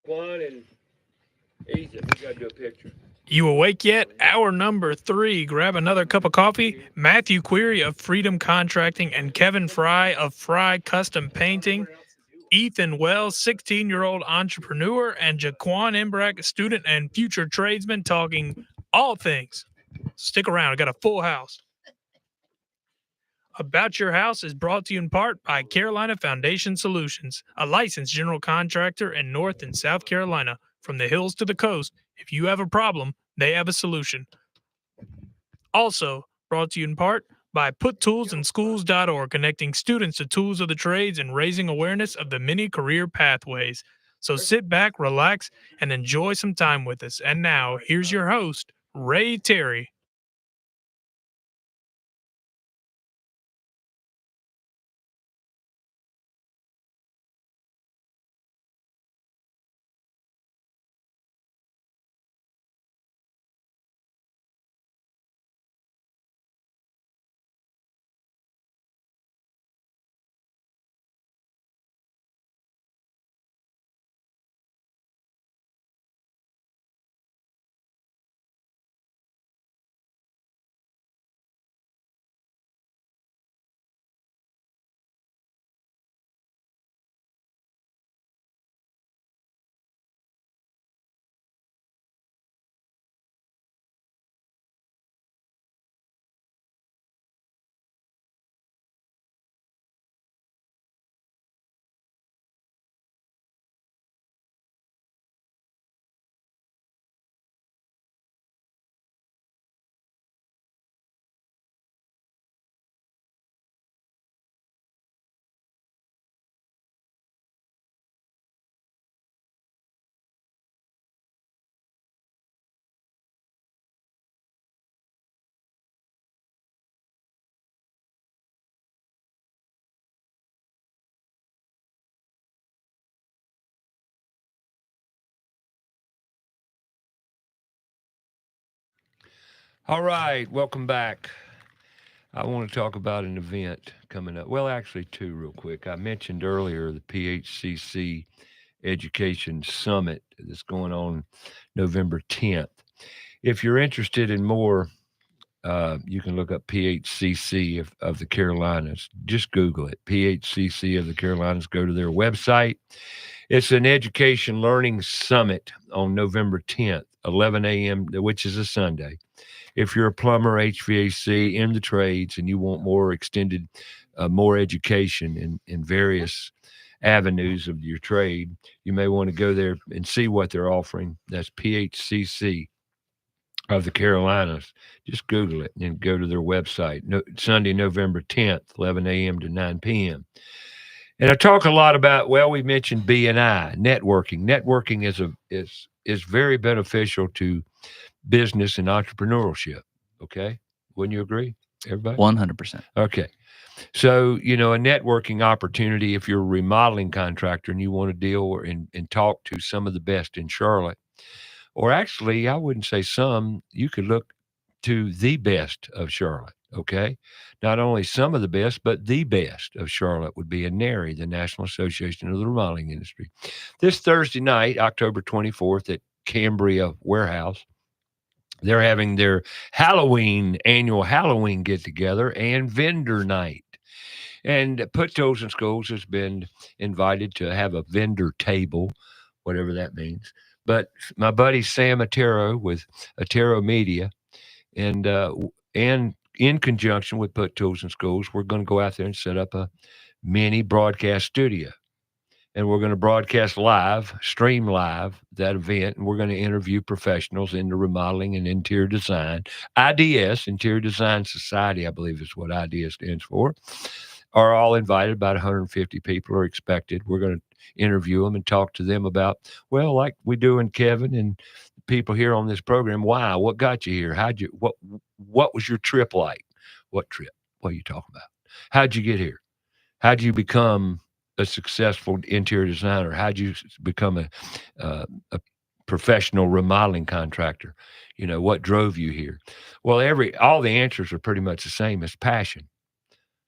Juan and Ethan, we got to do a picture. You awake yet? Hour number 3. Grab another cup of coffee. Matthew Query of Freedom Contracting and Kevin Frye of Frye Custom Painting. Ethan Wells, 16-year-old entrepreneur, and Jaquan Imbrack, student and future tradesman, talking all things. Stick around. I got a full house. About Your House is brought to you in part by Carolina Foundation Solutions, a licensed general contractor in North and South Carolina. From the hills to the coast, if you have a problem, they have a solution. Also brought to you in part by PutToolsInSchools.org, connecting students to tools of the trades and raising awareness of the many career pathways. So sit back, relax, and enjoy some time with us. And now, here's your host, Ray Terry. All right, welcome back. I want to talk about an event coming up. Well, actually, two real quick. I mentioned earlier the PHCC Education Summit that's going on November 10th. If you're interested in more, you can look up PHCC of the Carolinas. Just Google it, PHCC of the Carolinas. Go to their website. It's an education learning summit on November 10th, 11 a.m., which is a Sunday. If you're a plumber, HVAC, in the trades, and you want more extended more education in various avenues of your trade, you may want to go there and see what they're offering. That's PHCC of the Carolinas. Just Google it and go to their website. Sunday, November 10th, 11 a.m. to 9 p.m. And I talk a lot about, well, we mentioned B&I, networking. Networking is very beneficial to business and entrepreneurship. Okay? Wouldn't you agree, everybody? 100%. Okay. So, a networking opportunity, if you're a remodeling contractor and you want to deal and talk to some of the best in Charlotte, or actually, I wouldn't say some, you could look to the best of Charlotte, okay? Not only some of the best, but the best of Charlotte would be a NARI, the National Association of the Remodeling Industry. This Thursday night, October 24th at Cambria Warehouse, they're having their annual Halloween get-together and vendor night. And Put Toes in Schools has been invited to have a vendor table, whatever that means. But my buddy Sam Otero with Otero Media, and in conjunction with Put Toes in Schools, we're going to go out there and set up a mini broadcast studio. And we're going to broadcast live, stream live that event, and we're going to interview professionals in the remodeling and interior design. IDS, Interior Design Society, I believe is what IDS stands for, are all invited. About 150 people are expected. We're going to interview them and talk to them about, well, like we do in Kevin and people here on this program, why? What got you here? What was your trip like? What trip? What are you talking about? How'd you get here? How'd you become a successful interior designer? How'd you become a professional remodeling contractor? What drove you here? Well, all the answers are pretty much the same. It's passion.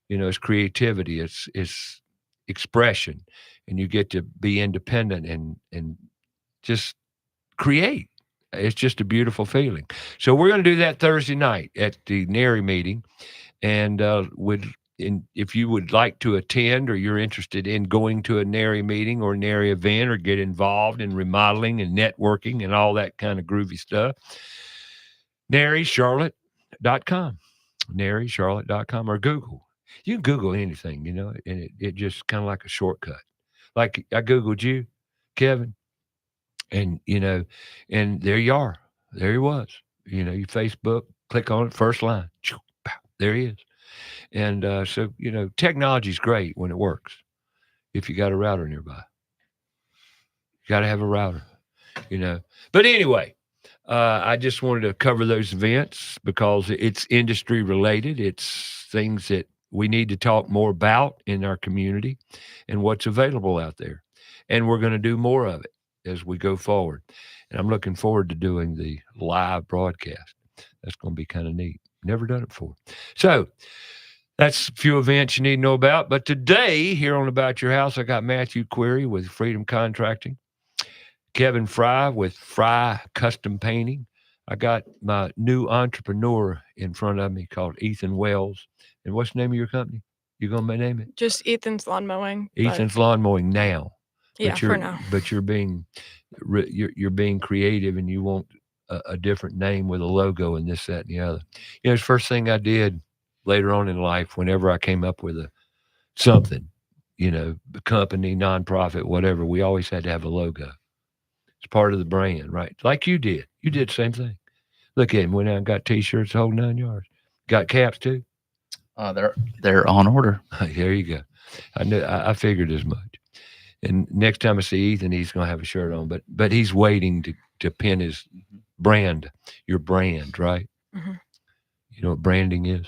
It's creativity. It's expression, and you get to be independent and just create. It's just a beautiful feeling. So we're going to do that Thursday night at the NARI meeting, and if you would like to attend or you're interested in going to a NARI meeting or NARI event or get involved in remodeling and networking and all that kind of groovy stuff, NARICharlotte.com, NARICharlotte.com, or Google. You can Google anything, and it just kind of like a shortcut. Like I Googled you, Kevin, and, and there you are. There he was. Your Facebook, click on it, first line. There he is. And so, technology's great when it works. If you got a router nearby, you got to have a router, But anyway, I just wanted to cover those events because it's industry related. It's things that we need to talk more about in our community and what's available out there. And we're going to do more of it as we go forward. And I'm looking forward to doing the live broadcast. That's going to be kind of neat. Never done it before. So that's a few events you need to know about. But today, here on About Your House, I got Matthew Query with Freedom Contracting, Kevin Frye with Frye Custom Painting. I got my new entrepreneur in front of me called Ethan Wells. And what's the name of your company? You going to name it? Just Ethan's Lawn Mowing. Ethan's Lawn Mowing now. Yeah, for now. But you're being creative, and you want a different name with a logo and this, that, and the other. It's the first thing I did later on in life whenever I came up with something, company, nonprofit, whatever. We always had to have a logo. It's part of the brand, right? Like you did. You did the same thing. Look at him. Went out and got T-shirts, whole 9 yards. Got caps too? They're on order. There you go. I figured as much. And next time I see Ethan, he's going to have a shirt on. But he's waiting to pin his brand, your brand, right? Mm-hmm. You know what branding is?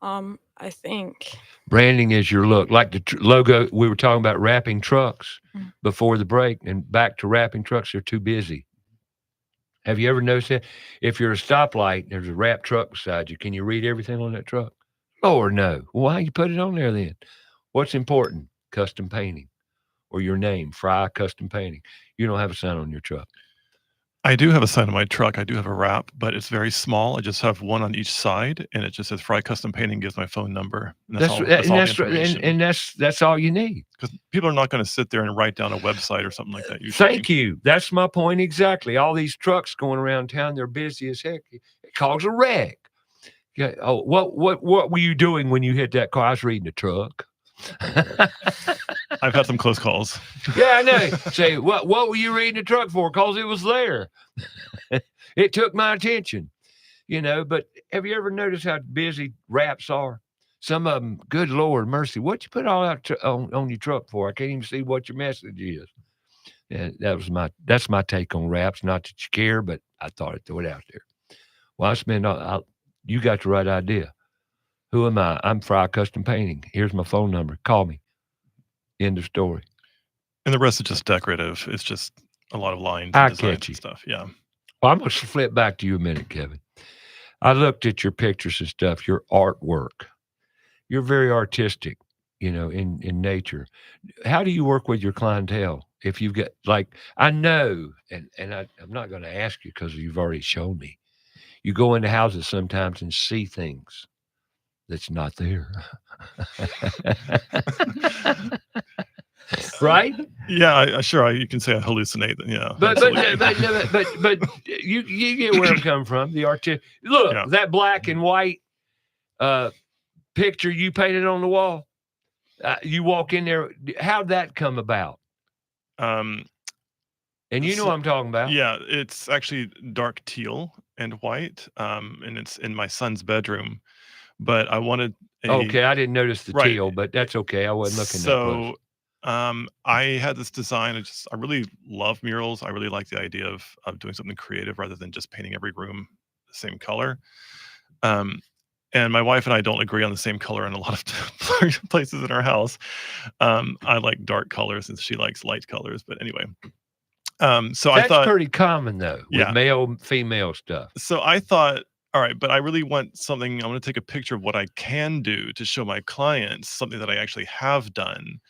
I think branding is your look. Like the logo, we were talking about wrapping trucks before the break, and back to wrapping trucks, they're too busy. Have you ever noticed that? If you're a stoplight and there's a wrapped truck beside you, can you read everything on that truck? Or no? Well, why you put it on there then? What's important? Custom painting, or your name, Frye Custom Painting. You don't have a sign on your truck. I do have a sign on my truck. I do have a wrap, but it's very small. I just have one on each side, and it just says Frye Custom Painting, gives my phone number. And that's all you need. Because people are not going to sit there and write down a website or something like that usually. Thank you. That's my point exactly. All these trucks going around town, they're busy as heck. It causes a wreck. Yeah. Oh, what were you doing when you hit that car? I was reading the truck. I've had some close calls. Yeah, I know. Say, what were you reading the truck for? Because it was there. It took my attention, But have you ever noticed how busy wraps are? Some of them, good Lord mercy, what you put all out on your truck for? I can't even see what your message is. And that's my take on wraps. Not that you care, but I thought I'd throw it out there. Well, you got the right idea. Who am I? I'm Frye Custom Painting. Here's my phone number. Call me. End of story. And the rest is just decorative. It's just a lot of lines I and designs catch you. and stuff. Yeah. Well, I'm going to flip back to you a minute, Kevin. I looked at your pictures and stuff, your artwork. You're very artistic, in nature. How do you work with your clientele? If you've got, I know, and I'm not going to ask you because you've already shown me. You go into houses sometimes and see things that's not there. Right? Yeah, sure. You can say I hallucinate. Yeah. But you get where I'm coming from. The artistic. Look, that black and white picture you painted on the wall. You walk in there. How'd that come about? And you know what I'm talking about. Yeah, it's actually dark teal and white, and it's in my son's bedroom. But I wanted okay, I didn't notice the teal, but that's okay. I wasn't looking that close. I had this design. I really love murals. I really like the idea of doing something creative rather than just painting every room the same color. And my wife and I don't agree on the same color in a lot of places in our house. I like dark colors and she likes light colors. But anyway. So that's I thought pretty common though, with male, female stuff. So I thought, all right, but I really want something. I want to take a picture of what I can do to show my clients something that I actually have done.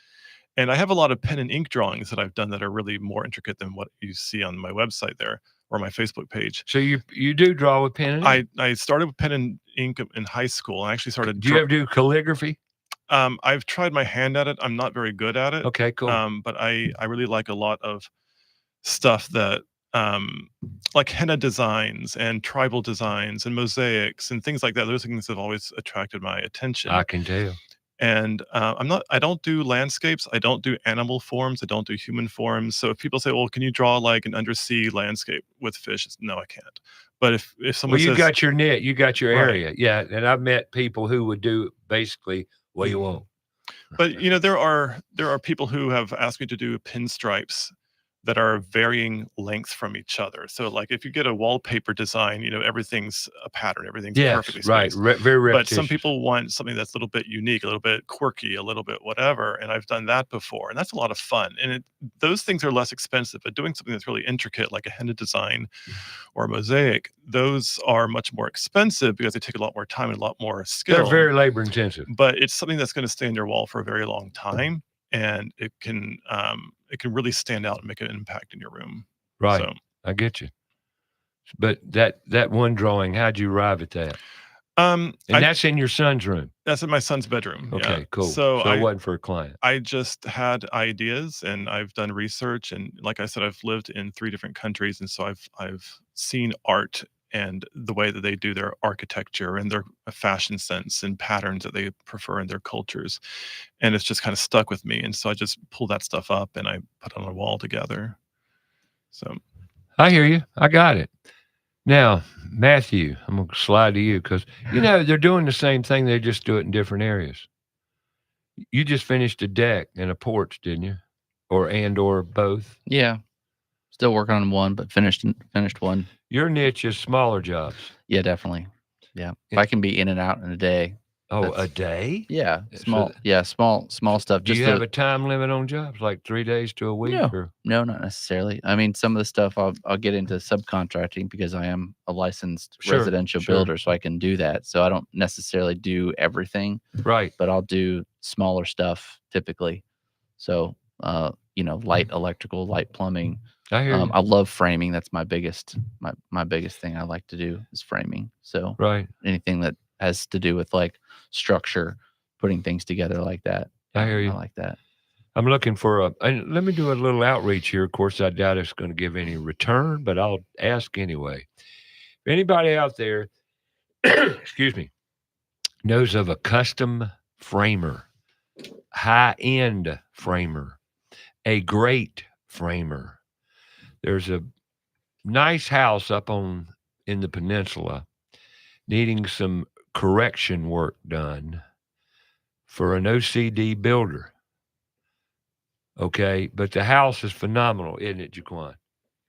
And I have a lot of pen and ink drawings that I've done that are really more intricate than what you see on my website there or my Facebook page. So you do draw with pen and ink? I started with pen and ink in high school. I actually started. Do you ever do calligraphy? I've tried my hand at it. I'm not very good at it. Okay, cool. But I really like a lot of stuff that like henna designs and tribal designs and mosaics and things like that. Those things have always attracted my attention. I can tell. And I don't do landscapes. I don't do animal forms. I don't do human forms. So if people say, well, can you draw like an undersea landscape with fish? No, I can't. But if someone you says, got your net, you got your Right. area. Yeah. And I've met people who would do basically what you want. But there are people who have asked me to do pinstripes that are varying length from each other. So like if you get a wallpaper design, everything's a pattern, everything's perfectly right. spaced. Very But repetitious. some people want something that's a little bit unique, a little bit quirky, a little bit whatever. And I've done that before. And that's a lot of fun. And those things are less expensive, but doing something that's really intricate, like a henna design or a mosaic, those are much more expensive because they take a lot more time and a lot more skill. They're very labor intensive. But it's something that's going to stay on your wall for a very long time. And it can really stand out and make an impact in your room. Right. So, I get you. But that one drawing, how'd you arrive at that? That's in your son's room. That's in my son's bedroom. Okay, yeah. cool. So it wasn't for a client. I just had ideas and I've done research. And like I said, I've lived in 3 different countries. And so I've seen art and the way that they do their architecture and their fashion sense and patterns that they prefer in their cultures. And it's just kind of stuck with me. And so I just pull that stuff up and I put it on a wall together. So I hear you. I got it. Now, Matthew, I'm going to slide to you because, they're doing the same thing. They just do it in different areas. You just finished a deck and a porch, didn't you? Or both? Yeah. Still working on one, but finished one. Your niche is smaller jobs. Yeah, definitely. Yeah. If I can be in and out in a day. Oh, a day? Yeah. Small stuff. Do you have a time limit on jobs, like 3 days to a week? No, not necessarily. I mean, some of the stuff I'll get into subcontracting because I am a licensed residential builder, so I can do that. So I don't necessarily do everything. Right. But I'll do smaller stuff typically. So, light electrical, light plumbing. I hear you. I love framing. That's my biggest thing I like to do is framing. So anything that has to do with like structure, putting things together like that. I hear you. I like that. I'm looking for and let me do a little outreach here. Of course, I doubt it's going to give any return, but I'll ask anyway. If anybody out there, excuse me, knows of a custom framer, high-end framer, a great framer. There's a nice house up in the peninsula needing some correction work done for an OCD builder. Okay, but the house is phenomenal, isn't it, Jaquan?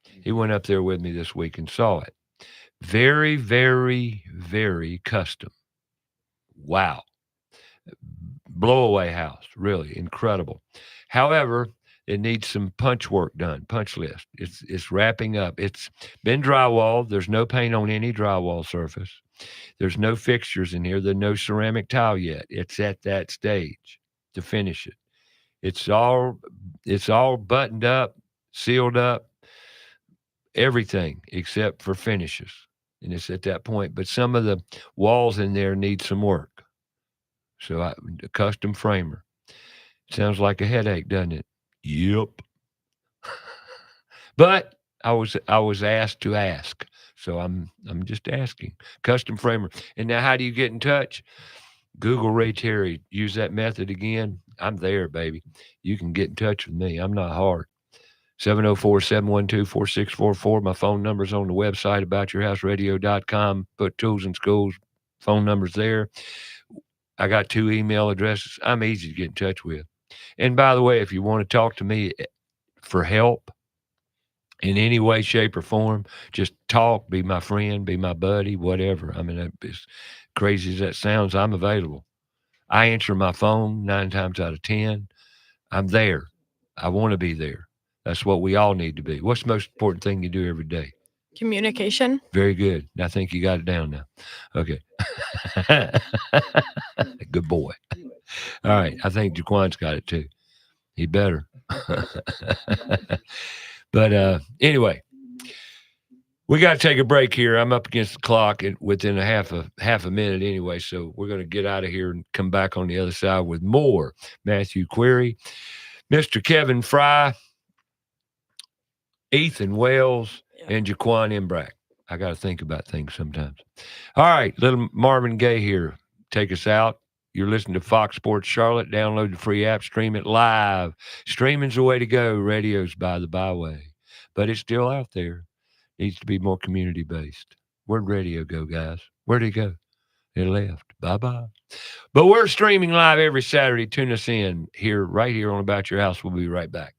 He went up there with me this week and saw it. Very, very, very custom. Wow. Blow-away house, really incredible. However, it needs some punch work done, punch list. It's wrapping up. It's been drywalled. There's no paint on any drywall surface. There's no fixtures in here. There's no ceramic tile yet. It's at that stage to finish it. It's all buttoned up, sealed up, everything except for finishes. And it's at that point. But some of the walls in there need some work. So a custom framer. Sounds like a headache, doesn't it? Yep. But I was asked to ask. So I'm just asking. Custom framer. And now how do you get in touch? Google Ray Terry. Use that method again. I'm there, baby. You can get in touch with me. I'm not hard. 704-712-4644. My phone number's on the website, aboutyourhouseradio.com. Put Tools and Schools phone numbers there. I got 2 email addresses. I'm easy to get in touch with. And by the way, if you want to talk to me for help in any way, shape, or form, just talk, be my friend, be my buddy, whatever. I mean, as crazy as that sounds, I'm available. I answer my phone 9 times out of 10. I'm there. I want to be there. That's what we all need to be. What's the most important thing you do every day? Communication. Very good. I think you got it down now. Okay. Good boy. All right. I think Jaquan's got it too. He better. But anyway, we got to take a break here. I'm up against the clock within a half a minute anyway. So we're going to get out of here and come back on the other side with more Matthew Query, Mr. Kevin Frye, Ethan Wells, and Jaquan Embrack. I got to think about things sometimes. All right, little Marvin Gaye here. Take us out. You're listening to Fox Sports Charlotte. Download the free app. Stream it live. Streaming's the way to go. Radio's by the byway. But it's still out there. Needs to be more community-based. Where'd radio go, guys? Where'd it go? It left. Bye-bye. But we're streaming live every Saturday. Tune us in here, right here on About Your House. We'll be right back.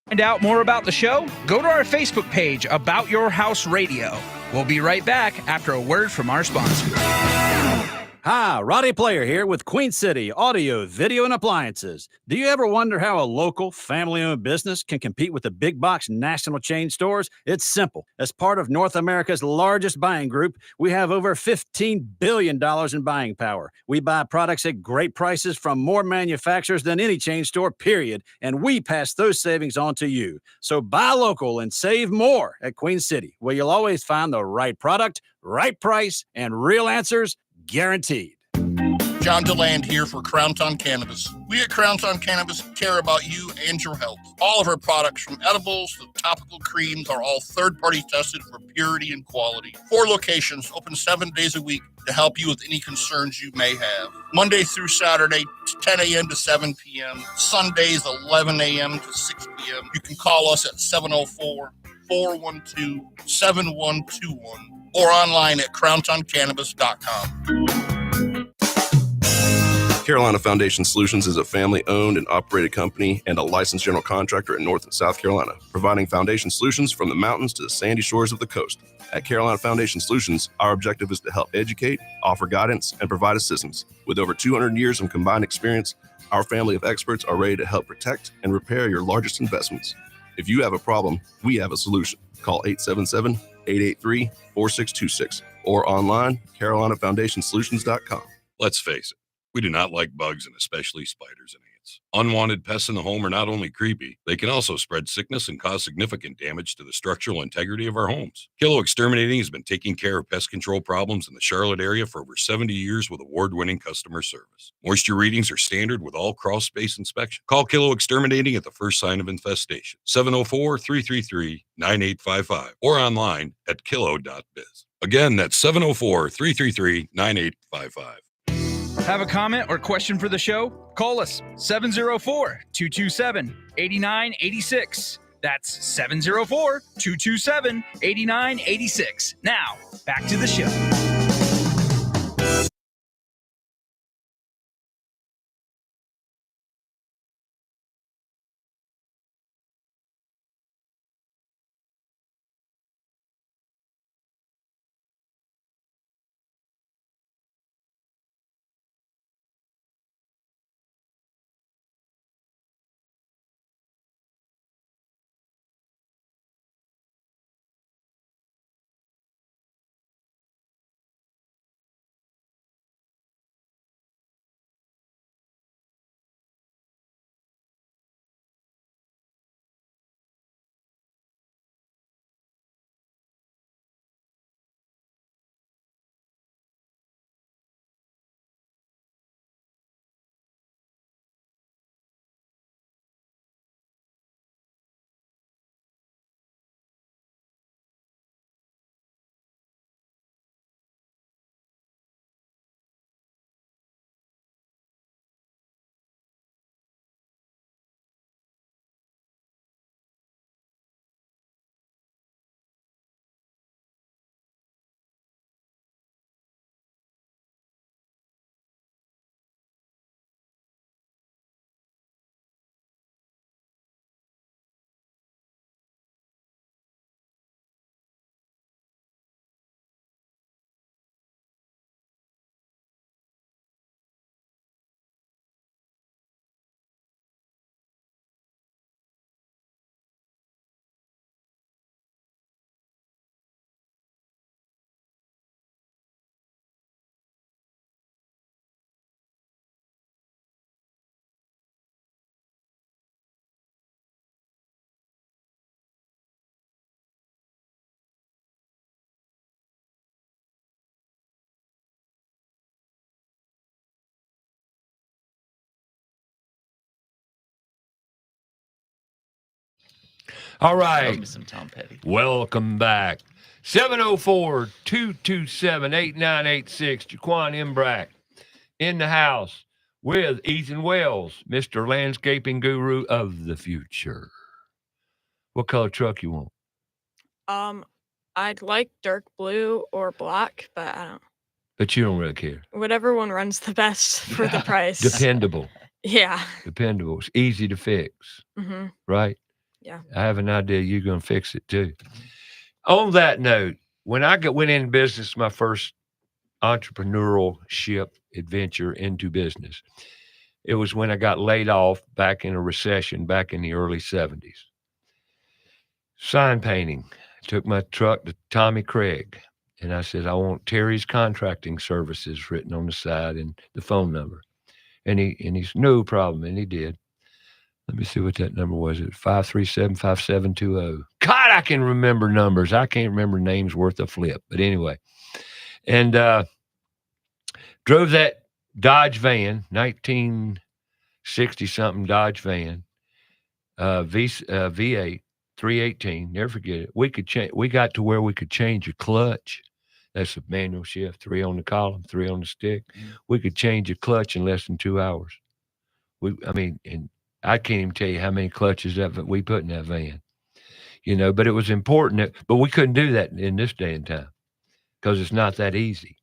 Find out more about the show? Go to our Facebook page, About Your House Radio. We'll be right back after a word from our sponsor. Hi, Roddy Player here with Queen City Audio, Video, and Appliances. Do you ever wonder how a local, family-owned business can compete with the big box national chain stores? It's simple. As part of North America's largest buying group, we have over $15 billion in buying power. We buy products at great prices from more manufacturers than any chain store, period, and we pass those savings on to you. So buy local and save more at Queen City, where you'll always find the right product, right price, and real answers guaranteed. John DeLand here for Crown Town Cannabis. We at Crown Town Cannabis care about you and your health. All of our products, from edibles to topical creams, are all third-party tested for purity and quality. 4 locations, open 7 days a week to help you with any concerns you may have. Monday through Saturday, 10 a.m. to 7 p.m. Sundays, 11 a.m. to 6 p.m. You can call us at 704-412-7121. or online at crowntoncannabis.com. Carolina Foundation Solutions is a family-owned and operated company and a licensed general contractor in North and South Carolina, providing foundation solutions from the mountains to the sandy shores of the coast. At Carolina Foundation Solutions, our objective is to help educate, offer guidance, and provide assistance. With over 200 years of combined experience, our family of experts are ready to help protect and repair your largest investments. If you have a problem, we have a solution. Call 877-883-4626 or online, carolinafoundationsolutions.com. Let's face it, we do not like bugs and especially spiders and ants. Unwanted pests in the home are not only creepy, they can also spread sickness and cause significant damage to the structural integrity of our homes. Kilo Exterminating has been taking care of pest control problems in the Charlotte area for over 70 years with award-winning customer service. Moisture readings are standard with all crawl space inspection. Call Kilo Exterminating at the first sign of infestation, 704-333-9855, or online at kilo.biz. Again, that's 704-333-9855. Have a comment or question for the show? Call us 704-227-8986. That's 704-227-8986. Now, back to the show. All right. Love me some Tom Petty. Welcome back. 704-227-8986. Jaquan Embrack in the house with Ethan Wells, Mr. Landscaping Guru of the future. What color truck you want? I'd like dark blue or black, but I don't. But you don't really care. Whatever one runs the best for the price. Dependable. Yeah. Dependable. It's easy to fix. Mm-hmm. Right? Yeah. I have an idea you're going to fix it too. On that note, when I went in business, my first entrepreneurship adventure into business, it was when I got laid off back in a recession back in the early 70s. Sign painting. I took my truck to Tommy Craig, and I said, I want Terry's Contracting Services written on the side and the phone number. And he said, no problem, and he did. Let me see what that number was. It 537-5720. God, I can remember numbers. I can't remember names worth a flip. But anyway, and drove that Dodge van, 1960-something Dodge van, V8, 318. Never forget it. We got to where we could change a clutch. That's a manual shift, 3 on the column, 3 on the stick. We could change a clutch in less than 2 hours. And I can't even tell you how many clutches that we put in that van, but it was important but we couldn't do that in this day and time. because it's not that easy.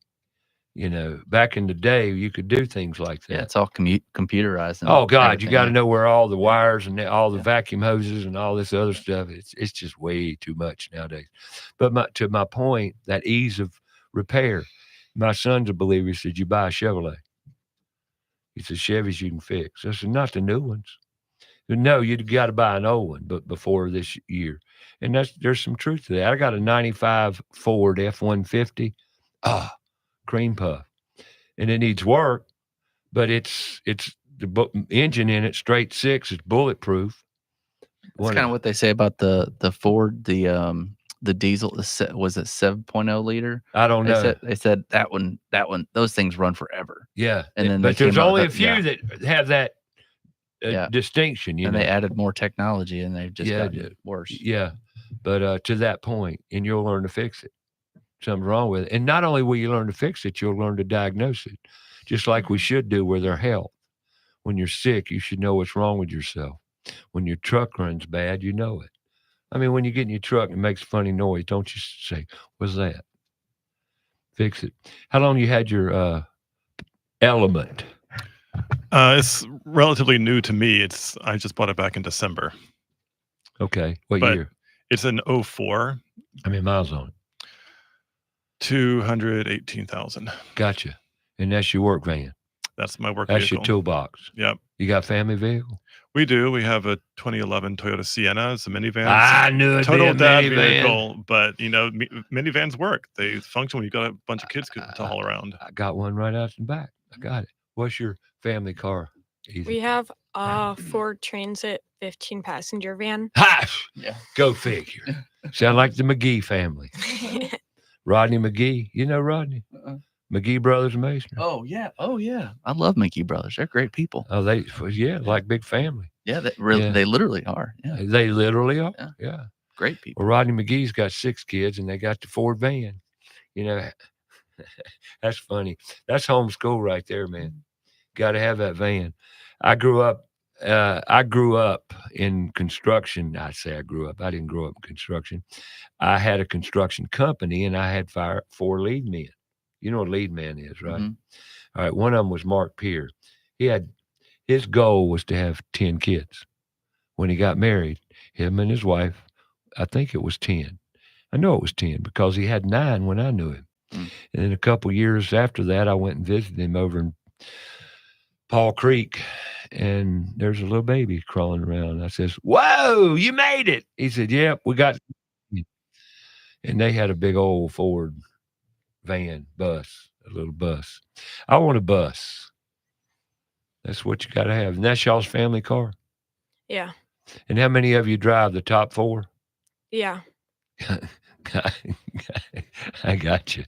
You know, back in the day, you could do things like that. Yeah, it's all computerized. And Oh God, you everything, got to yeah. know where all the wires and all the vacuum hoses and all this other stuff. It's just way too much nowadays. But to my point, that ease of repair. My son's a believer. He said, "You buy a Chevrolet." He said, "Chevys you can fix." I said, "Not the new ones." He said, "No, you got to buy an old one, but before this year." And there's some truth to that. I got a '95 Ford F-150, cream puff, and it needs work, but it's the engine in it, straight six, is bulletproof. That's kind of what they say about the Ford, the diesel. Was it 7.0 liter? I don't know. They said that one, those things run forever. Yeah, and then but there's only a few that have that distinction. You know, they added more technology, and they've just gotten worse. Yeah, but to that point, and you'll learn to fix it. Something's wrong with it, and not only will you learn to fix it, you'll learn to diagnose it, just like we should do with our health. When you're sick, you should know what's wrong with yourself. When your truck runs bad, you know it. I mean, when you get in your truck and it makes a funny noise, don't you say, "What's that?" Fix it. How long you had your Element? It's relatively new to me. I just bought it back in December. Okay. What But year? It's an 04. How many miles on it? 218,000. Gotcha. And that's your work van? That's my work That's vehicle. your toolbox? Yep. You got a family vehicle? We do. We have a 2011 Toyota Sienna. It's a minivan. I knew it'd be Total a dad minivan. vehicle, but you know, minivans work. They function when you got a bunch of kids to haul around. I got one right out the back. I got it. What's your family car, Ethan? We have a Ford Transit 15-passenger van. Ha! Yeah. Go figure. Sound like the McGee family. Rodney McGee. You know Rodney? McGee Brothers Masonry. Oh yeah. I love McGee Brothers. They're great people. Oh, like big family. Yeah, they literally are. Yeah, they literally are. Yeah. Great people. Well, Rodney McGee's got 6 kids, and they got the Ford van. You know, that's funny. That's homeschool right there, man. Got to have that van. I grew up in construction. I say I grew up. I didn't grow up in construction. I had a construction company, and I had 4 lead men. You know what a lead man is, right? Mm-hmm. All right. One of them was Mark Peer. His goal was to have 10 kids. When he got married, him and his wife, I think it was 10. I know it was 10 because he had 9 when I knew him. And then a couple years after that, I went and visited him over in Paul Creek, and there's a little baby crawling around. I says, "Whoa, you made it." He said, "Yep, we got." And they had a big old Ford van, a little bus. I want a bus. That's what you got to have. And that's y'all's family car? Yeah. And how many of you drive the top 4? Yeah. I got you.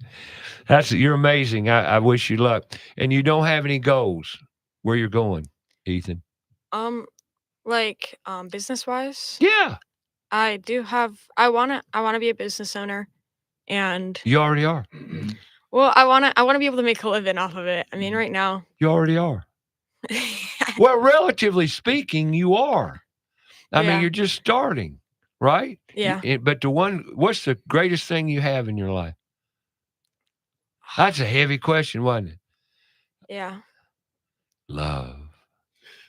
You're amazing. I wish you luck. And you don't have any goals where you're going, Ethan? Business wise? Yeah. I do have. I wanna be a business owner, and you already are. Well, I wanna be able to make a living off of it. I mean, right now. You already are. Well, relatively speaking, you are. I mean, you're just starting, right? Yeah. But what's the greatest thing you have in your life? That's a heavy question, wasn't it? Yeah. Love.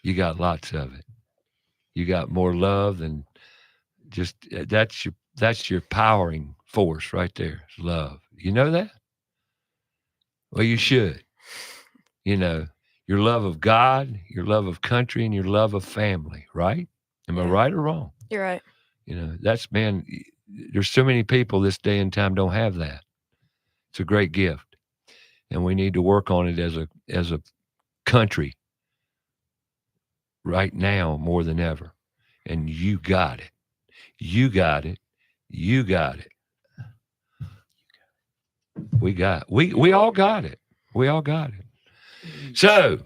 You got lots of it. You got more love than just that's your powering force right there. Love. You know that? Well, you should. You know, your love of God, your love of country, and your love of family, right? Am I right or wrong? You're right. You know, there's so many people this day and time don't have that. It's a great gift. And we need to work on it as a country right now more than ever. And you got it. You got it. You got it. We all got it. We all got it. So,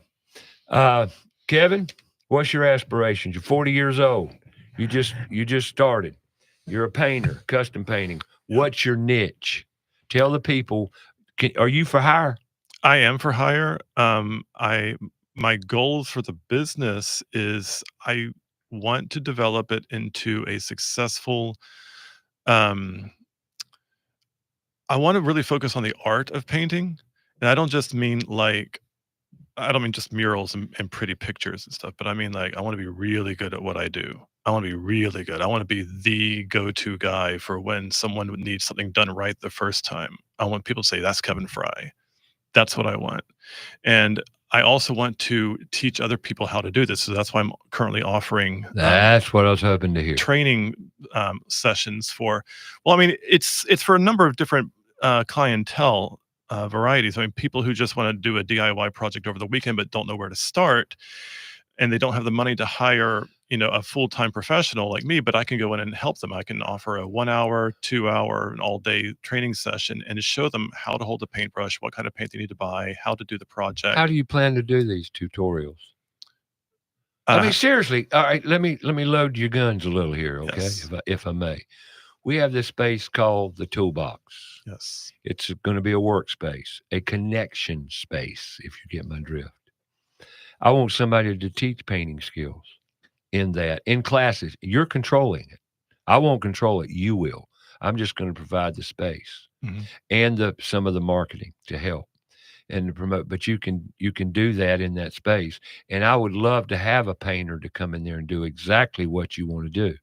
Kevin, what's your aspirations? You're 40 years old. You just started. You're a painter, custom painting. What's your niche? Tell the people. Are you for hire? I am for hire. My goals for the business is I want to develop it into a successful I want to really focus on the art of painting. And I don't just mean just murals and pretty pictures and stuff, but I mean, like, I want to be really good at what I do. I want to be really good. I want to be the go-to guy for when someone would need something done right the first time. I want people to say, that's Kevin Frye. That's what I want. And I also want to teach other people how to do this. So that's why I'm currently offering That's what I was hoping to hear. training sessions for. Well, I mean, it's for a number of different clientele varieties. I mean, people who just want to do a DIY project over the weekend but don't know where to start, and they don't have the money to hire, a full-time professional like me, but I can go in and help them. I can offer a 1 hour, 2 hour, an all-day training session and show them how to hold a paintbrush, what kind of paint they need to buy, how to do the project. How do you plan to do these tutorials? I mean, seriously. All right, let me load your guns a little here, okay? Yes. If I may. We have this space called the toolbox. Yes. It's going to be a workspace, a connection space, if you get my drift. I want somebody to teach painting skills in classes. You're controlling it. I won't control it. You will. I'm just going to provide the space and some of the marketing to help and to promote. But you can do that in that space. And I would love to have a painter to come in there and do exactly what you want to do.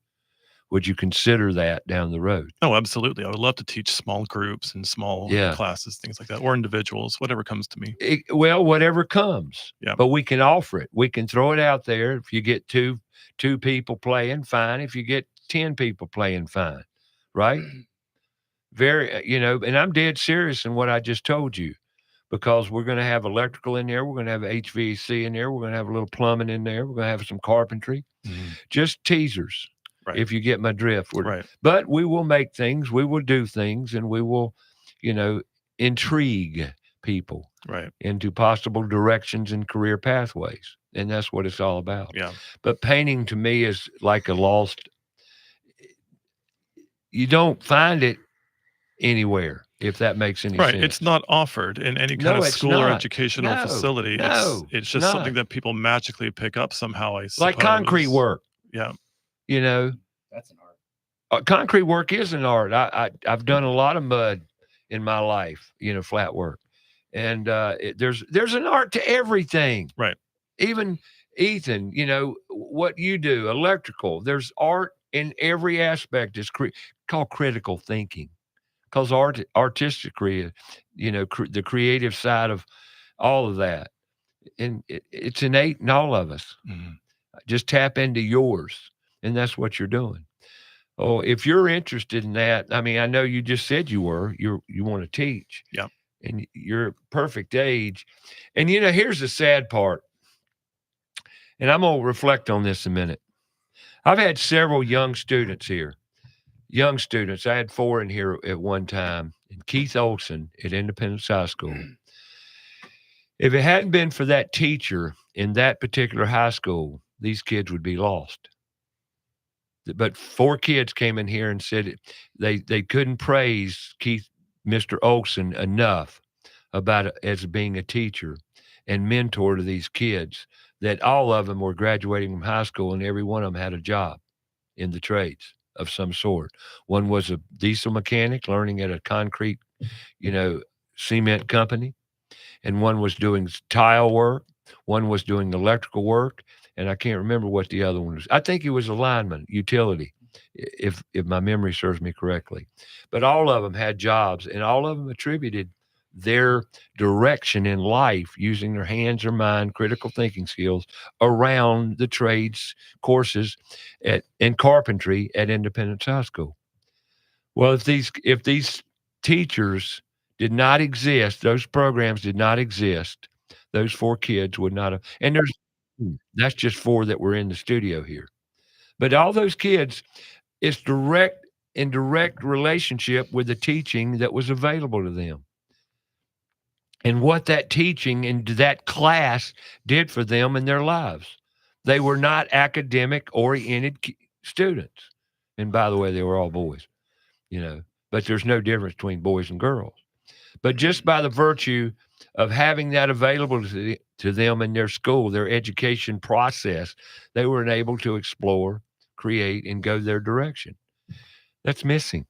Would you consider that down the road? Oh, absolutely. I would love to teach small groups and small classes, things like that, or individuals, whatever comes to me. Whatever comes. Yeah. But we can offer it. We can throw it out there. If you get two people playing, fine. If you get 10 people playing, fine. Right? Very, and I'm dead serious in what I just told you, because we're going to have electrical in there. We're going to have HVAC in there. We're going to have a little plumbing in there. We're going to have some carpentry. Just teasers. Right. If you get my drift. Right. But we will make things, we will do things, and we will, intrigue people into possible directions and career pathways. And that's what it's all about. Yeah. But painting to me is like a lost, you don't find it anywhere, if that makes any sense. Right. It's not offered in any kind of school or educational facility. It's just something that people magically pick up somehow, I suppose. Like concrete work. Yeah. That's an art. Concrete work is an art. I've done a lot of mud in my life, flat work. And there's an art to everything. Right. Even Ethan, what you do, electrical, there's art in every aspect. It's called critical thinking, because artistically, the creative side of all of that. And it's innate in all of us. Just tap into yours. And that's what you're doing. Oh, if you're interested in that, I mean, I know you just said you want to teach. Yeah. And you're perfect age. And, here's the sad part. And I'm going to reflect on this a minute. I've had several young students here. Young students. I had 4 in here at one time. And Keith Olson at Independence High School. If it hadn't been for that teacher in that particular high school, these kids would be lost. But 4 kids came in here and said they couldn't praise Mr. Olson enough about it as being a teacher and mentor to these kids, that all of them were graduating from high school and every one of them had a job in the trades of some sort. One was a diesel mechanic learning at a concrete, cement company, and one was doing tile work. One was doing electrical work. And I can't remember what the other one was. I think he was a lineman, utility, if my memory serves me correctly. But all of them had jobs, and all of them attributed their direction in life using their hands or mind, critical thinking skills around the trades courses in carpentry at Independence High School. Well, if these teachers did not exist, those programs did not exist, those 4 kids would not have. And that's just 4 that were in the studio here. But all those kids, it's direct relationship with the teaching that was available to them. And what that teaching and that class did for them in their lives. They were not academic-oriented students. And by the way, they were all boys, but there's no difference between boys and girls. But just by the virtue of having that available to them in their school, their education process, they were able to explore, create, and go their direction. That's missing.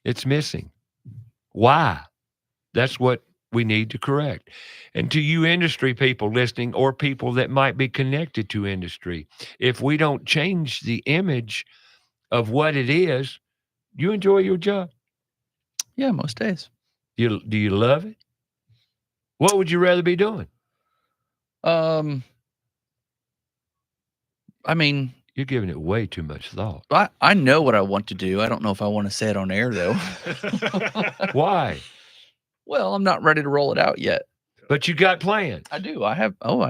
It's missing. Why? That's what we need to correct. And to you industry people listening or people that might be connected to industry, if we don't change the image of what it is, you enjoy your job. Yeah, most days. Do you love it? What would you rather be doing? I mean, you're giving it way too much thought. I know what I want to do. I don't know if I want to say it on air though. Why? Well, I'm not ready to roll it out yet. But you got plans. I do. I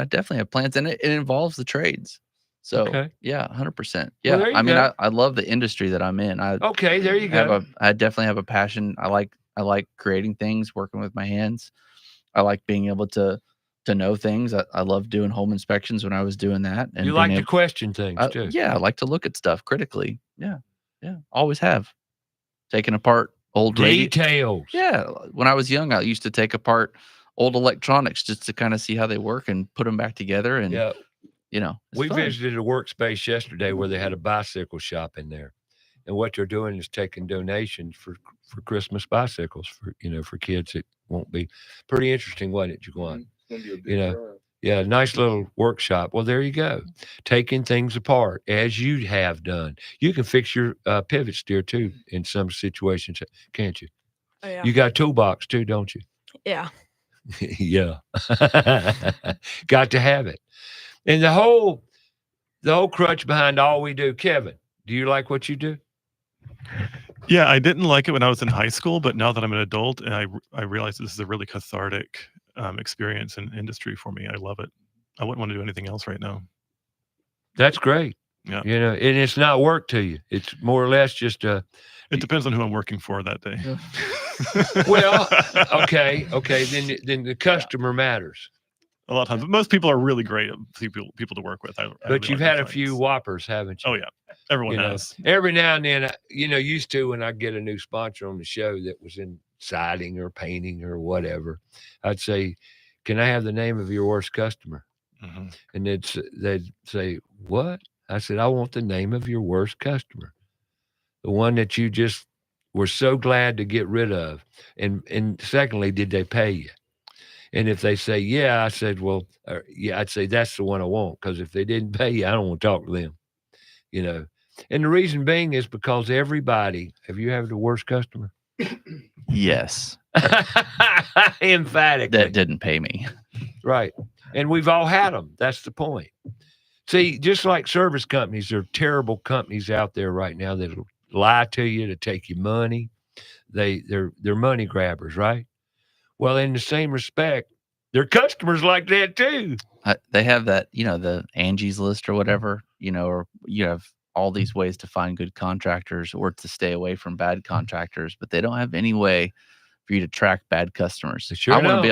definitely have plans, and it involves the trades. So yeah, 100%. Yeah. Well, I mean, I love the industry that I'm in. Okay, there you go. I definitely have a passion. I like creating things, working with my hands. I like being able to know things. I love doing home inspections when I was doing that. And you like to question things too. Yeah, I like to look at stuff critically. Yeah. Always have. Taking apart old details. Yeah. When I was young, I used to take apart old electronics just to kind of see how they work and put them back together. And we fun. visited a workspace yesterday where they had a bicycle shop in there, and what they're doing is taking donations for Christmas bicycles for kids that won't be. Pretty interesting, wasn't it, Jaquan? Yeah, nice little workshop. Well, there you go, taking things apart as you have done. You can fix your pivot steer too in some situations, can't you? Oh, yeah. You got a toolbox too, don't you? Yeah. Yeah. Got to have it. And the whole crutch behind all we do, Kevin, do you like what you do? Yeah, I didn't like it when I was in high school, but now that I'm an adult and I realize this is a really cathartic experience in industry for me. I love it. I wouldn't want to do anything else right now. That's great. Yeah. And it's not work to you. It's more or less just it depends on who I'm working for that day. Yeah. Well, okay. Then the customer matters. A lot of times, most people are really great people to work with. But you've had a few whoppers, haven't you? Oh yeah, everyone has. Every now and then, used to when I get a new sponsor on the show that was in siding or painting or whatever, I'd say, "Can I have the name of your worst customer?" Mm-hmm. And they'd say, "What?" I said, "I want the name of your worst customer, the one that you just were so glad to get rid of." And secondly, did they pay you? And if they say, yeah, I said, well, I'd say that's the one I want. Because if they didn't pay you, I don't want to talk to them, And the reason being is because everybody, have you had the worst customer? Yes. Emphatically. That didn't pay me. Right. And we've all had them. That's the point. See, just like service companies, there are terrible companies out there right now that'll lie to you to take your money. They're money grabbers, right? Well, in the same respect, their customers like that too. They have that, the Angie's List or whatever, or you have all these ways to find good contractors or to stay away from bad contractors, but they don't have any way for you to track bad customers. I want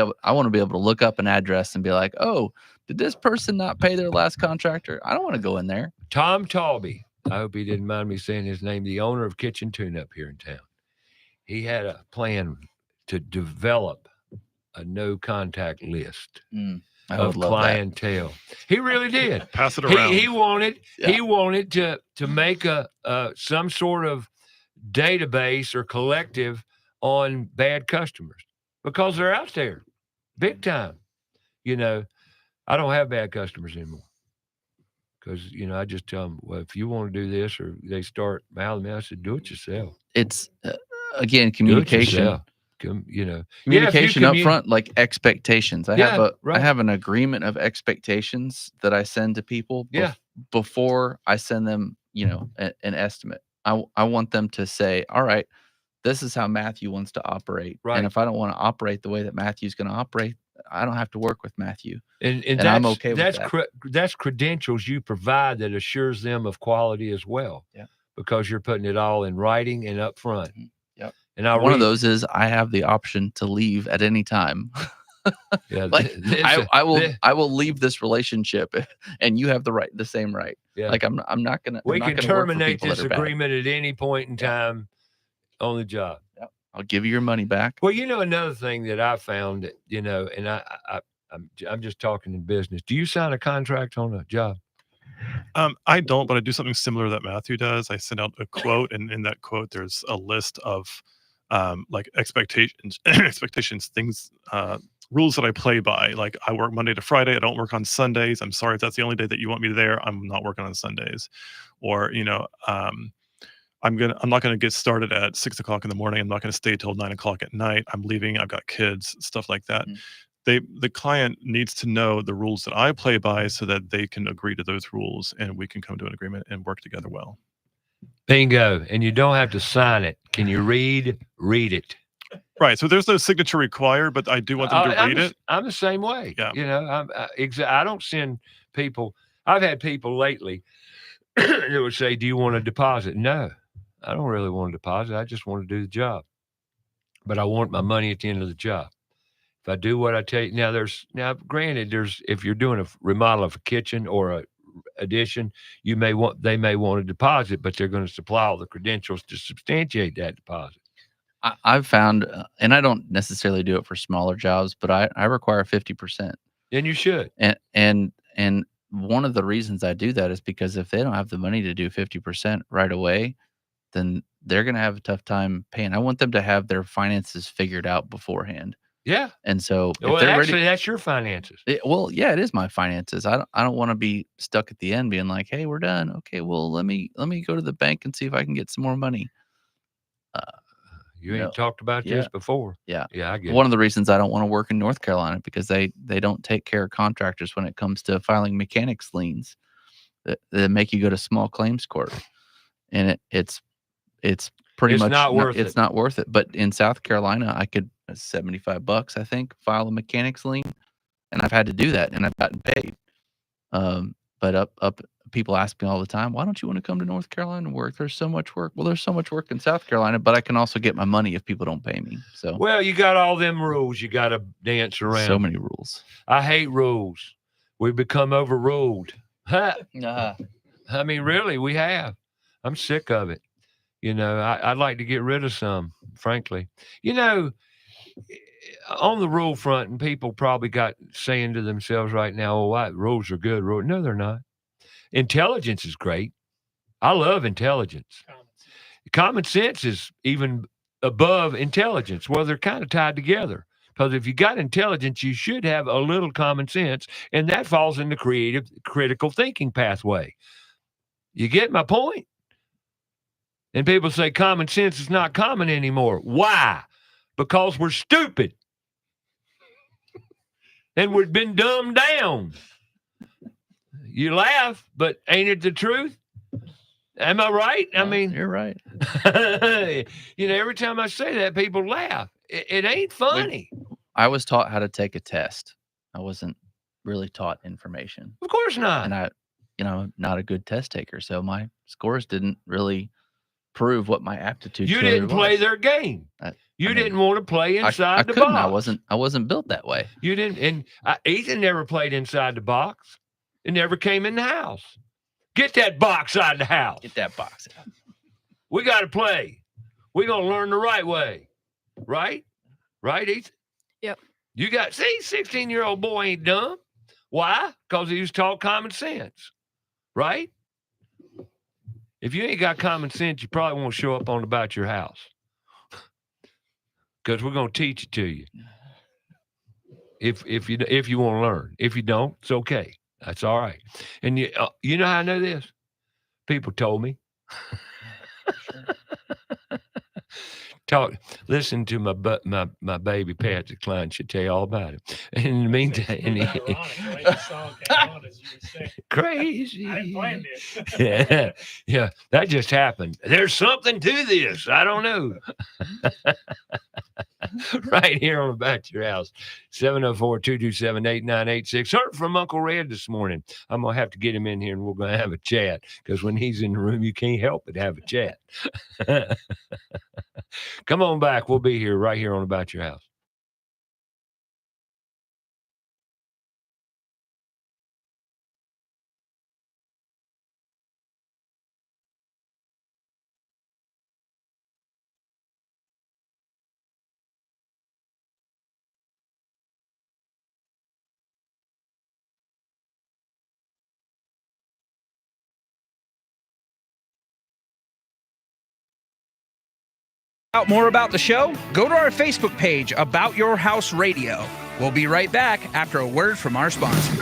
to be able to look up an address and be like, oh, did this person not pay their last contractor? I don't want to go in there. Tom Talby, I hope he didn't mind me saying his name, the owner of Kitchen Tune Up here in town. He had a plan to develop a no contact list of clientele. He really did. Pass it around. He wanted to make some sort of database or collective on bad customers because they're out there big time. I don't have bad customers anymore because I just tell them, well, if you want to do this, or they start mouthing me, I said, do it yourself. It's again, communication. Communication up front, like expectations. I have an agreement of expectations that I send to people before I send them, an estimate. I want them to say, all right, this is how Matthew wants to operate. Right. And if I don't want to operate the way that Matthew's going to operate, I don't have to work with Matthew. And I'm okay with that. That's credentials you provide that assures them of quality as well. Yeah. Because you're putting it all in writing and up front. Mm-hmm. Yep. And one of those is I have the option to leave at any time. Yeah, I will leave this relationship, and you have the same right. Yeah. Like I'm not gonna. We can terminate this agreement at any point in time on the job. Yep. I'll give you your money back. Well, another thing that I found, and I'm just talking in business. Do you sign a contract on a job? I don't, but I do something similar that Matthew does. I send out a quote, and in that quote, there's a list of like expectations, things, rules that I play by. Like I work Monday to Friday. I don't work on Sundays. I'm sorry if that's the only day that you want me there. I'm not working on Sundays, or I'm not gonna get started at 6 o'clock in the morning. I'm not gonna stay till 9 o'clock at night. I'm leaving. I've got kids, stuff like that. The client needs to know the rules that I play by so that they can agree to those rules and we can come to an agreement and work together well. Bingo. And you don't have to sign it. Can you read it? Right. So there's no signature required, but I do want them to read it. I'm the same way. Yeah. You know, I don't send people. I've had people lately that would say, "Do you want a deposit?" No, I don't really want a deposit. I just want to do the job. But I want my money at the end of the job. If I do what I tell you, granted, if you're doing a remodel of a kitchen or a addition, they may want a deposit, but they're going to supply all the credentials to substantiate that deposit. I've found, and I don't necessarily do it for smaller jobs, but I require 50%. And you should. And one of the reasons I do that is because if they don't have the money to do 50% right away, then they're going to have a tough time paying. I want them to have their finances figured out beforehand. Yeah. And so Well, actually, that's your finances. Yeah, it is my finances. I don't want to be stuck at the end being like, "Hey, we're done. Okay, well, let me go to the bank and see if I can get some more money." You ain't talked about this before. Yeah. Yeah, I get One of the reasons I don't want to work in North Carolina because they don't take care of contractors when it comes to filing mechanics liens. That make you go to small claims court, and it's pretty much not worth it's it. not worth it. But in South Carolina, I could $75, I think, file a mechanics lien, and I've had to do that, and I've gotten paid. But up people ask me all the time, why don't you want to come to North Carolina and work? There's so much work. Well, there's so much work in South Carolina, but I can also get my money if people don't pay me. So Well, you got all them rules you got to dance around. so many rules. I hate rules. We've become overruled. I mean, really, we have. I'm sick of it. You know, I'd like to get rid of some, frankly. You know, on the rule front, and people probably got saying to themselves right now, "Oh, rules are good." No, they're not. Intelligence is great. I love intelligence. Common sense is even above intelligence. Well, they're kind of tied together. Because if you got intelligence, you should have a little common sense, and that falls in the creative, critical thinking pathway. You get my point? And people say common sense is not common anymore. Why? Because we're stupid. And we've been dumbed down. You laugh, but ain't it the truth? Am I right? I mean, you're right. You know, every time I say that, people laugh. It ain't funny. I was taught how to take a test. I wasn't really taught information. Of course not. And I'm not a good test taker, so my scores didn't really prove what my aptitude. You didn't play their game. You didn't want to play inside the box. I wasn't built that way. You didn't. And Ethan never played inside the box. It never came in the house. Get that box out of the house. Get that box out. We got to play. We're going to learn the right way. Right? Right, Ethan? Yep. You got, 16-year-old boy ain't dumb. Why? Because he was taught common sense. Right? If you ain't got common sense, you probably won't show up on About Your House. Because we're going to teach it to you. If you want to learn. If you don't, it's okay. That's all right. And you know how I know this? People told me. Listen to my baby Patrick Klein should tell you all about it. And in the meantime, crazy. I didn't plan this. Yeah, that just happened. There's something to this. I don't know. Right here on About Your House, 704-227-8986. Heard from Uncle Red this morning. I'm going to have to get him in here and we're going to have a chat because when he's in the room, you can't help but have a chat. Come on back. We'll be here right here on About Your House. Out more about the show? Go to our Facebook page, About Your House Radio. We'll be right back after a word from our sponsor.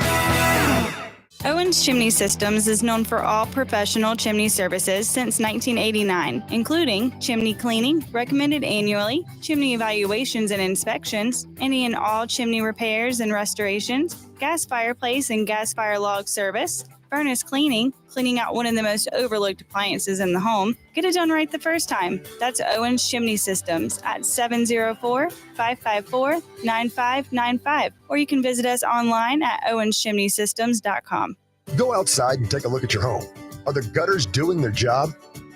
Owens Chimney Systems is known for all professional chimney services since 1989, including chimney cleaning, recommended annually, chimney evaluations and inspections, any and all chimney repairs and restorations, gas fireplace and gas fire log service, furnace cleaning, cleaning out one of the most overlooked appliances in the home. Get it done right the first time. That's Owens Chimney Systems at 704-554-9595. Or you can visit us online at owenschimneysystems.com. Go outside and take a look at your home. Are the gutters doing their job?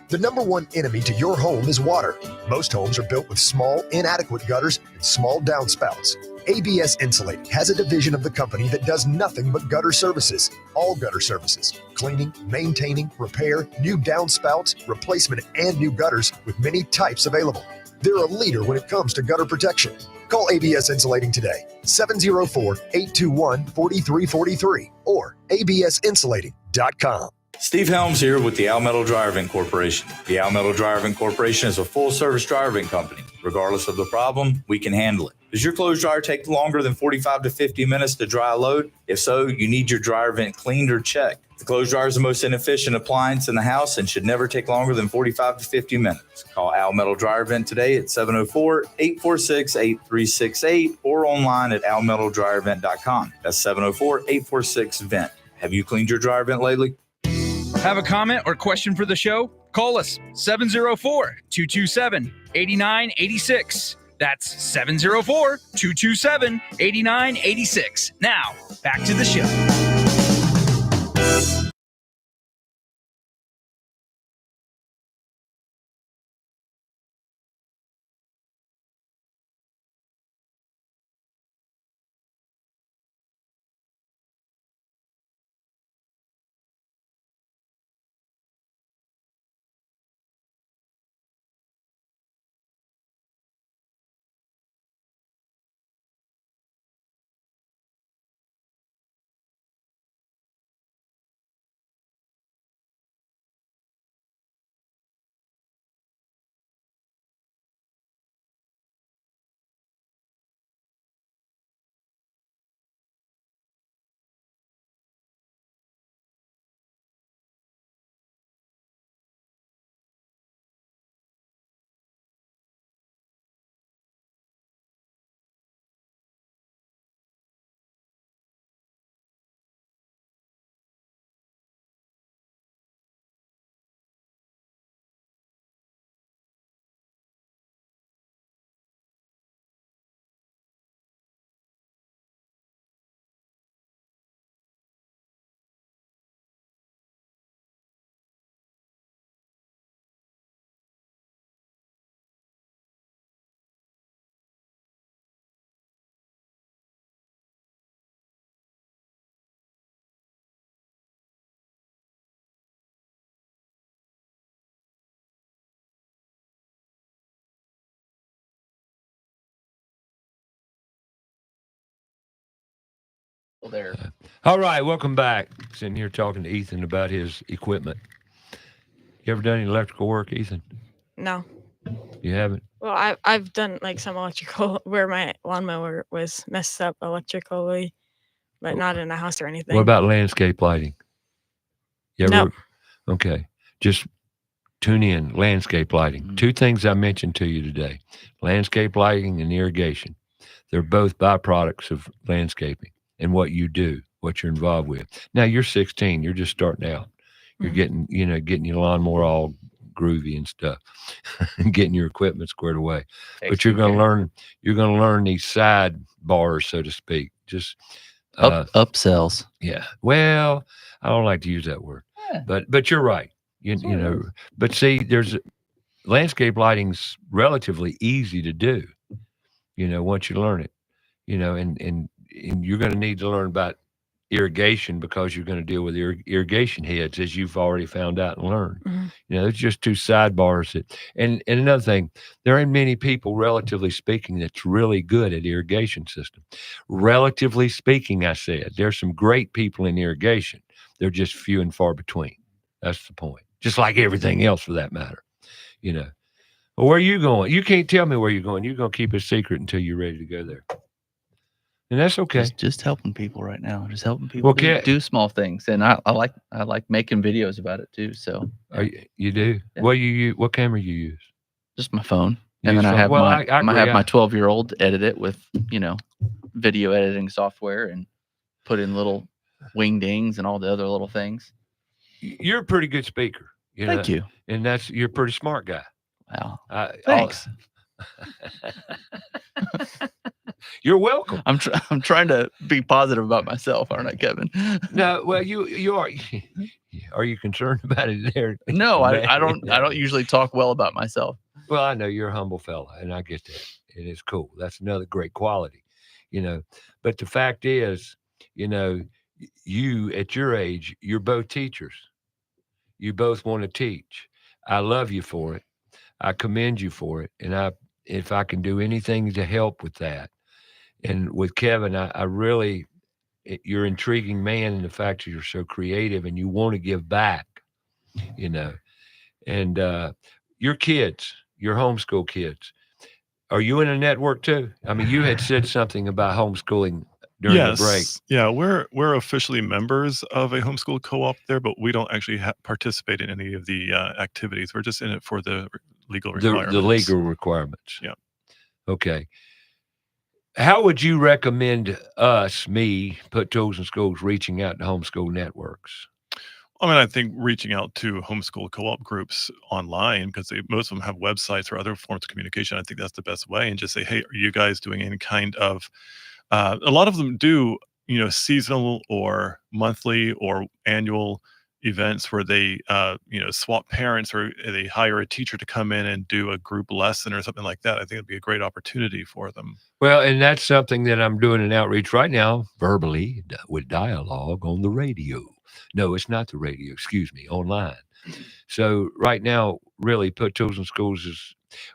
The number one enemy to your home is water. Most homes are built with small, inadequate gutters and small downspouts. ABS Insulating has a division of the company that does nothing but gutter services. All gutter services: cleaning, maintaining, repair, new downspouts, replacement, and new gutters with many types available. They're a leader when it comes to gutter protection. Call ABS Insulating today, 704-821-4343 or absinsulating.com. Steve Helms here with the Al Metal Dryer Vent Corporation. The Al Metal Dryer Vent Corporation is a full-service dryer vent company. Regardless of the problem, we can handle it. Does your clothes dryer take longer than 45 to 50 minutes to dry a load? If so, you need your dryer vent cleaned or checked. The clothes dryer is the most inefficient appliance in the house and should never take longer than 45 to 50 minutes. Call Al Metal Dryer Vent today at 704-846-8368 or online at almetaldryervent.com. That's 704-846-VENT. Have you cleaned your dryer vent lately? Have a comment or question for the show? Call us 704-227-8986. That's 704-227-8986. Now, back to the show. There. All right, welcome back. Sitting here talking to Ethan about his equipment. You ever done any electrical work, Ethan? No. You haven't? Well, I've done like some electrical where my lawnmower was messed up electrically, but not in a house or anything. What about landscape lighting? You ever? Nope. Okay, just tune in. Landscape lighting. Two things I mentioned to you today: landscape lighting and irrigation. They're both byproducts of landscaping and what you do, what you're involved with. Now you're 16. You're just starting out. You're getting your lawnmower all groovy and stuff, and getting your equipment squared away. But you're going to learn. You're going to learn these side bars, so to speak. Just upsells. Yeah. Well, I don't like to use that word, but you're right. You know. But see, there's landscape lighting's relatively easy to do. Once you learn it, and you're going to need to learn about irrigation because you're going to deal with irrigation heads, as you've already found out and learned. It's just two sidebars. And another thing, there ain't many people, relatively speaking, that's really good at irrigation system. Relatively speaking, I said, there's some great people in irrigation. They're just few and far between. That's the point. Just like everything else for that matter, Well, where are you going? You can't tell me where you're going. You're going to keep it secret until you're ready to go there. And that's okay. Just helping people right now. Just helping people do small things. And I like making videos about it too. So you do? Yeah. What camera you use? Just my phone. And then I have my 12-year-old edit it with, video editing software and put in little wingdings and all the other little things. You're a pretty good speaker. Thank you. And you're a pretty smart guy. Wow. Thanks. You're welcome. I'm trying to be positive about myself, aren't I, Kevin? No, well, you are. Are you concerned about it there? No, I don't usually talk well about myself. Well, I know you're a humble fella, and I get that. It is cool. That's another great quality, But the fact is, you at your age, you're both teachers. You both want to teach. I love you for it. I commend you for it. And if I can do anything to help with that. And with Kevin, I really, you're an intriguing man in the fact that you're so creative and you want to give back, And your kids, your homeschool kids, are you in a network too? I mean, you had said something about homeschooling during the break. Yeah, we're officially members of a homeschool co-op there, but we don't actually participate in any of the activities. We're just in it for the legal requirements. The legal requirements. Yeah. Okay. How would you recommend me, Put Tools in Schools, reaching out to homeschool networks? I mean, I think reaching out to homeschool co-op groups online, because most of them have websites or other forms of communication. I think that's the best way. And just say, hey, are you guys doing any kind of, a lot of them do, seasonal or monthly or annual events where they, swap parents or they hire a teacher to come in and do a group lesson or something like that. I think it'd be a great opportunity for them. Well, and that's something that I'm doing an outreach right now, verbally, with dialogue on the radio. No, it's not the radio, excuse me, online. So right now, really, Put Tools in Schools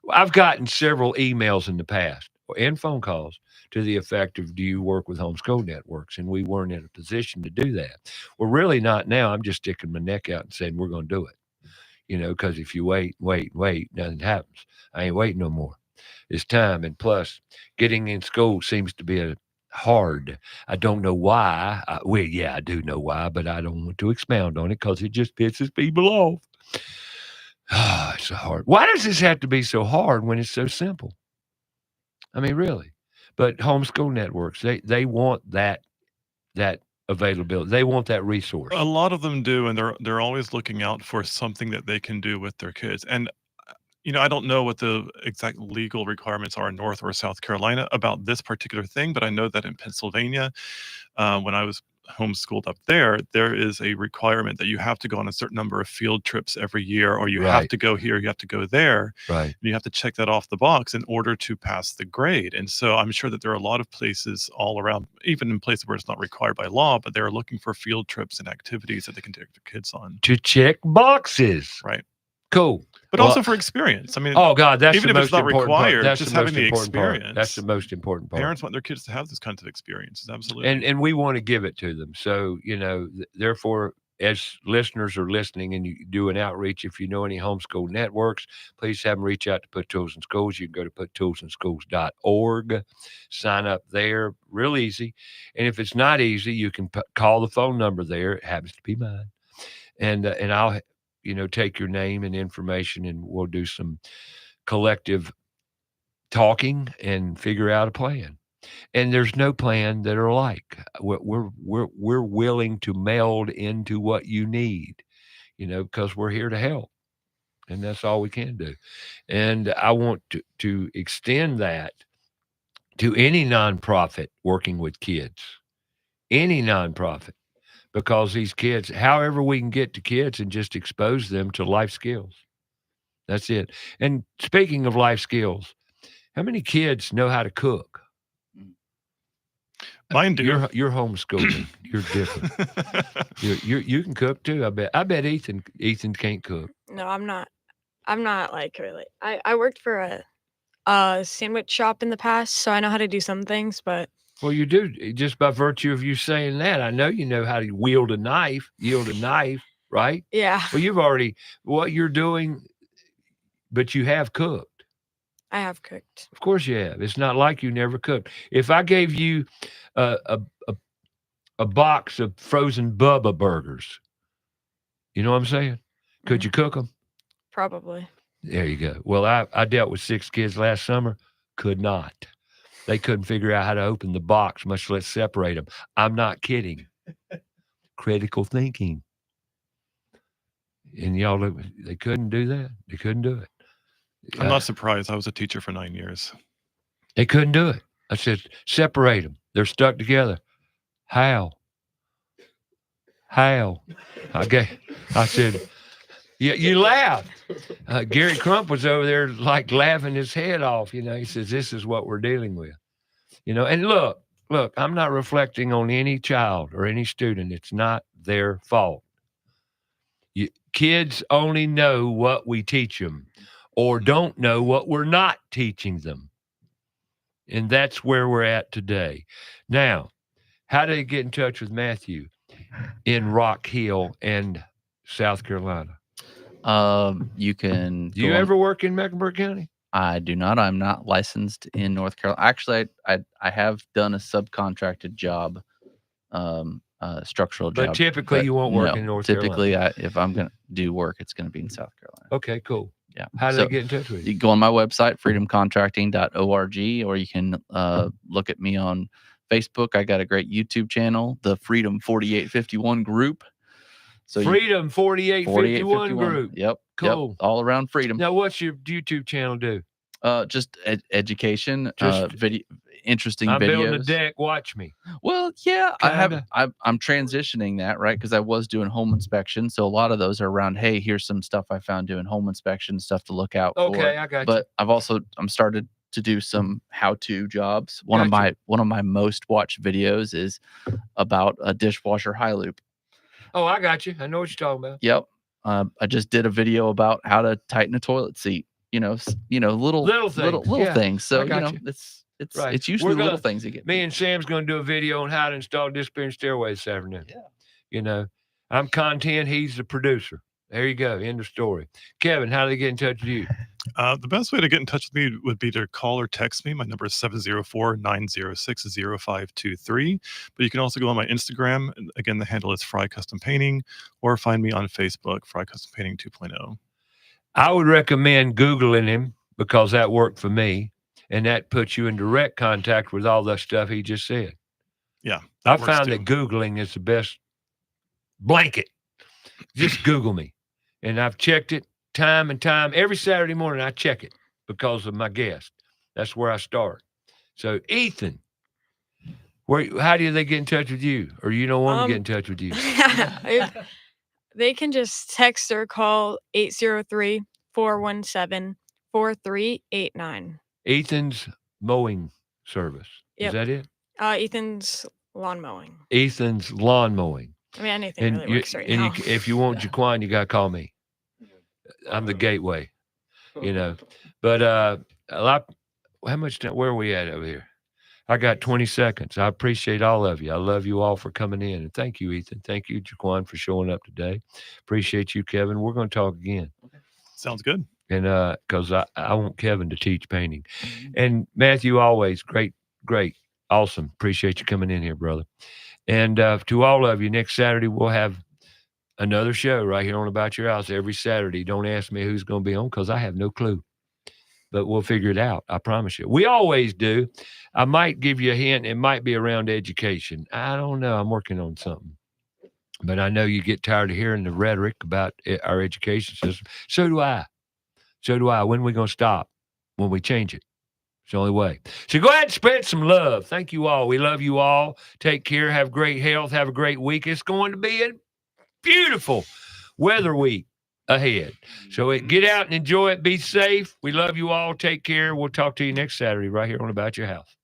I've gotten several emails in the past and phone calls to the effect of, do you work with homeschool networks? And we weren't in a position to do that. We're really not now. I'm just sticking my neck out and saying, we're going to do it. Because if you wait, nothing happens. I ain't waiting no more. It's time. And plus, getting in school seems to be hard. I don't know why. I do know why, but I don't want to expound on it because it just pisses people off. It's so hard. Why does this have to be so hard when it's so simple? I mean, really. But homeschool networks, they want that availability. They want that resource. A lot of them do, and they're always looking out for something that they can do with their kids. And I don't know what the exact legal requirements are in North or South Carolina about this particular thing, but I know that in Pennsylvania, when I was homeschooled up there is a requirement that you have to go on a certain number of field trips every year, or you have to go here, you have to go there. Right. And you have to check that off the box in order to pass the grade. And so I'm sure that there are a lot of places all around, even in places where it's not required by law, but they're looking for field trips and activities that they can take their kids on. To check boxes. Right. Cool. But also for experience. I mean, oh God, that's even the if it's most not important required, part. just having the experience. Part. That's the most important part. Parents want their kids to have those kinds of experiences. Absolutely. And we want to give it to them. So, therefore, as listeners are listening and you do an outreach, if you know any homeschool networks, please have them reach out to Put Tools in Schools. You can go to puttoolsinschools.org, sign up there, real easy. And if it's not easy, you can call the phone number there. It happens to be mine. And I'll take your name and information, and we'll do some collective talking and figure out a plan. And there's no plan that are alike. We're willing to meld into what you need, because we're here to help, and that's all we can do. And I want to extend that to any nonprofit working with kids, any nonprofit. Because these kids, however we can get to kids and just expose them to life skills. That's it. And speaking of life skills, how many kids know how to cook? Mine do. You're homeschooling. You're different. You can cook too. I bet Ethan can't cook. No, I'm not like really. I worked for a sandwich shop in the past, so I know how to do some things, but. Well, you do, just by virtue of you saying that. I know you know how to yield a knife, right? Yeah. Well, you've already, what you're doing, but you have cooked. I have cooked. Of course you have. It's not like you never cooked. If I gave you a box of frozen Bubba burgers, you know what I'm saying? Could you cook them? Probably. There you go. Well, I dealt with 6 kids last summer. Could not. They couldn't figure out how to open the box, much less separate them. I'm not kidding. Critical thinking. And y'all, they couldn't do that. They couldn't do it. I'm not surprised. I was a teacher for 9 years. They couldn't do it. I said, separate them. They're stuck together. How? I said, yeah, you laughed. Gary Crump was over there like laughing his head off. You know, he says, this is what we're dealing with. You know, and look, I'm not reflecting on any child or any student. It's not their fault. Kids only know what we teach them or don't know what we're not teaching them. And that's where we're at today. Now, how do they get in touch with Matthew in Rock Hill and South Carolina? You can. Do you ever work in Mecklenburg County? I do not. I'm not licensed in North Carolina. Actually, I have done a subcontracted job, structural job. But typically you won't work in North typically, Carolina. if I'm going to do work, it's going to be in South Carolina. Okay, cool. Yeah. How do they get in touch with you? You go on my website, freedomcontracting.org, or you can look at me on Facebook. I got a great YouTube channel, the Freedom 4851 group. So Freedom 4851 group. Yep. Cool. Yep, all around freedom. Now, what's your YouTube channel do? Just education, video, interesting I'm videos. building a deck. Watch me. Well, yeah, Kinda. I'm transitioning that, right? Because I was doing home inspection, so a lot of those are around. Hey, here's some stuff I found doing home inspection stuff to look out for. Okay, I got you. But I'm started to do some how-to jobs. One of my most watched videos is about a dishwasher high loop. Oh, I got you. I know what you're talking about. Yep. I just did a video about how to tighten a toilet seat. Little things. Yeah, things. So I got you. it's Right. it's usually little things you get. Me and Sam's going to do a video on how to install disappearing stairways this afternoon. Yeah. You know, I'm content. He's the producer. There you go. End of story. Kevin, how do they get in touch with you? The best way to get in touch with me would be to call or text me. My number is 704-906-0523. But you can also go on my Instagram. Again, the handle is Frye Custom Painting, or find me on Facebook, Frye Custom Painting 2.0. I would recommend Googling him because that worked for me. And that puts you in direct contact with all that stuff he just said. Yeah. I found that Googling is the best blanket. Just Google me. And I've checked it time and time. Every Saturday morning, I check it because of my guest. That's where I start. So, Ethan, how do they get in touch with you? Or you don't want to get in touch with you? They can just text or call 803-417-4389. Ethan's mowing service. Yep. Is that it? Ethan's lawn mowing. Ethan's lawn mowing. I mean, anything really works right now. If you want Jaquan, you got to call me. I'm the gateway, But how much time? Where are we at over here? I got 20 seconds. I appreciate all of you. I love you all for coming in. And thank you, Ethan. Thank you, Jaquan, for showing up today. Appreciate you, Kevin. We're going to talk again. Sounds good. And because I want Kevin to teach painting. And Matthew, always great, awesome. Appreciate you coming in here, brother. And to all of you, next Saturday, we'll have another show right here on About Your House every Saturday. Don't ask me who's going to be on because I have no clue. But we'll figure it out. I promise you. We always do. I might give you a hint. It might be around education. I don't know. I'm working on something. But I know you get tired of hearing the rhetoric about our education system. So do I. When are we going to stop? When we change it. It's the only way. So go ahead and spread some love. Thank you all. We love you all. Take care. Have great health. Have a great week. It's going to be a beautiful weather week ahead. So get out and enjoy it. Be safe. We love you all. Take care. We'll talk to you next Saturday right here on About Your House.